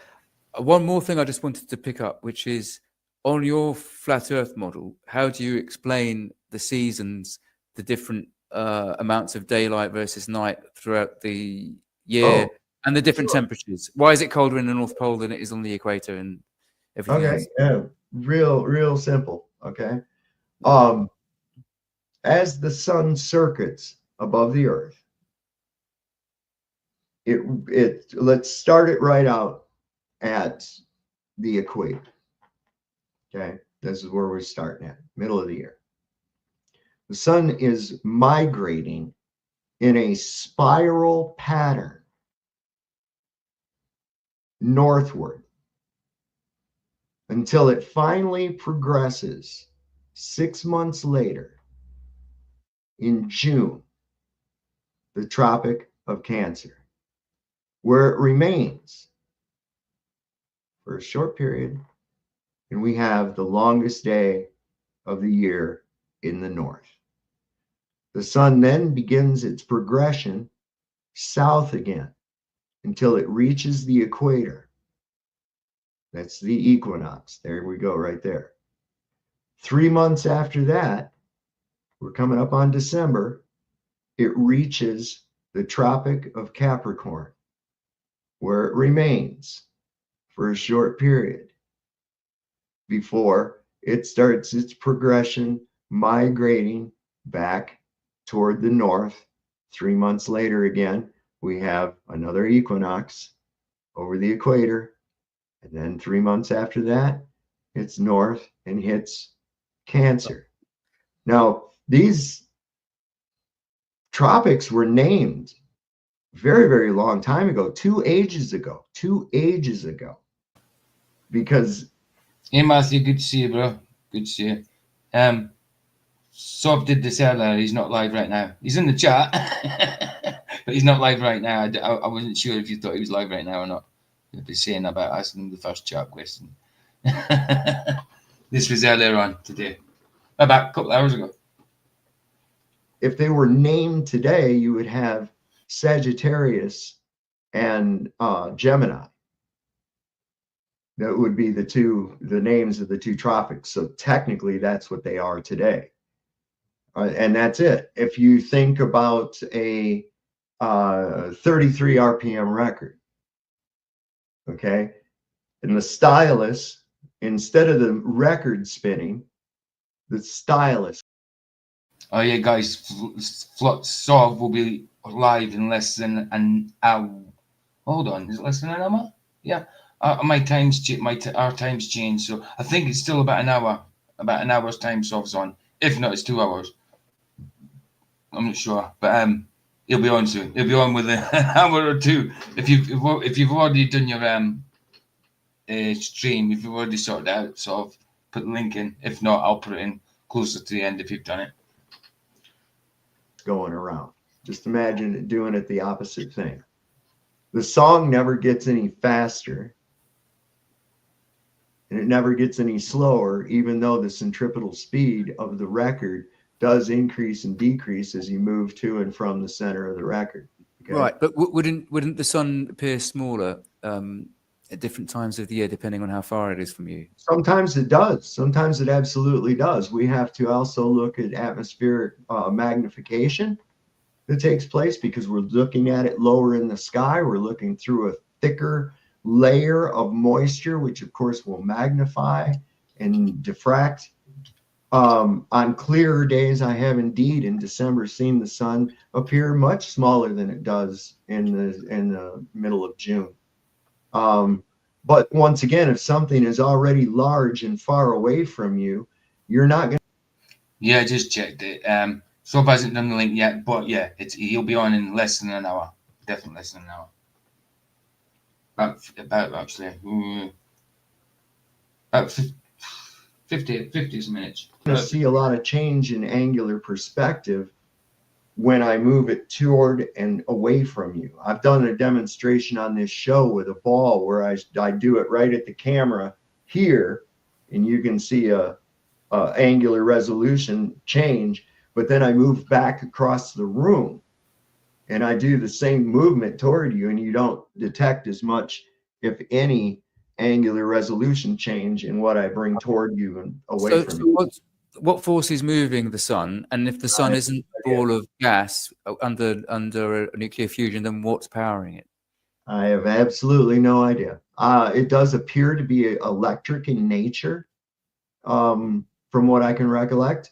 One more thing I just wanted to pick up, which is on your flat Earth model, how do you explain the seasons, the different amounts of daylight versus night throughout the year, and the different temperatures? Why is it colder in the North Pole than it is on the equator and everything else? Yeah, real simple. Okay. As the sun circuits above the Earth, let's start it right out at the equator. Okay, this is where we're starting at, middle of the year. The sun is migrating in a spiral pattern northward until it finally progresses 6 months later in June, the Tropic of Cancer, where it remains for a short period, and we have the longest day of the year in the north. The sun then begins its progression south again until it reaches the equator. That's the equinox. There we go, right there. 3 months after that, we're coming up on December, it reaches the Tropic of Capricorn, where it remains for a short period before it starts its progression, migrating back toward the north. 3 months later, again, we have another equinox over the equator. And then 3 months after that, it's north and hits Cancer. Now, these tropics were named very, very long time ago, 2 ages ago, because. Hey, Matthew, good to see you, bro. Good to see you. Sov did this earlier. He's not live right now. He's in the chat, but he's not live right now. I wasn't sure if you thought he was live right now or not. He'll be saying about asking him the first chat question. This was earlier on today, about a couple of hours ago. If they were named today, you would have Sagittarius and Gemini. That would be the names of the 2 tropics. So technically, that's what they are today. And that's it. If you think about a 33 RPM record, okay, and the stylus, instead of the record spinning, the stylus. Oh yeah, guys, Sov will be live in less than an hour. Hold on, is it less than an hour? Yeah, our times changed, so I think it's still about an hour. About an hour's time Sov's on. If not, it's 2 hours. I'm not sure, but he'll be on soon. He'll be on with an hour or two. If you've already done your stream, if you've already sorted it out, sort of put the link in. If not, I'll put it in closer to the end if you've done it. Going around. Just imagine it doing it the opposite thing. The song never gets any faster, and it never gets any slower, even though the centripetal speed of the record does increase and decrease as you move to and from the center of the record. Okay? Right, but wouldn't the sun appear smaller at different times of the year, depending on how far it is from you? Sometimes it does. Sometimes it absolutely does. We have to also look at atmospheric magnification that takes place because we're looking at it lower in the sky. We're looking through a thicker layer of moisture, which of course will magnify and diffract. On clearer days, I have indeed in December seen the sun appear much smaller than it does in the middle of June. But once again, if something is already large and far away from you, you're not going to. Yeah, I just checked it. Sov hasn't done the link yet, but yeah, he'll be on in less than an hour. Definitely less than an hour. About actually. About 50 minutes. I see a lot of change in angular perspective when I move it toward and away from you. I've done a demonstration on this show with a ball where I do it right at the camera here, and you can see a angular resolution change, but then I move back across the room and I do the same movement toward you, and you don't detect as much, if any, angular resolution change in what I bring toward you and away from you. What force is moving the sun? And if the sun isn't a ball of gas under a nuclear fusion, then what's powering it? I have absolutely no idea. It does appear to be electric in nature, from what I can recollect.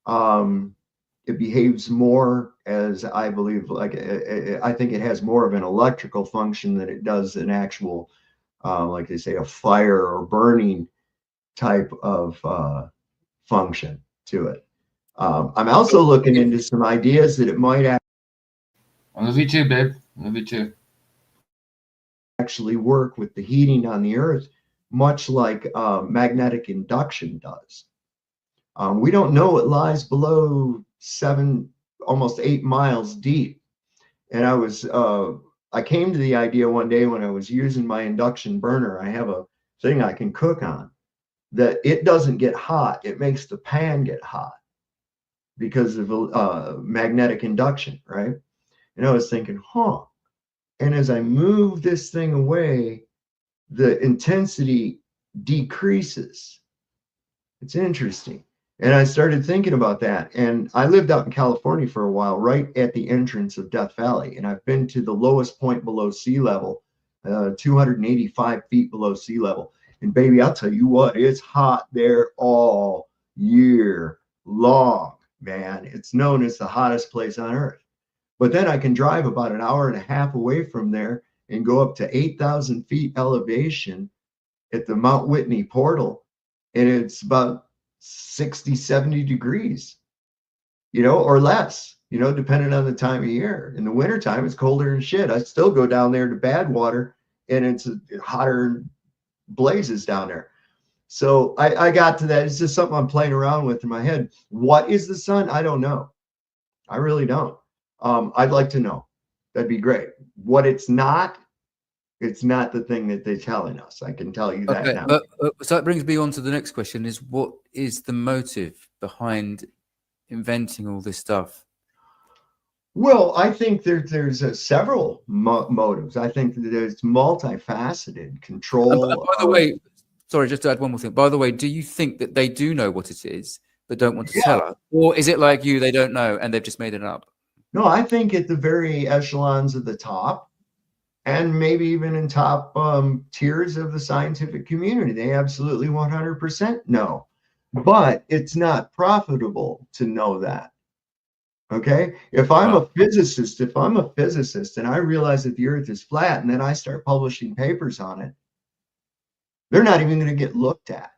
It behaves more as, I believe, I think it has more of an electrical function than it does an actual, like they say, a fire or burning type of function to it. I'm also looking into some ideas that it might I love you too, babe. I love you too. Actually work with the heating on the earth, much like magnetic induction does. We don't know what lies below 7, almost 8 miles deep. And I came to the idea one day when I was using my induction burner. I have a thing I can cook on, that it doesn't get hot. It makes the pan get hot because of magnetic induction, right? And I was thinking, and as I move this thing away, the intensity decreases. It's interesting. And I started thinking about that. And I lived out in California for a while, right at the entrance of Death Valley. And I've been to the lowest point below sea level, 285 feet below sea level. And baby, I'll tell you what, it's hot there all year long, man. It's known as the hottest place on earth. But then I can drive about an hour and a half away from there and go up to 8,000 feet elevation at the Mount Whitney portal. And it's about 60, 70 degrees, or less, depending on the time of year. In the wintertime, it's colder than shit. I still go down there to Badwater, and it's hotter blazes down there. So I got to that. It's just something I'm playing around with in my head. What is the sun? I don't know. I really don't. I'd like to know. That'd be great. What it's not the thing that they're telling us. I can tell you that now. So that brings me on to the next question: is what is the motive behind inventing all this stuff? Well, I think there's several motives. I think that there's multifaceted control. By the way, sorry, just to add one more thing. By the way, do you think that they do know what it is but don't want to tell us, or is it like you? They don't know and they've just made it up? No, I think at the very echelons of the top, and maybe even in top tiers of the scientific community, they absolutely 100% know. But it's not profitable to know that. Okay? If I'm a physicist and I realize that the Earth is flat and then I start publishing papers on it, they're not even going to get looked at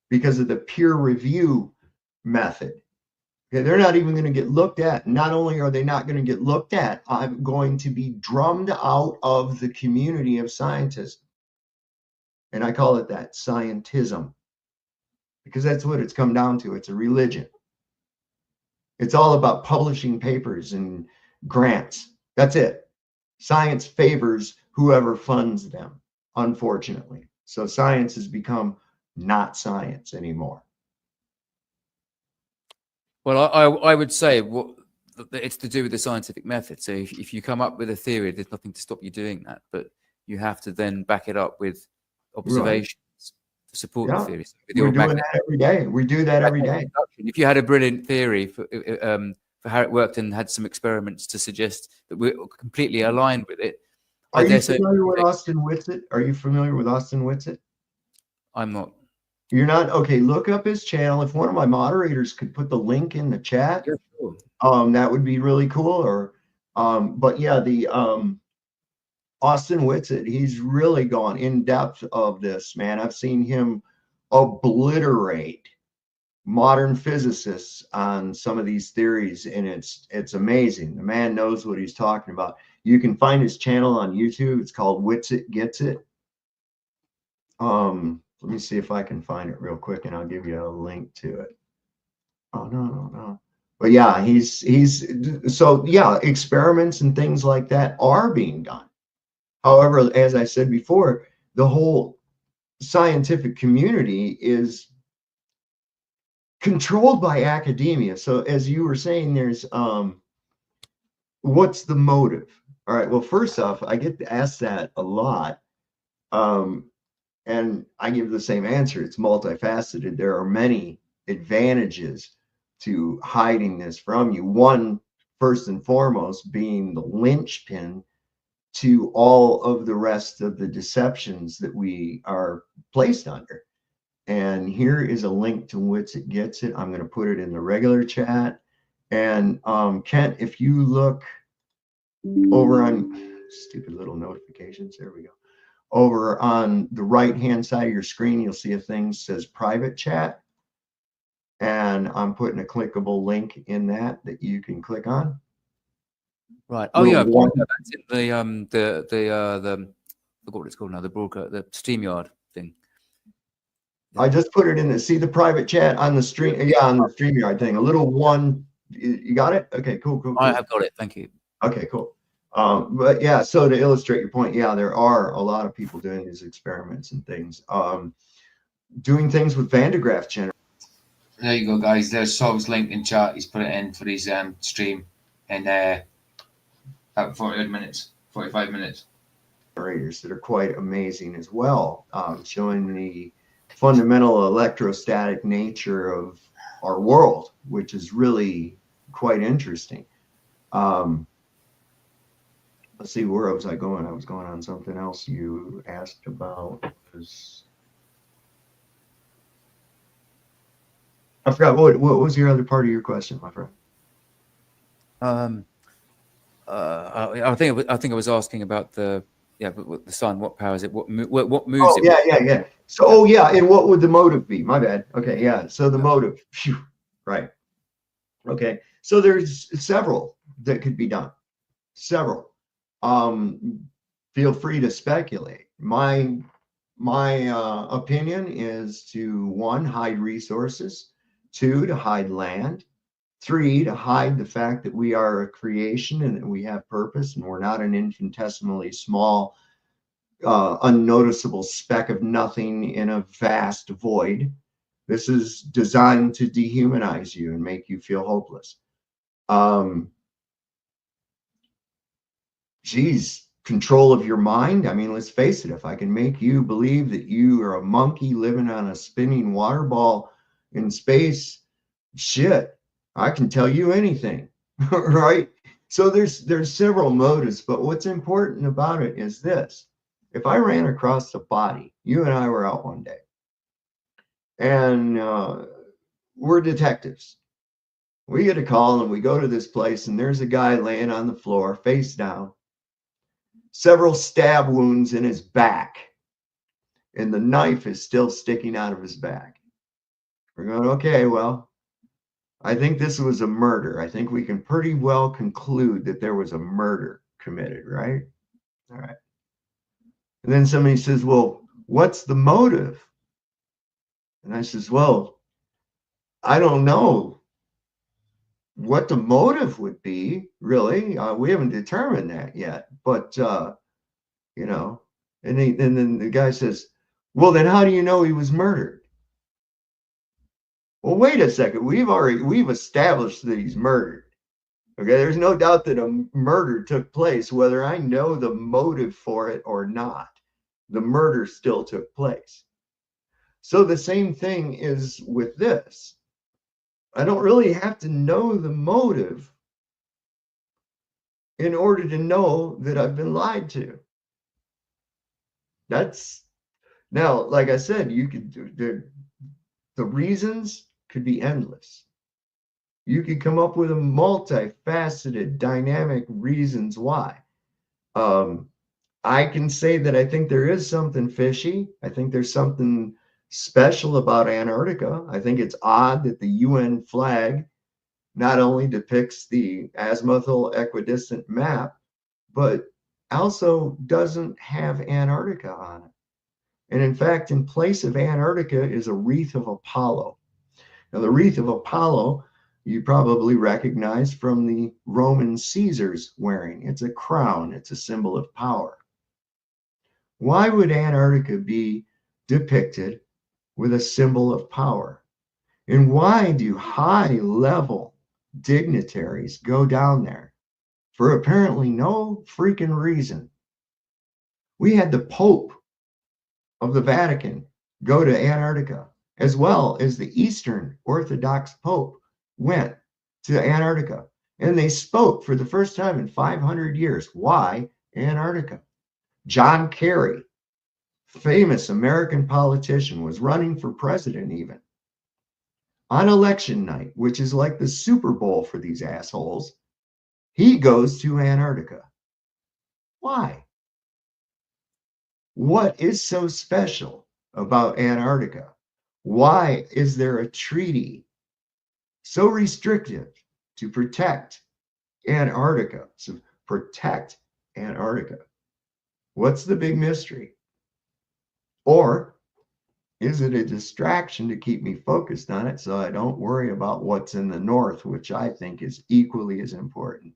because of the peer review method. Okay, they're not even going to get looked at. Not only are they not going to get looked at, I'm going to be drummed out of the community of scientists. And I call it that, scientism, because that's what it's come down to. It's a religion. It's all about publishing papers and grants. That's it. Science favors whoever funds them, unfortunately. So science has become not science anymore. Well, I would say it's to do with the scientific method. So if you come up with a theory, there's nothing to stop you doing that, but you have to then back it up with observations to support the theory. So we're doing that every day. We do that every day. If you had a brilliant theory for how it worked and had some experiments to suggest that we're completely aligned with it. Are you familiar with Austin Whitsitt? Are you familiar with Austin Whitsitt? I'm not. You're not? Okay, look up his channel. If one of my moderators could put the link in the chat, that would be really cool. Or, but yeah, the Austin Whitsitt, he's really gone in depth of this, man. I've seen him obliterate modern physicists on some of these theories, and it's amazing. The man knows what he's talking about. You can find his channel on YouTube. It's called Whitsitt Gets It. Let me see if I can find it real quick, and I'll give you a link to it. Oh, no. But yeah, so yeah, experiments and things like that are being done. However, as I said before, the whole scientific community is controlled by academia. So as you were saying, there's what's the motive? All right, well, first off, I get asked that a lot. And I give the same answer. It's multifaceted. There are many advantages to hiding this from you. One, first and foremost, being the linchpin to all of the rest of the deceptions that we are placed under. And here is a link to Whitsitt Gets It. I'm going to put it in the regular chat. And Kent, if you look over on stupid little notifications, there we go. Over on the right-hand side of your screen, you'll see a thing that says private chat. And I'm putting a clickable link in that you can click on. Right. Oh yeah, that's in the what it's called now, the StreamYard thing. I just put it in the see the private chat on the stream. Yeah, on the StreamYard thing. A little one. You got it? Okay, cool. I have got it. Thank you. Okay, cool. But yeah, so to illustrate your point, yeah, there are a lot of people doing these experiments and things, doing things with Van de Graaff generators. There you go, guys. There's Sov's link in chat. He's put it in for his stream in about 45 minutes. Generators that are quite amazing as well, showing the fundamental electrostatic nature of our world, which is really quite interesting. Let's see, where was I going? I was going on something else you asked about. I forgot what was your other part of your question, my friend? I think I was asking about the sun. What powers it? What moves Oh, it? yeah. So, and what would the motive be? My bad. Okay, yeah. So the motive, phew, right? Okay. So there's several that could be done. Several. Feel free to speculate. My opinion is to 1, hide resources, 2, to hide land, 3, to hide the fact that we are a creation and that we have purpose and we're not an infinitesimally small, unnoticeable speck of nothing in a vast void. This is designed to dehumanize you and make you feel hopeless. Control of your mind. I mean, let's face it, if I can make you believe that you are a monkey living on a spinning water ball in space, shit, I can tell you anything, right? So there's several motives, but what's important about it is this. If I ran across the body, you and I were out one day, and we're detectives. We get a call and we go to this place, and there's a guy laying on the floor, face down, several stab wounds in his back, and the knife is still sticking out of his back. We're going, okay, well, I think this was a murder. I think we can pretty well conclude that there was a murder committed, right? All right. And then somebody says, well, what's the motive? And I says, well, I don't know what the motive would be, really. We haven't determined that yet. But, you know, and then the guy says, well, then how do you know he was murdered? Well, wait a second. We've established that he's murdered. Okay, there's no doubt that a murder took place, whether I know the motive for it or not. The murder still took place. So the same thing is with this. I don't really have to know the motive in order to know that I've been lied to. Now, like I said, you could the reasons could be endless. You could come up with a multifaceted, dynamic reasons why. I can say that I think there is something fishy. I think there's something special about Antarctica. I think it's odd that the UN flag not only depicts the azimuthal equidistant map, but also doesn't have Antarctica on it. And in fact, in place of Antarctica is a wreath of Apollo. Now, the wreath of Apollo, you probably recognize from the Roman Caesars wearing. It's a crown. It's a symbol of power. Why would Antarctica be depicted with a symbol of power? And why do high-level dignitaries go down there? For apparently no freaking reason. We had the Pope of the Vatican go to Antarctica, as well as the Eastern Orthodox Pope went to Antarctica. And they spoke for the first time in 500 years. Why Antarctica? John Kerry, famous American politician, was running for president even. On election night, which is like the Super Bowl for these assholes, he goes to Antarctica. Why? What is so special about Antarctica? Why is there a treaty so restrictive to protect Antarctica? So protect Antarctica. What's the big mystery? Or is it a distraction to keep me focused on it so I don't worry about what's in the north, which I think is equally as important?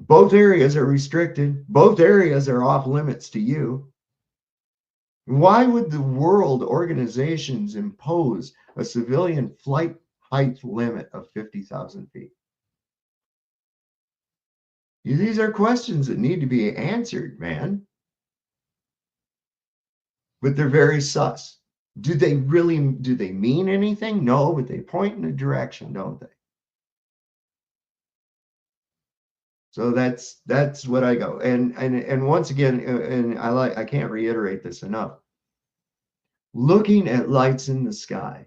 Both areas are restricted. Both areas are off limits to you. Why would the world organizations impose a civilian flight height limit of 50,000 feet? These are questions that need to be answered, man. But they're very sus. Do they mean anything? No, but they point in a direction, don't they? So that's what I go. And once again, and I can't reiterate this enough. Looking at lights in the sky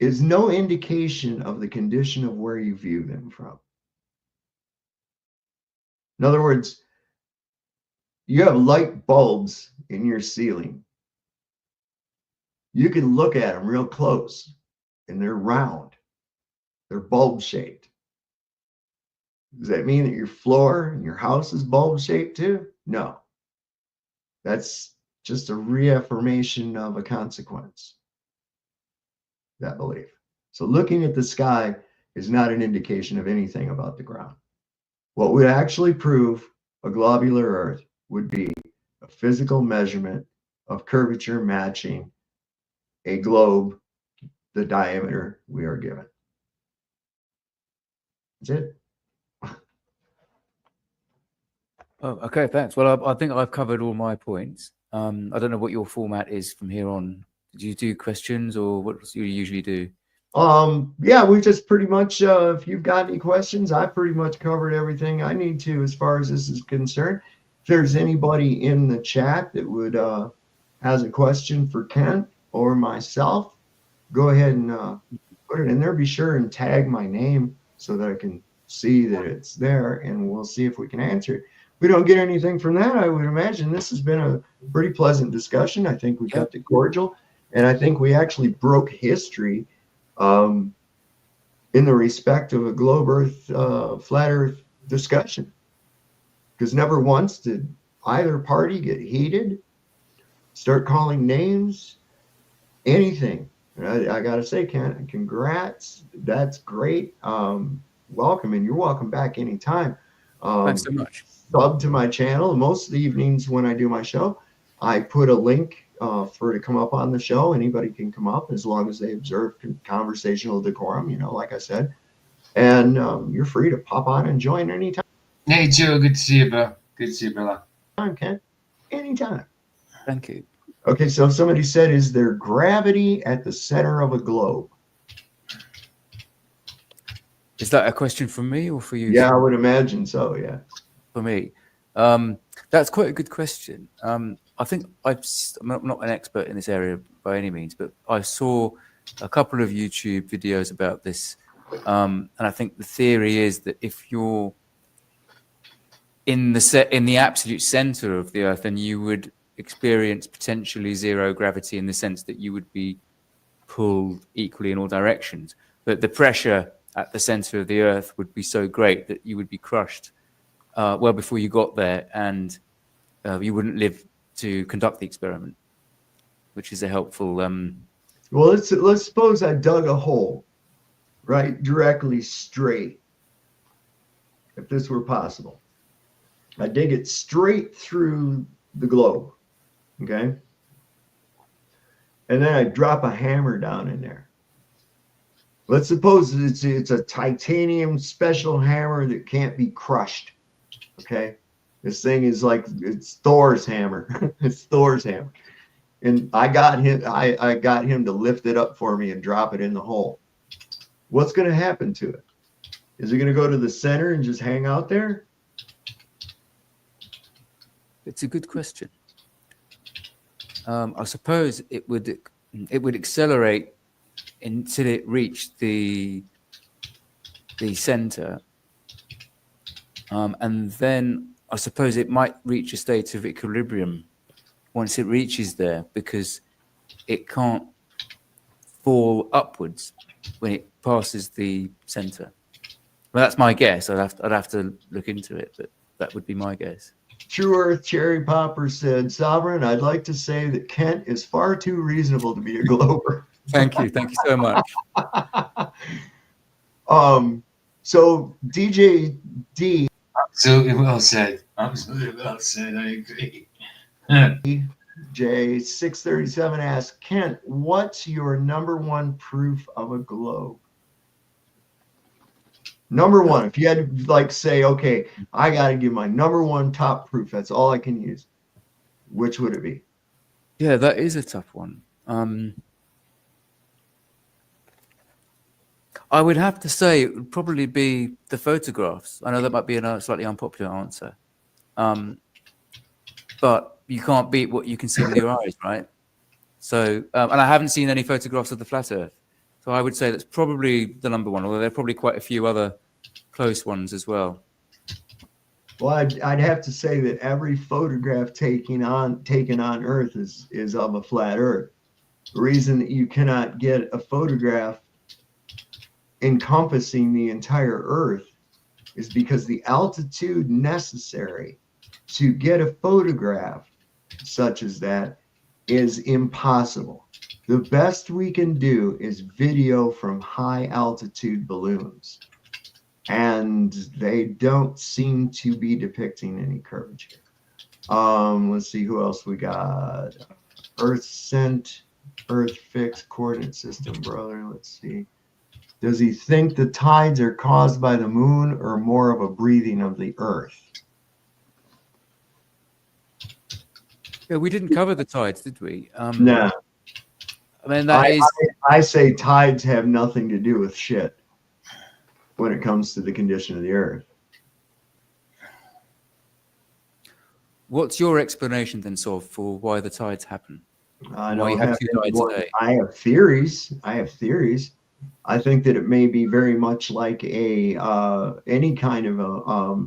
is no indication of the condition of where you view them from. In other words, you have light bulbs in your ceiling. You can look at them real close and they're round. They're bulb shaped. Does that mean that your floor in your house is bulb shaped too? No. That's just a reaffirmation of a consequence, that belief. So looking at the sky is not an indication of anything about the ground. What would actually prove a globular Earth would be a physical measurement of curvature matching a globe, the diameter we are given. That's it. Oh, okay, thanks. Well, I think I've covered all my points. I don't know what your format is from here on. Do you do questions, or what do you usually do? Yeah, we just pretty much, if you've got any questions, I pretty much covered everything I need to as far as this is concerned. If there's anybody in the chat that would has a question for Kent or myself, go ahead and put it in there. Be sure and tag my name so that I can see that it's there, and we'll see if we can answer it. If we don't get anything from that, I would imagine this has been a pretty pleasant discussion. I think we kept it cordial, and I think we actually broke history in the respect of a globe Earth, flat Earth discussion. Because never once did either party get heated, start calling names, anything. I got to say, Ken, congrats. That's great. Welcome, and you're welcome back anytime. Thanks so much. Sub to my channel. Most of the evenings when I do my show, I put a link for to come up on the show. Anybody can come up as long as they observe conversational decorum, like I said. And you're free to pop on and join anytime. Hey, Joe. Good to see you, bro. Good to see you, brother. Ken. Anytime. Thank you. Okay, so somebody said, is there gravity at the center of a globe? Is that a question for me or for you? Yeah, I would imagine so, yeah. For me. That's quite a good question. I think I'm not an expert in this area by any means, but I saw a couple of YouTube videos about this. And I think the theory is that if you're in the absolute center of the Earth, then you would experience potentially zero gravity in the sense that you would be pulled equally in all directions. But the pressure at the center of the Earth would be so great that you would be crushed well before you got there, and you wouldn't live to conduct the experiment, which is a helpful. Well, let's suppose I dug a hole, right, directly straight. If this were possible, I dig it straight through the globe, okay, and then I drop a hammer down in there. Let's suppose it's a titanium special hammer that can't be crushed. Okay, this thing is like it's Thor's hammer. It's Thor's hammer, and I got him to lift it up for me and drop it in the hole. What's going to happen to it? Is it going to go to the center and just hang out there? It's a good question. I suppose it would accelerate until it reached the center, and then I suppose it might reach a state of equilibrium once it reaches there, because it can't fall upwards when it passes the center. Well, that's my guess. I'd have to look into it, but that would be my guess. True Earth Cherry Popper said, Sovereign, I'd like to say that Kent is far too reasonable to be a glober. Thank you so much. So DJ D. Absolutely well said. Absolutely well said. I agree. J637 asks, Kent, what's your number one proof of a globe? Number one, if you had to like say, okay, I got to give my number one top proof, that's all I can use, which would it be? Yeah, that is a tough one. I would have to say it would probably be the photographs. I know that might be a slightly unpopular answer, but you can't beat what you can see with your eyes, right? So, and I haven't seen any photographs of the flat Earth, so I would say that's probably the number one. Although there are probably quite a few other close ones as well. Well, I'd have to say that every photograph taken on Earth is of a flat Earth. The reason that you cannot get a photograph encompassing the entire Earth is because the altitude necessary to get a photograph such as that is impossible. The best we can do is video from high altitude balloons, and they don't seem to be depicting any curvature. Let's see who else we got. Earth sent, Earth fixed coordinate system, brother. Let's see. Does he think the tides are caused by the moon or more of a breathing of the Earth? Yeah, we didn't cover the tides, did we? No. I mean, I say tides have nothing to do with shit when it comes to the condition of the Earth. What's your explanation then, Sov, for why the tides happen? I Why you have two tides a day? I have theories. I think that it may be very much like a any kind of a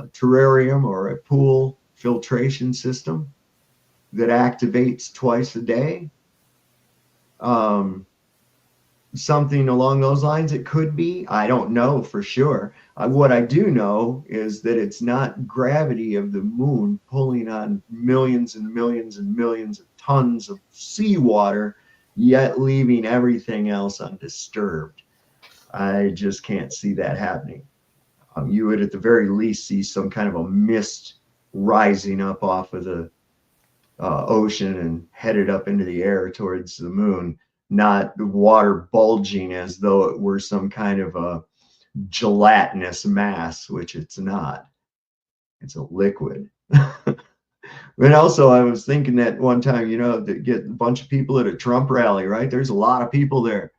terrarium or a pool filtration system that activates twice a day. Something along those lines. It could be. I don't know for sure. What I do know is that it's not gravity of the moon pulling on millions and millions and millions of tons of seawater, yet leaving everything else undisturbed. I just can't see that happening. You would at the very least see some kind of a mist rising up off of the ocean and headed up into the air towards the moon, not the water bulging as though it were some kind of a gelatinous mass, which it's not. It's a liquid. But also, I was thinking that one time, to get a bunch of people at a Trump rally, right? There's a lot of people there.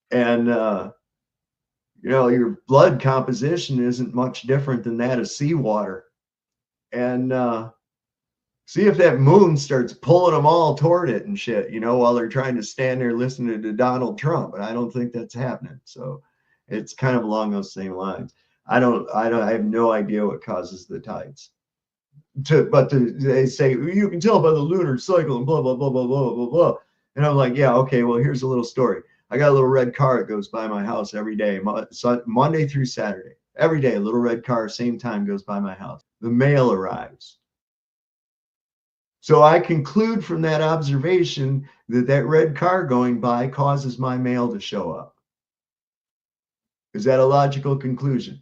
And, your blood composition isn't much different than that of seawater. And see if that moon starts pulling them all toward it and shit, while they're trying to stand there listening to Donald Trump. But I don't think that's happening. So it's kind of along those same lines. I have no idea what causes the tides. They say you can tell by the lunar cycle and blah blah blah blah blah blah blah. And I'm like, yeah, okay. Well, here's a little story. I got a little red car that goes by my house every day, Monday through Saturday. Every day, a little red car, same time, goes by my house. The mail arrives. So I conclude from that observation that red car going by causes my mail to show up. Is that a logical conclusion?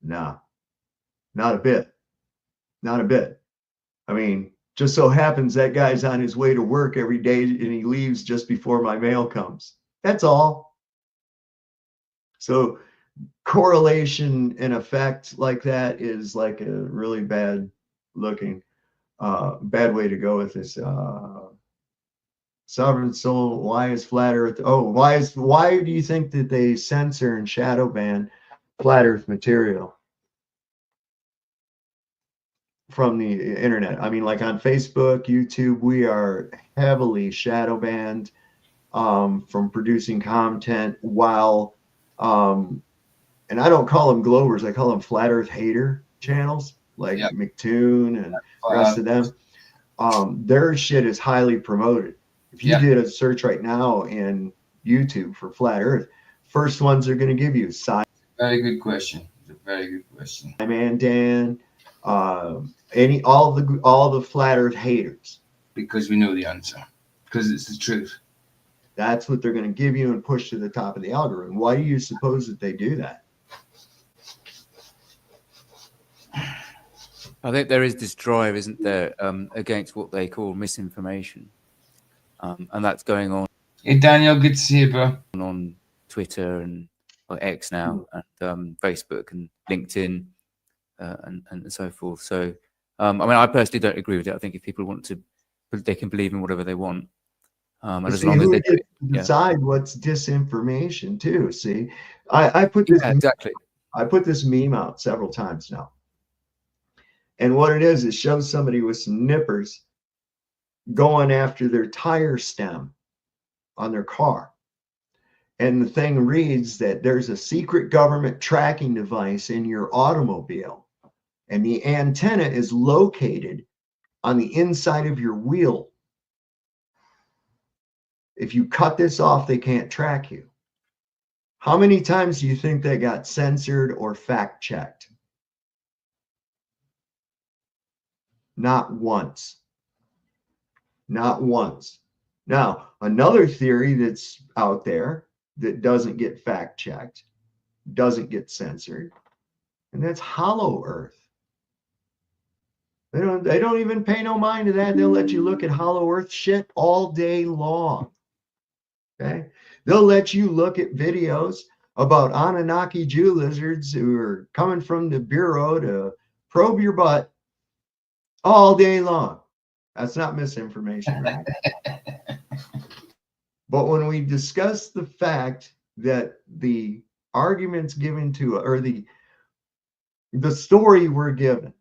No, not a bit. Not a bit. I mean, just so happens that guy's on his way to work every day and he leaves just before my mail comes. That's all. So correlation and effect like that is like a really bad way to go with this. Sovereign Soul, why is flat Earth? Oh, why do you think that they censor and shadow ban flat Earth material from the internet? I mean, like on Facebook, YouTube, we are heavily shadow banned from producing content while, and I don't call them globers, I call them flat Earth hater channels like McToon and the rest of them. Their shit is highly promoted. If you did a search right now in YouTube for flat Earth, first ones they're going to give you Very good question. It's a very good question. Man, Dan, all the flat Earth haters. Because we know the answer. Because it's the truth. That's what they're going to give you and push to the top of the algorithm. Why do you suppose that they do that? I think there is this drive, isn't there, against what they call misinformation. And that's going on. Hey, Daniel, good to see you, bro. On Twitter and X now, and Facebook and LinkedIn and so forth. So I mean, I personally don't agree with it. I think if people want to, they can believe in whatever they want. And as long as they do it, decide what's disinformation too. See, I put this exactly. I put this meme out several times now. And what it is, it shows somebody with some nippers going after their tire stem on their car. And the thing reads that there's a secret government tracking device in your automobile, and the antenna is located on the inside of your wheel. If you cut this off, they can't track you. How many times do you think they got censored or fact checked? Not once. Not once. Now, another theory that's out there that doesn't get fact checked, doesn't get censored, and that's hollow earth. They don't even pay no mind to that. They'll let you look at hollow earth shit all day long. Okay? They'll let you look at videos about Anunnaki Jew lizards who are coming from the Bureau to probe your butt all day long. That's not misinformation, right? But when we discuss the fact that the arguments given to, or the story we're given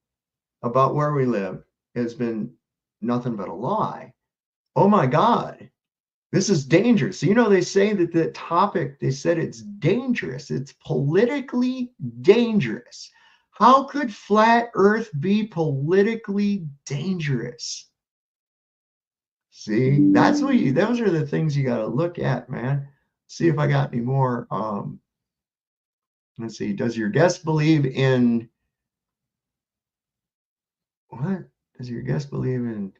about where we live has been nothing but a lie. Oh my God, this is dangerous. You know, they say that the topic, they said it's dangerous. It's politically dangerous. How could flat earth be politically dangerous? See, that's what those are the things you got to look at, man. See if I got any more. Let's see. Does your guest believe in what? Does your guest believe in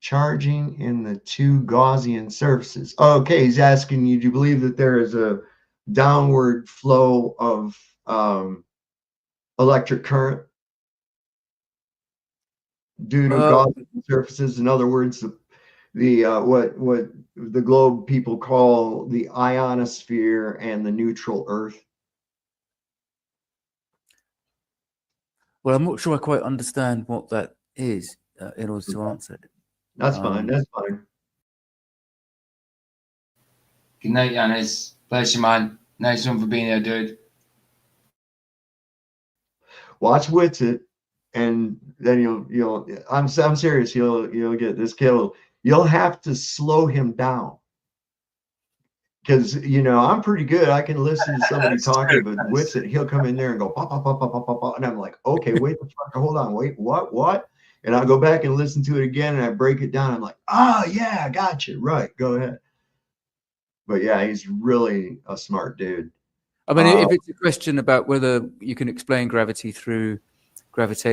charging in the two Gaussian surfaces? Okay, he's asking you, do you believe that there is a downward flow of electric current due to Gaussian surfaces? In other words, the what the globe people call the ionosphere and the neutral Earth. Well, I'm not sure I quite understand what that is in order to answer it. That's fine. That's fine. Good night, Yanis. Bless you, man. Nice one for being here, dude. Watch Witsit, and then you'll. I'm serious. You'll get this kill. You'll have to slow him down, because I'm pretty good. I can listen to somebody talking, but Witsit, he'll come in there and go pop, pop, pop, pop, pop, pop, pop, and I'm like, okay, wait the fuck, hold on, wait, what? And I'll go back and listen to it again, and I break it down. I'm like, yeah, gotcha, right, go ahead. But yeah, he's really a smart dude. I mean, if it's a question about whether you can explain gravity through gravitation.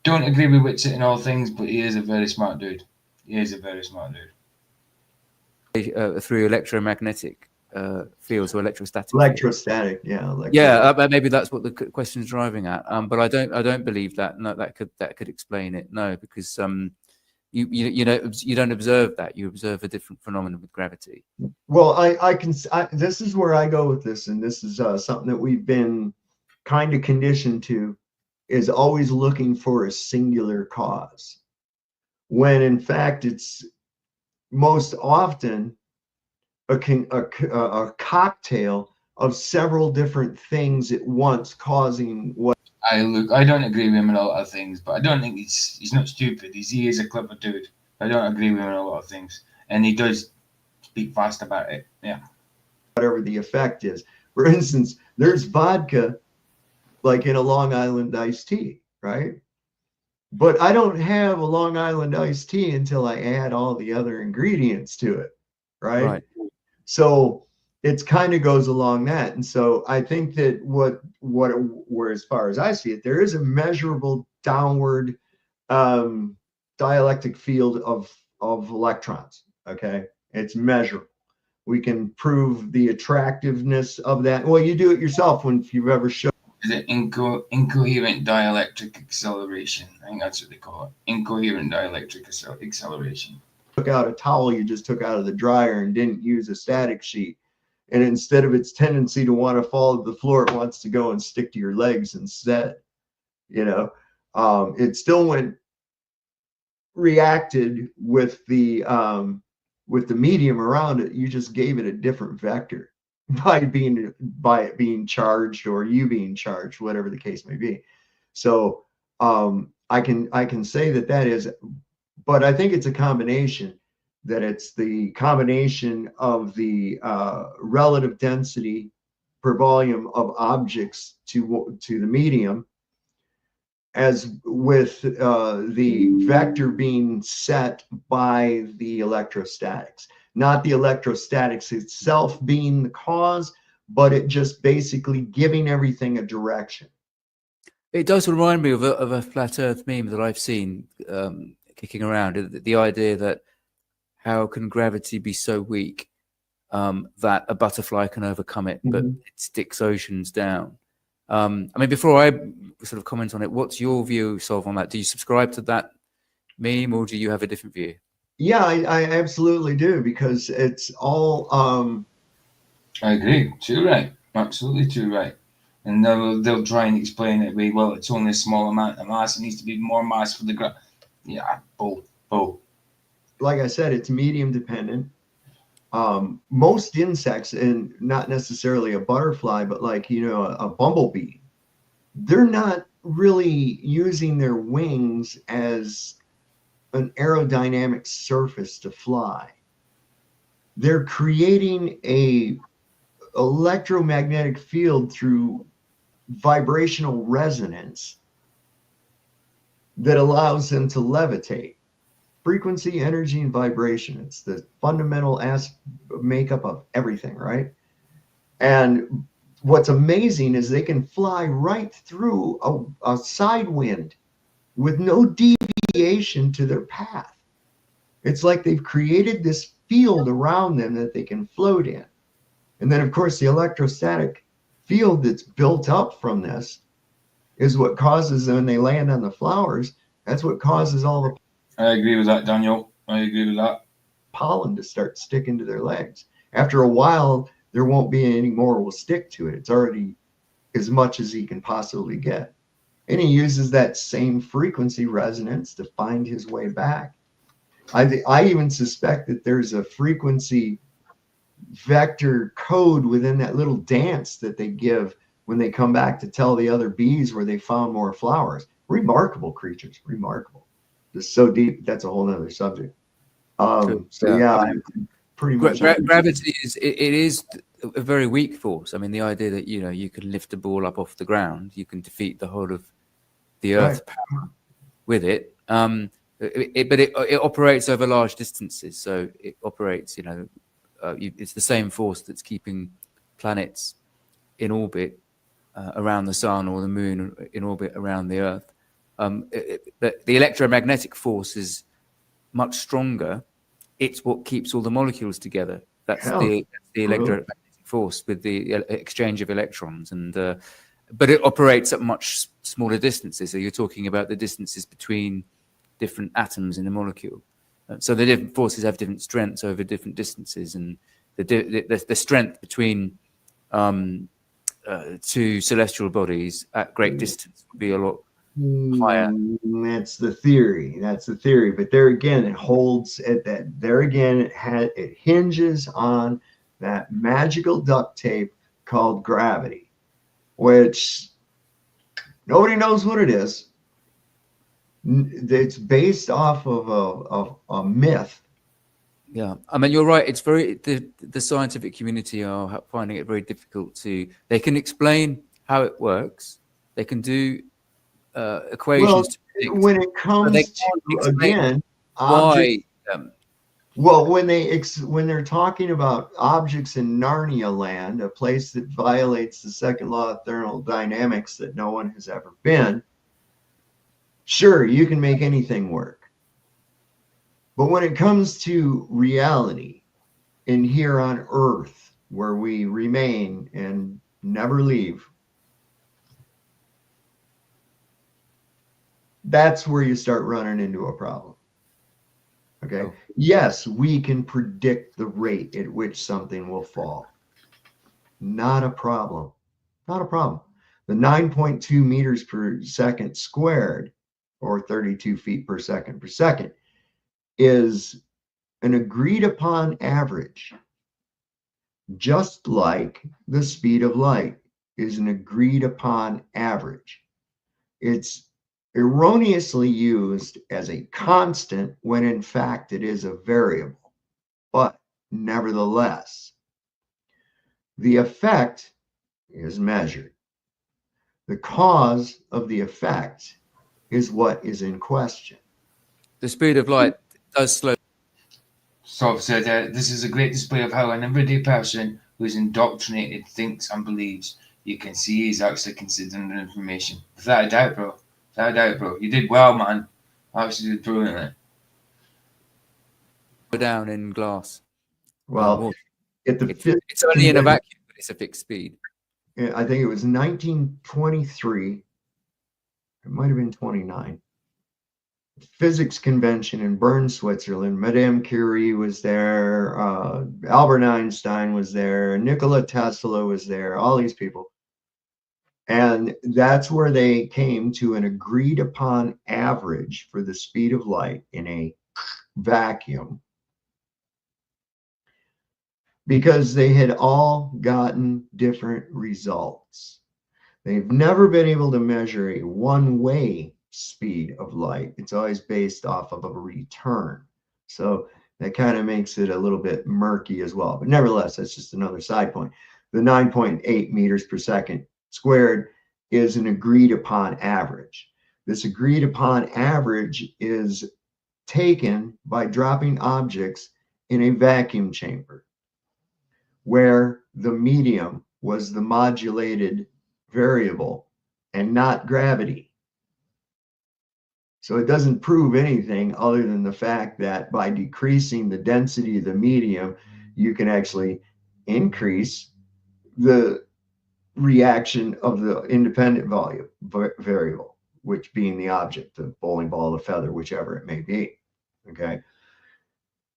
Don't agree with Witsit in all things, but he is a very smart dude. He is a very smart dude. Through electromagnetic fields or electrostatic. Electrostatic, yeah. Yeah, maybe that's what the question's driving at. But I don't believe that. No, that could explain it. No, because you don't observe that. You observe a different phenomenon with gravity. Well, this is where I go with this, and this is something that we've been kind of conditioned to, is always looking for a singular cause, when in fact it's most often a cocktail of several different things at once causing what. I don't agree with him in a lot of things, but I don't think he's not stupid. He is a clever dude. I don't agree with him in a lot of things, and he does speak fast about it. Yeah. Whatever the effect is. For instance, there's vodka, like in a Long Island iced tea, right? But I don't have a Long Island iced tea until I add all the other ingredients to it, right? So it's kind of goes along that. And so I think that where as far as I see it, there is a measurable downward dielectric field of electrons. Okay, it's measurable. We can prove the attractiveness of that. Well, you do it yourself if you've ever shown. Is it incoherent dielectric acceleration? I think that's what they call it. Incoherent dielectric acceleration. Took out a towel you just took out of the dryer and didn't use a static sheet. And instead of its tendency to want to fall to the floor, it wants to go and stick to your legs instead. It still went reacted with the medium around it. You just gave it a different vector by it being charged, or you being charged, whatever the case may be. So I can say that is, but I think it's a combination. That it's the combination of the relative density per volume of objects to the medium, as with the vector being set by the electrostatics. Not the electrostatics itself being the cause, but it just basically giving everything a direction. It does remind me of a flat Earth meme that I've seen kicking around. The idea that how can gravity be so weak that a butterfly can overcome it, but it sticks oceans down? I mean, before I sort of comment on it, what's your view, Sov, on that? Do you subscribe to that meme, or do you have a different view? Yeah, I absolutely do, because it's all. I agree. Too right. Absolutely too right. And they'll try and explain it. Well, it's only a small amount of mass. It needs to be more mass for the ground. Yeah, bull. Like I said, it's medium dependent. Most insects, and not necessarily a butterfly, but like, a bumblebee, they're not really using their wings as an aerodynamic surface to fly. They're creating a electromagnetic field through vibrational resonance that allows them to levitate. Frequency, energy, and vibration. It's the fundamental makeup of everything, right? And what's amazing is they can fly right through a side wind with no deviation to their path. It's like they've created this field around them that they can float in. And then, of course, the electrostatic field that's built up from this is what causes, when they land on the flowers, that's what causes all the... I agree with that, Daniel. I agree with that. Pollen to start sticking to their legs. After a while, there won't be any more will stick to it. It's already as much as he can possibly get. And he uses that same frequency resonance to find his way back. I even suspect that there's a frequency vector code within that little dance that they give when they come back to tell the other bees where they found more flowers. Remarkable creatures, remarkable. Just so deep, that's a whole nother subject. So yeah, pretty much. Gravity is a very weak force. I mean, the idea that you can lift a ball up off the ground, you can defeat the whole of the Earth's power with it. But it operates over large distances, so it operates. It's the same force that's keeping planets in orbit around the sun, or the moon in orbit around the Earth. The electromagnetic force is much stronger. It's what keeps all the molecules together. That's the electromagnetic force with the exchange of electrons, and but it operates at much smaller distances. So you're talking about the distances between different atoms in the molecule. So the different forces have different strengths over different distances, and the strength between two celestial bodies at great distance would be a lot higher. That's the theory. But there again, it holds at that. There again, it hinges on that magical duct tape called gravity, which nobody knows what it is. It's based off of a myth. Yeah, I mean, you're right. It's very the scientific community are finding it very difficult to. They can explain how it works. They can do equations to predict, when it comes to again why. Well, when they're talking about objects in Narnia land, a place that violates the second law of thermodynamics that no one has ever been, sure, you can make anything work. But when it comes to reality in here on Earth, where we remain and never leave, that's where you start running into a problem. Okay. Oh. Yes, we can predict the rate at which something will fall. Not a problem. Not a problem. The 9.2 meters per second squared, or 32 feet per second, is an agreed upon average, just like the speed of light is an agreed upon average. It's erroneously used as a constant when in fact it is a variable. But nevertheless, the effect is measured. The cause of the effect is what is in question. The speed of light does slow. Sov said, this is a great display of how an everyday person who is indoctrinated thinks and believes. You can see he's actually considering the information. Without a doubt, bro. Without a doubt, bro. You did well, man. Actually did brilliantly. Down in glass. Well, it's only in a vacuum, but it's a fixed speed. I think it was 1923. It might have been 29. Physics convention in Bern, Switzerland. Madame Curie was there. Albert Einstein was there. Nikola Tesla was there. All these people. And that's where they came to an agreed upon average for the speed of light in a vacuum, because they had all gotten different results. They've never been able to measure a one-way speed of light. It's always based off of a return. So that kind of makes it a little bit murky as well. But nevertheless, that's just another side point. The 9.8 meters per second squared is an agreed upon average. This agreed upon average is taken by dropping objects in a vacuum chamber, where the medium was the modulated variable and not gravity. So it doesn't prove anything other than the fact that by decreasing the density of the medium, you can actually increase the reaction of the independent volume variable, which being the object, the bowling ball, the feather, whichever it may be. Okay.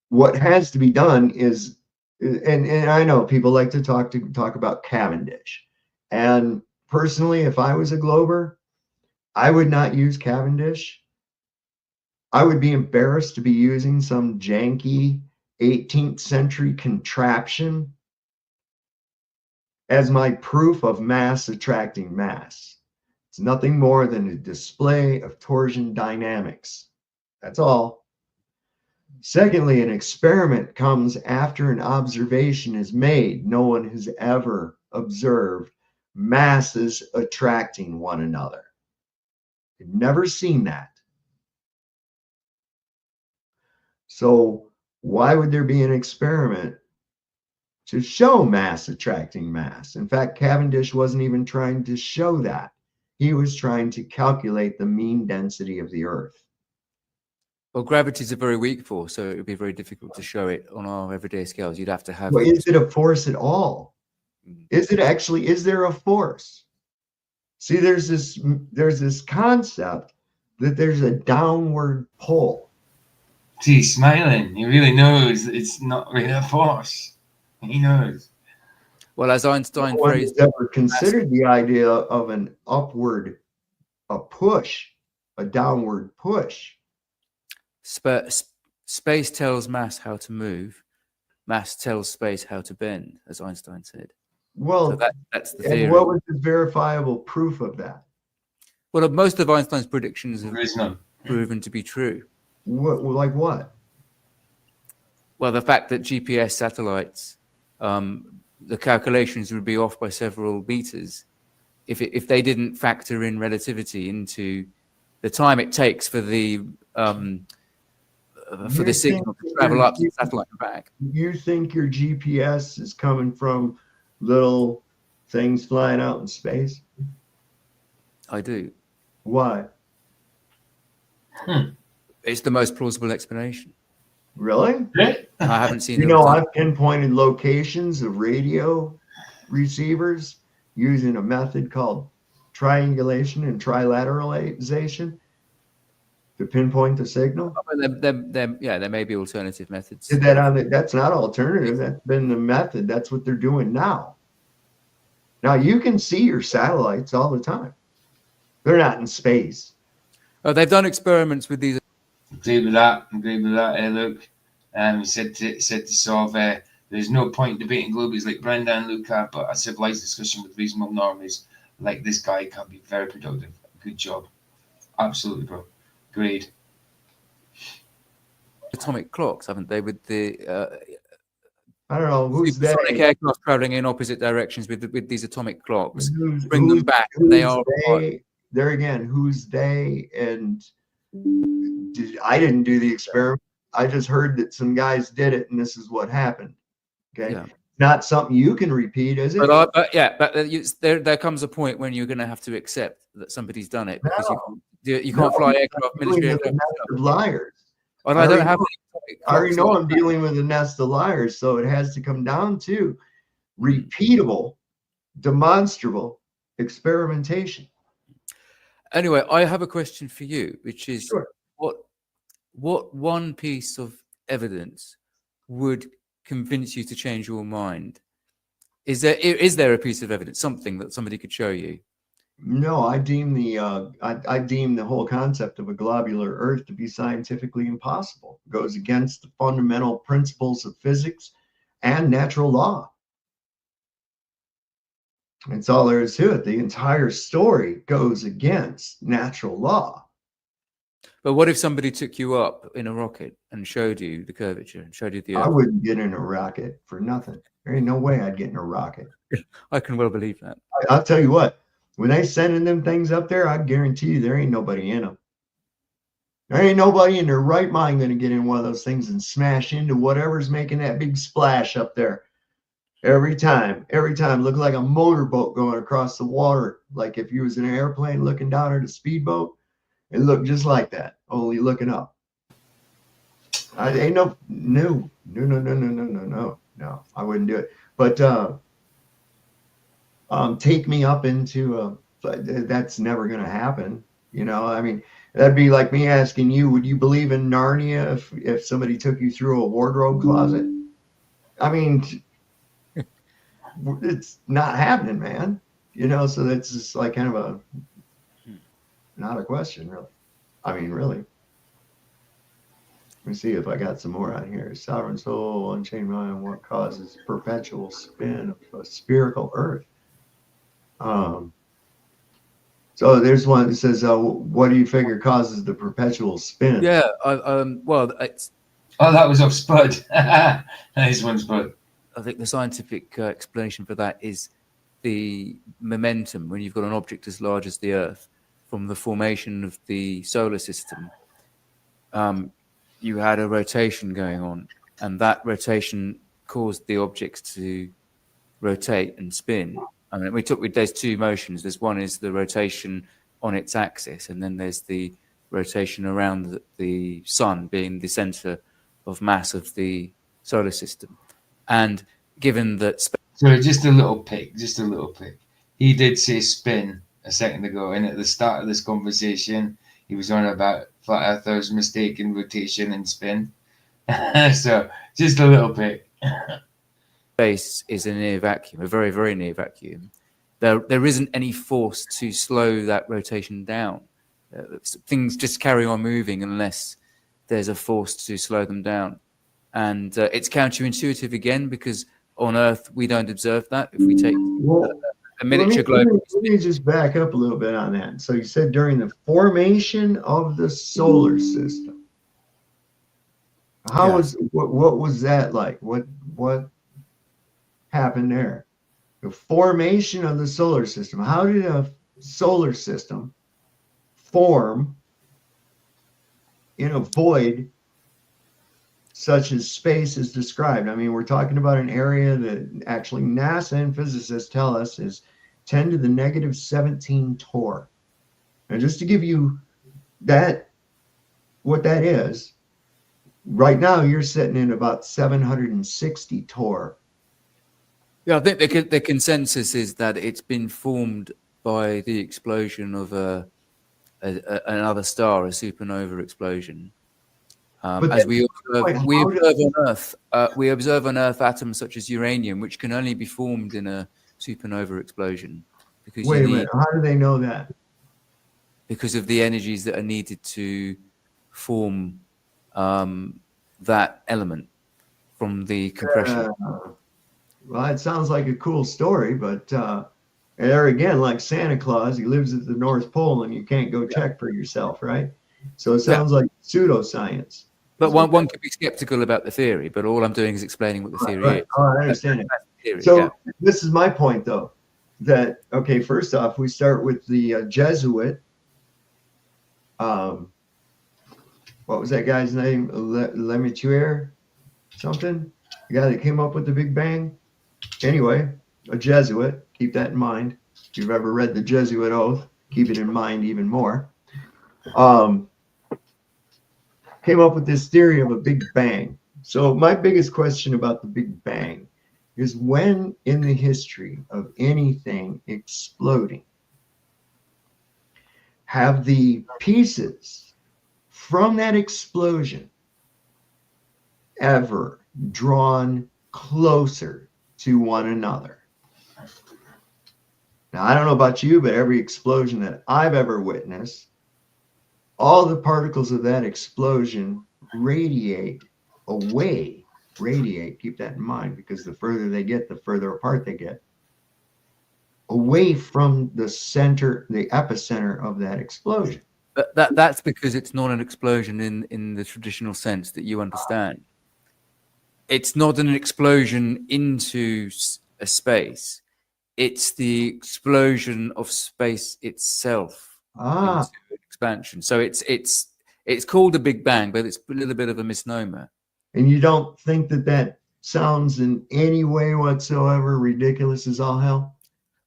What has to be done is, and I know people like to talk about Cavendish. And personally, if I was a glober, I would not use Cavendish. I would be embarrassed to be using some janky 18th century contraption as my proof of mass attracting mass. It's nothing more than a display of torsion dynamics. That's all. Secondly, an experiment comes after an observation is made. No one has ever observed masses attracting one another. They've never seen that. So why would there be an experiment to show mass attracting mass? In fact, Cavendish wasn't even trying to show that. He was trying to calculate the mean density of the Earth. Well, gravity is a very weak force, so it would be very difficult to show it on our everyday scales. You'd have to have. Well, is it a force at all? Is it actually? Is there a force? See, there's this concept that there's a downward pull. See, he's smiling. He really knows it's not really a force. He knows. Well, as Einstein phrased, ever considered the idea of an upward, a push, a downward push. Space tells mass how to move. Mass tells space how to bend, as Einstein said. Well, so that's the theory. And what was the verifiable proof of that? Well, most of Einstein's predictions have proven to be true. What, like what? Well, the fact that GPS satellites, the calculations would be off by several meters if they didn't factor in relativity into the time it takes for the signal to travel up the satellite and back. You think your GPS is coming from little things flying out in space? I do. Why? It's the most plausible explanation. Really? I haven't seen. You know, I've pinpointed locations of radio receivers using a method called triangulation and trilateralization to pinpoint the signal. There may be alternative methods. That's not alternative. That's been the method. That's what they're doing now. Now you can see your satellites all the time. They're not in space. Oh, they've done experiments with these. Agree with that. Hey, Luke. He said to Sov, there's no point debating globies like Brenda and Luca, but a civilized discussion with reasonable norms like this guy can be very productive. Good job. Absolutely, bro. Agreed. Atomic clocks, haven't they? With the I don't know who's supersonic they. aircraft traveling in opposite directions with these atomic clocks. Bring Who's them back. They are. they? There again, who's they? And I didn't do the experiment. I just heard that some guys did it, and this is what happened. Okay, Yeah. not something you can repeat, is it? There comes a point when you're going to have to accept that somebody's done it because you can't fly aircraft, military aircraft. Of liars. And I don't have. I already know I'm dealing with a nest of liars, so it has to come down to repeatable, demonstrable experimentation. Anyway, I have a question for you, which is Sure. what one piece of evidence would convince you to change your mind? Is there a piece of evidence, something that somebody could show you? No, I deem the whole concept of a globular Earth to be scientifically impossible. It goes against the fundamental principles of physics and natural law. That's all there is to it. The entire story goes against natural law. But what if somebody took you up in a rocket and showed you the curvature and showed you the Earth? I wouldn't get in a rocket for nothing. There ain't no way I'd get in a rocket. I can well believe that. I'll tell you what, when they sending them things up there, I guarantee you there ain't nobody in them. There ain't nobody in their right mind going to get in one of those things and smash into whatever's making that big splash up there. Every time, look like a motorboat going across the water. Like if you was in an airplane looking down at a speedboat, it looked just like that, only looking up. I ain't no, I wouldn't do it. But take me up into that's never going to happen. You know, I mean, that'd be like me asking you, would you believe in Narnia if somebody took you through a wardrobe closet? I mean, it's not happening, man. You know, so that's just like kind of not a question, really. I mean, really. Let me see if I got some more on here. Sovereign soul, unchained mind, what causes perpetual spin of a spherical Earth? So there's one that says, what do you figure causes the perpetual spin? Yeah, well, it's... Oh, that was off Spud. Nice one, Spud. I think the scientific explanation for that is the momentum when you've got an object as large as the Earth from the formation of the solar system. You had a rotation going on, and that rotation caused the objects to rotate and spin. I mean, there's two motions. There's one is the rotation on its axis, and then there's the rotation around the sun being the center of mass of the solar system. And given that... So just a little pick. He did say spin a second ago, and at the start of this conversation, he was on about flat earthers mistaken rotation and spin. So just a little pick. Space is a near vacuum, a very, very near vacuum. There isn't any force to slow that rotation down. Things just carry on moving unless there's a force to slow them down. And it's counterintuitive again, because on Earth we don't observe that. If we take a miniature globe. Let me just back up a little bit on that. So you said during the formation of the solar system. What was that like? What happened there? The formation of the solar system. How did a solar system form in a void such as space is described? I mean, we're talking about an area that actually NASA and physicists tell us is 10 to the negative 17 torr. And just to give you that, what that is, right now you're sitting in about 760 torr. Yeah, I think the consensus is that it's been formed by the explosion of another star, a supernova explosion. As we observe on Earth atoms such as uranium, which can only be formed in a supernova explosion. Because Wait a minute, how do they know that? Because of the energies that are needed to form that element from the compression. Well, it sounds like a cool story, but there again, like Santa Claus, he lives at the North Pole and you can't go check for yourself, right? So it sounds like pseudoscience. But one could be skeptical about the theory, but all I'm doing is explaining what the theory is. Oh, I understand it. Theory, So this is my point, though, that, okay, first off, we start with the Jesuit. What was that guy's name? Lemaitre something? The guy that came up with the Big Bang? Anyway, a Jesuit. Keep that in mind. If you've ever read the Jesuit Oath, keep it in mind even more. Came up with this theory of a Big Bang. So my biggest question about the Big Bang is, when in the history of anything exploding have the pieces from that explosion ever drawn closer to one another? Now, I don't know about you, but every explosion that I've ever witnessed, all the particles of that explosion radiate away. Radiate, keep that in mind, because the further they get, the further apart they get. Away from the center, the epicenter of that explosion. But that's because it's not an explosion in the traditional sense that you understand. It's not an explosion into a space. It's the explosion of space itself into expansion. So it's called a Big Bang, but it's a little bit of a misnomer. And you don't think that sounds in any way whatsoever ridiculous as all hell?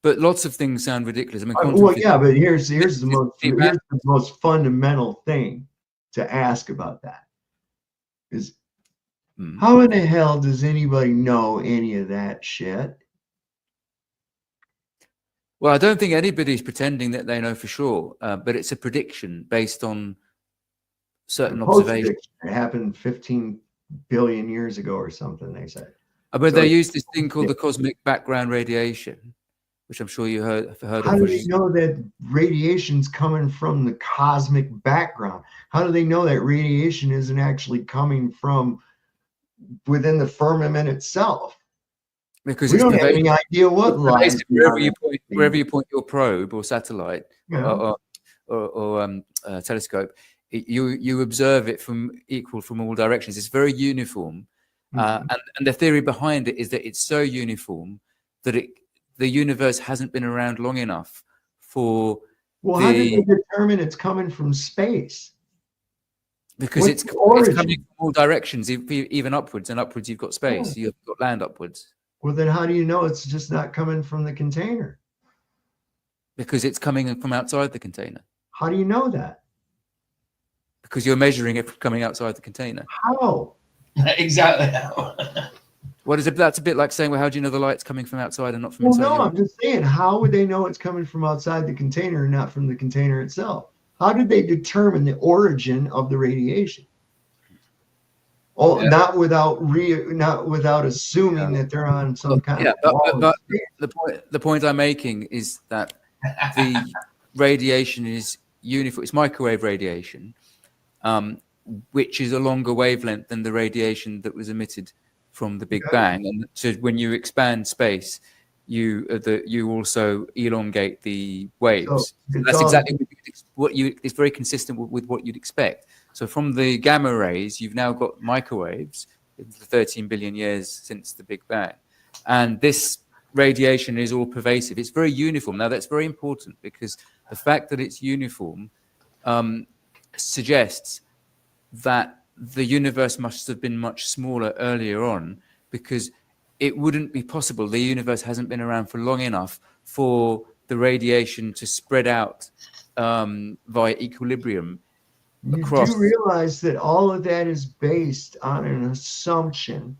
But lots of things sound ridiculous. I mean, well, yeah, but here's the most fundamental thing to ask about that is, how in the hell does anybody know any of that shit? Well, I don't think anybody's pretending that they know for sure, but it's a prediction based on certain observations. It happened 15 billion years ago or something, they said. But they used this thing called the cosmic background radiation, which I'm sure you heard of. How do they know that radiation's coming from the cosmic background? How do they know that radiation isn't actually coming from within the firmament itself? Because we don't have any idea what lies wherever you point your probe or satellite or telescope, you observe it from all directions. It's very uniform, and the theory behind it is that it's so uniform that the universe hasn't been around long enough for. Well, how do they determine it's coming from space? Because it's coming from all directions, even upwards, and upwards you've got space. You've got land upwards. Well, then how do you know it's just not coming from the container? Because it's coming from outside the container. How do you know that? Because you're measuring it from coming outside the container. How? Exactly how. What is it? That's a bit like saying, well, how do you know the light's coming from outside and not from inside? Well, no, I'm just saying, how would they know it's coming from outside the container and not from the container itself? How did they determine the origin of the radiation? Oh, yeah. not without assuming that they're on some kind of. But the point I'm making is that the radiation is uniform. It's microwave radiation, which is a longer wavelength than the radiation that was emitted from the Big Bang. And so when you expand space, you also elongate the waves. So that's exactly what you. It's very consistent with what you'd expect. So from the gamma rays, you've now got microwaves, the 13 billion years since the Big Bang. And this radiation is all pervasive. It's very uniform. Now, that's very important because the fact that it's uniform suggests that the universe must have been much smaller earlier on, because it wouldn't be possible. The universe hasn't been around for long enough for the radiation to spread out via equilibrium. You do realize that all of that is based on an assumption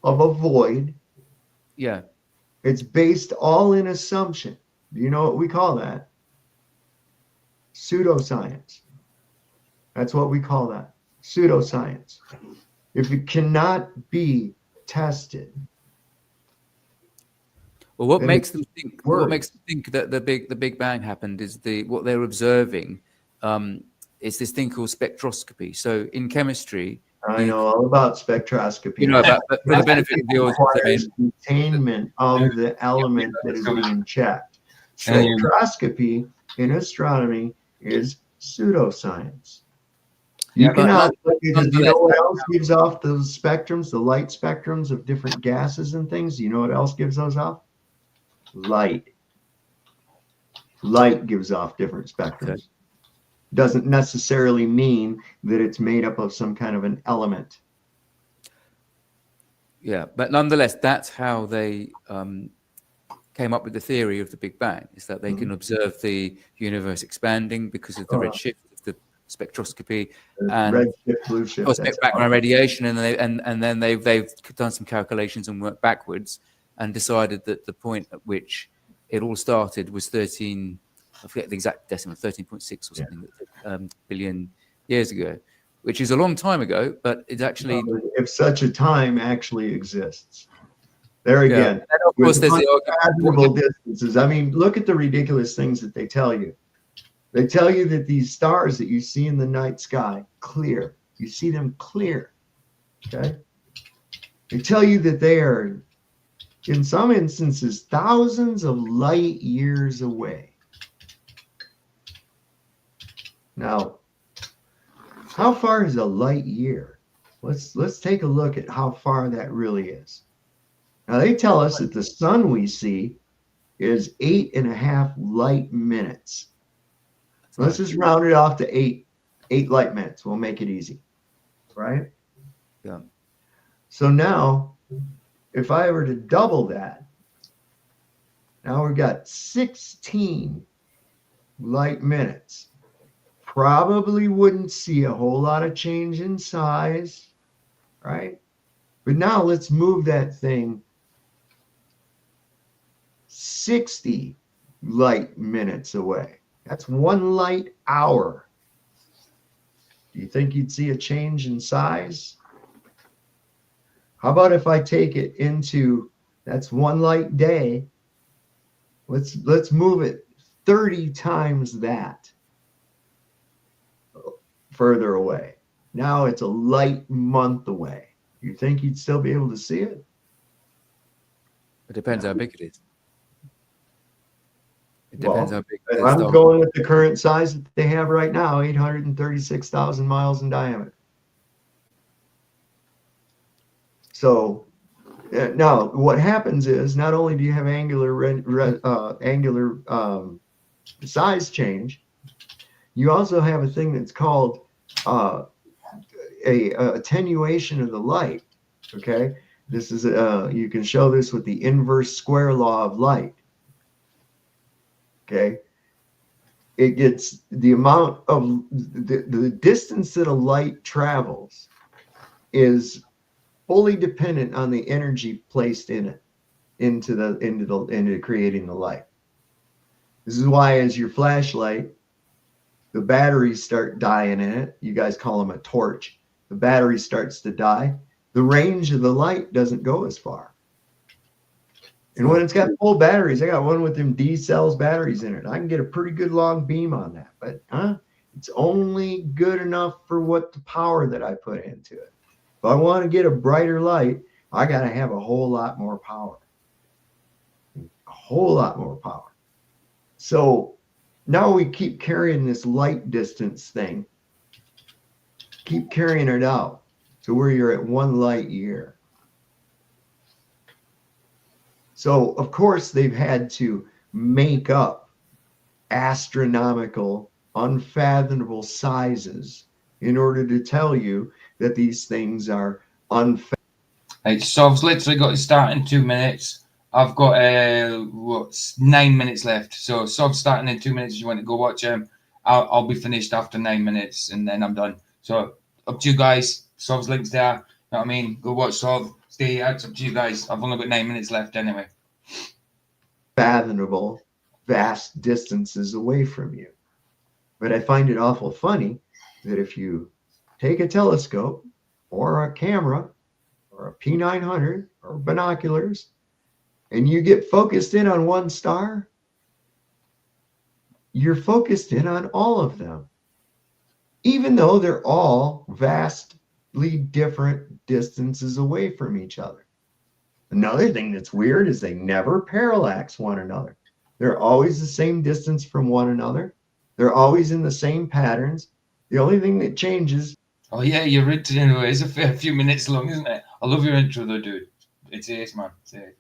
of a void. Yeah. It's based all in assumption. Do you know what we call that? Pseudoscience. That's what we call that. Pseudoscience. If it cannot be tested. Well, what makes them think that the Big Bang happened is what they're observing it's this thing called spectroscopy. So in chemistry, I know all about spectroscopy. you know about, but for the benefit of the audience, I mean, requires containment of the element that is being checked. Spectroscopy in astronomy is pseudoscience. You cannot look at, you know what else gives off those spectrums, the light spectrums of different gases and things? You know what else gives those off? Light. Light gives off different spectrums. Okay. Doesn't necessarily mean that it's made up of some kind of an element. Yeah, but nonetheless, that's how they came up with the theory of the Big Bang, is that they can observe the universe expanding because of the redshift of the spectroscopy and redshift, blue shift, background radiation, and then they've done some calculations and worked backwards and decided that the point at which it all started was 13, I forget the exact decimal, 13.6 or something billion years ago, which is a long time ago, but it's actually, if such a time actually exists. There again, and of course, there's the argument distances. I mean, look at the ridiculous things that they tell you. They tell you that these stars that you see in the night sky, clear. You see them clear. Okay. They tell you that they are, in some instances, thousands of light years away. Now, how far is a light year? Let's take a look at how far that really is. Now, they tell us that the sun we see is 8.5 light minutes. Let's just round it off to eight light minutes. We'll make it easy, right? Yeah. So now, if I were to double that, now we've got 16 light minutes. Probably wouldn't see a whole lot of change in size, right? But now let's move that thing 60 light minutes away. That's 1 light hour. Do you think you'd see a change in size? How about if I take it into, that's 1 light day. Let's move it 30 times that further away. Now it's a light month away. You think you'd still be able to see it? It depends how big it is. It depends how big it is. I'm going with the current size that they have right now, 836,000 miles in diameter. So now what happens is not only do you have angular size change, you also have a thing that's called a attenuation of the light. Okay, this is you can show this with the inverse square law of light. Okay, it gets the amount of the distance that a light travels is fully dependent on the energy placed in it into creating the light. This is why, as your flashlight, the batteries start dying in it. You guys call them a torch. The battery starts to die. The range of the light doesn't go as far. And when it's got full batteries, I got one with them D cells batteries in it. I can get a pretty good long beam on that, but it's only good enough for what the power that I put into it. If I want to get a brighter light, I got to have a whole lot more power. A whole lot more power. So now we keep carrying this light distance thing. Keep carrying it out to where you're at 1 light year. So, of course, they've had to make up astronomical, unfathomable sizes in order to tell you that these things are unfathomable. Right, so I've literally got to start in 2 minutes. I've got 9 minutes left. So Sov's starting in 2 minutes. If you want to go watch him, I'll be finished after 9 minutes, and then I'm done. So up to you guys. Sov's link's there. You know what I mean? Go watch Sov. Stay out. It's up to you guys. I've only got 9 minutes left anyway. Fathomable, vast distances away from you. But I find it awful funny that if you take a telescope or a camera or a P900 or binoculars and you get focused in on one star, you're focused in on all of them. even though they're all vastly different distances away from each other. Another thing that's weird is they never parallax one another. They're always the same distance from one another. They're always in the same patterns. The only thing that changes. Oh yeah, your intro is a fair few minutes long, isn't it? I love your intro though, dude. It's ace, man. It's ace.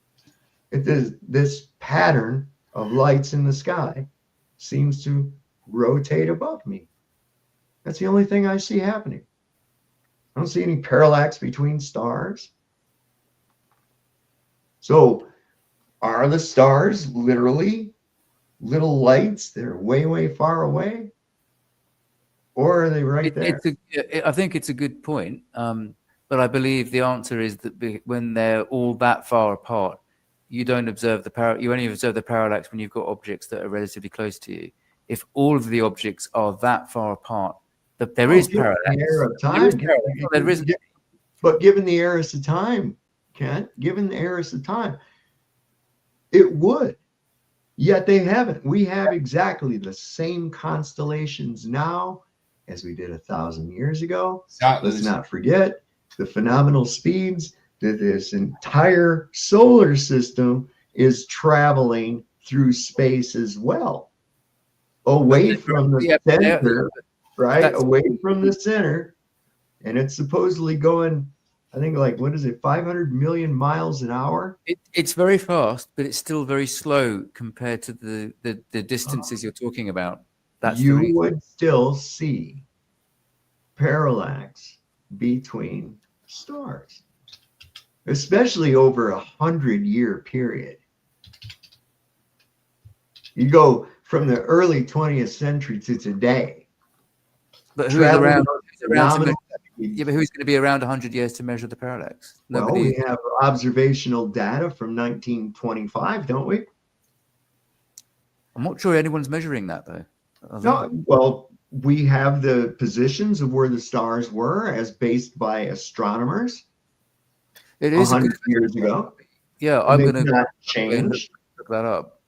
It is this pattern of lights in the sky seems to rotate above me. That's the only thing I see happening. I don't see any parallax between stars. So are the stars literally little lights that are way, way far away? Or are they right there? I think it's a good point. But I believe the answer is that when they're all that far apart, you don't observe you only observe the parallax when you've got objects that are relatively close to you. If all of the objects are that far apart, there is parallax. But given the eras of time, Kent, given the eras of time, it would. Yet they haven't. We have exactly the same constellations now as we did 1,000 years ago. Let's not forget the phenomenal speeds that this entire solar system is traveling through space as well. Away from the center, right? Away from the center. And it's supposedly going, I think, like, what is it, 500 million miles an hour? It's very fast, but it's still very slow compared to the distances you're talking about. You would still see parallax between stars, especially over 100-year period. You go from the early 20th century to today. But who's around but who's going to be around 100 years to measure the parallax? Nobody. Well, we have observational data from 1925, don't we? I'm not sure anyone's measuring that, though. No, well, we have the positions of where the stars were as based by astronomers. It is 100 years ago. Yeah, I'm going to look that up.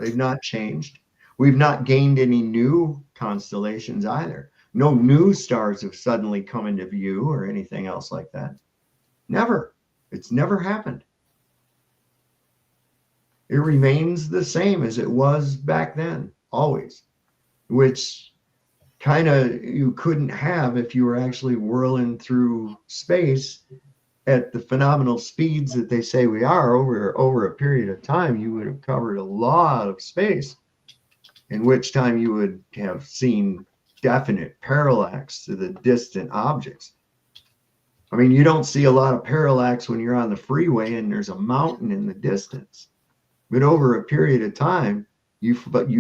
They've not changed. We've not gained any new constellations either. No new stars have suddenly come into view or anything else like that. Never. It's never happened. It remains the same as it was back then, always, which kind of you couldn't have if you were actually whirling through space at the phenomenal speeds that they say we are over a period of time. You would have covered a lot of space, in which time you would have seen definite parallax to the distant objects. I mean, you don't see a lot of parallax when you're on the freeway and there's a mountain in the distance. But over a period of time, you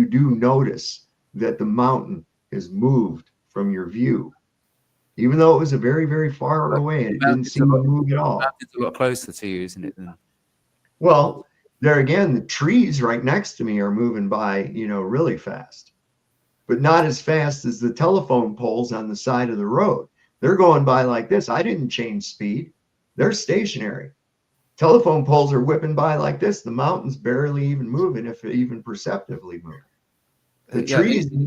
do notice that the mountain is moved from your view, even though it was a very, very far away and it didn't seem to move at all. It's a lot closer to you, isn't it? Well, there again, the trees right next to me are moving by, really fast, but not as fast as the telephone poles on the side of the road. They're going by like this. I didn't change speed. They're stationary. Telephone poles are whipping by like this. The mountain's barely even moving, if even perceptibly moving. The trees in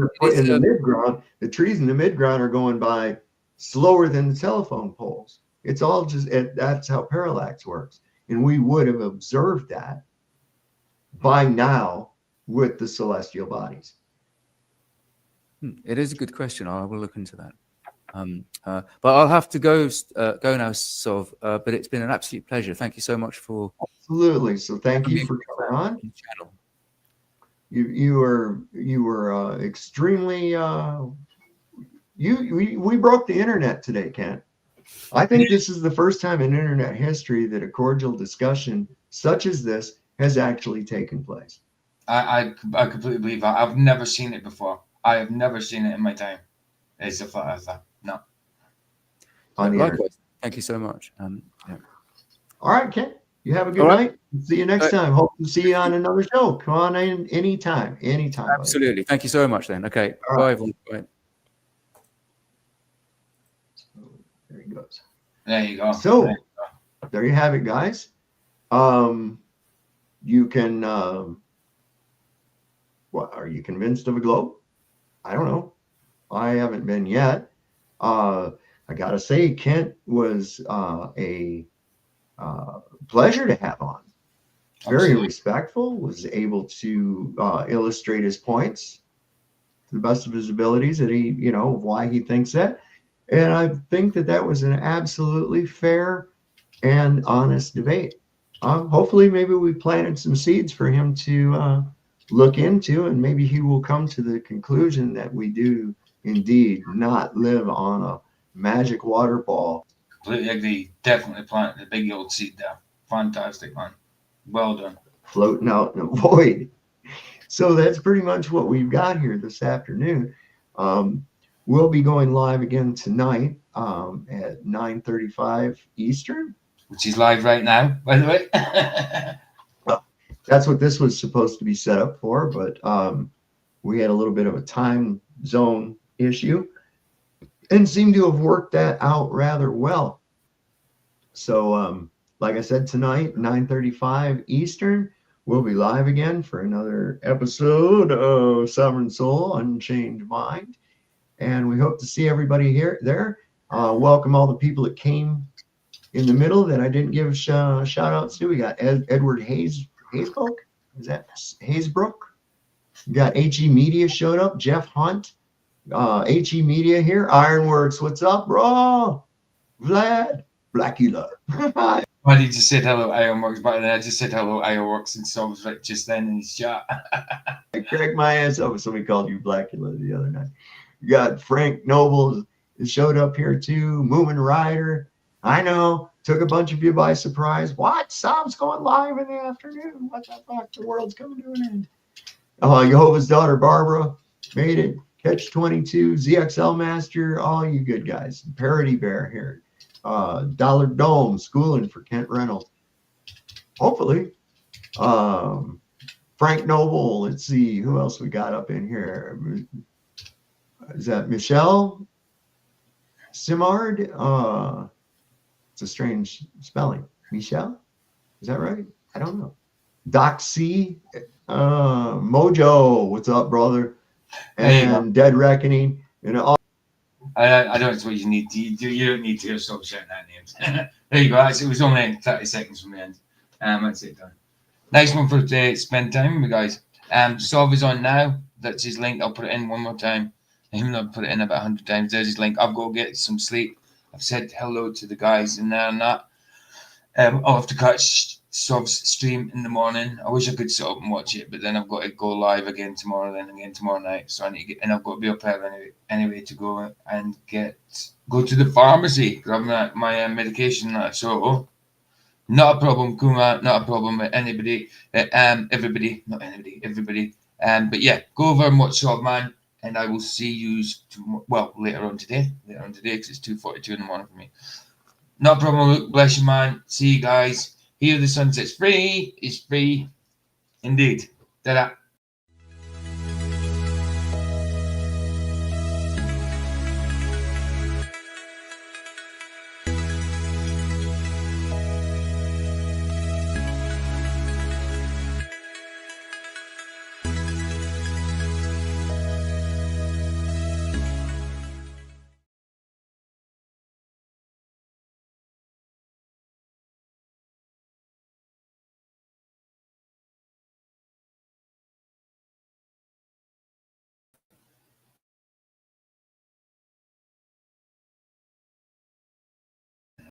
the mid-ground, are going by slower than the telephone poles. It's all that's how parallax works. And we would have observed that by now with the celestial bodies. It is a good question. I will look into that. But I'll have to go now, Sov. But it's been an absolute pleasure. Thank you so much for. Absolutely. So thank you for coming on. Channel. You were extremely. We broke the internet today, Kent. I think this is the first time in internet history that a cordial discussion such as this has actually taken place. I completely believe that. I've never seen it before. I have never seen it in my time. It's a flat as that. No. Likewise. Thank you so much. Yeah. All right, Kent. You have a good night. See you next time. Hope to see you on another show. Come on in anytime. Absolutely. Buddy. Thank you so much then. Okay. All bye, everyone. Bye. There he goes. There you go. So there you have it, guys. You can what are you convinced of a globe? I don't know. I haven't been yet. I gotta say, Kent was a pleasure to have on. Very Absolutely. respectful, was able to illustrate his points to the best of his abilities, that he, why he thinks that. And I think that that was an absolutely fair and honest debate. Hopefully, maybe we planted some seeds for him to look into, and maybe he will come to the conclusion that we do indeed not live on a magic water ball. Completely agree. Definitely planted the big old seed there. Fantastic, man. Well done. Floating out in a void. So that's pretty much what we've got here this afternoon. We'll be going live again tonight at 9:35 Eastern. Which is live right now, by the way. That's what this was supposed to be set up for, but we had a little bit of a time zone issue and seemed to have worked that out rather well. So, like I said, tonight, 9:35 Eastern, we'll be live again for another episode of Sovereign Soul, Unchained Mind. And we hope to see everybody there. Welcome all the people that came in the middle that I didn't give shout outs to. We got Edward Hayesbrook. Is that Hayesbrook? We got HE Media showed up. Jeff Hunt. HE Media here. Ironworks, what's up, bro? Vlad. Blackie Love. I just said hello, Ironworks, but then I just said hello, Ironworks, and so was like just then in his chat. I cracked my ass up when somebody called you Blackula the other night. You got Frank Noble showed up here too. Moomin Rider. I know. Took a bunch of you by surprise. What? Sam's going live in the afternoon. What the fuck? The world's coming to an end. Jehovah's Daughter Barbara made it. Catch 22. ZXL Master. All you good guys. Parody Bear here. Dollar Dome schooling for Kent Reynolds. Hopefully. Frank Noble. Let's see who else we got up in here. Is that Michelle Simard? It's a strange spelling. Michelle? Is that right? I don't know. Doc C. Mojo. What's up, brother? And Dead Reckoning. I don't know what you need to do. You don't need to stop shouting out names. There you go. It was only 30 seconds from the end. That's it done. Nice one for today. Spend time with you guys. Sov is on now. That's his link. I'll put it in one more time. Even though I've put it in about 100 times. There's his link. I've got to get some sleep. I've said hello to the guys in there and that. I'll have to catch Sov's stream in the morning. I wish I could sit up and watch it, but then I've got to go live again tomorrow, then again tomorrow night. So I need to get, and I've got to be up early anyway to go and go to the pharmacy because I'm my medication. So not a problem, Kuma. Not a problem with anybody. Everybody, not anybody, everybody. But yeah, go over and watch Sov, man. And I will see you later on today because it's 2:42 in the morning for me. No problem. Bless you, man. See you guys. Here the sunset's free. It's free. Indeed. Ta-da.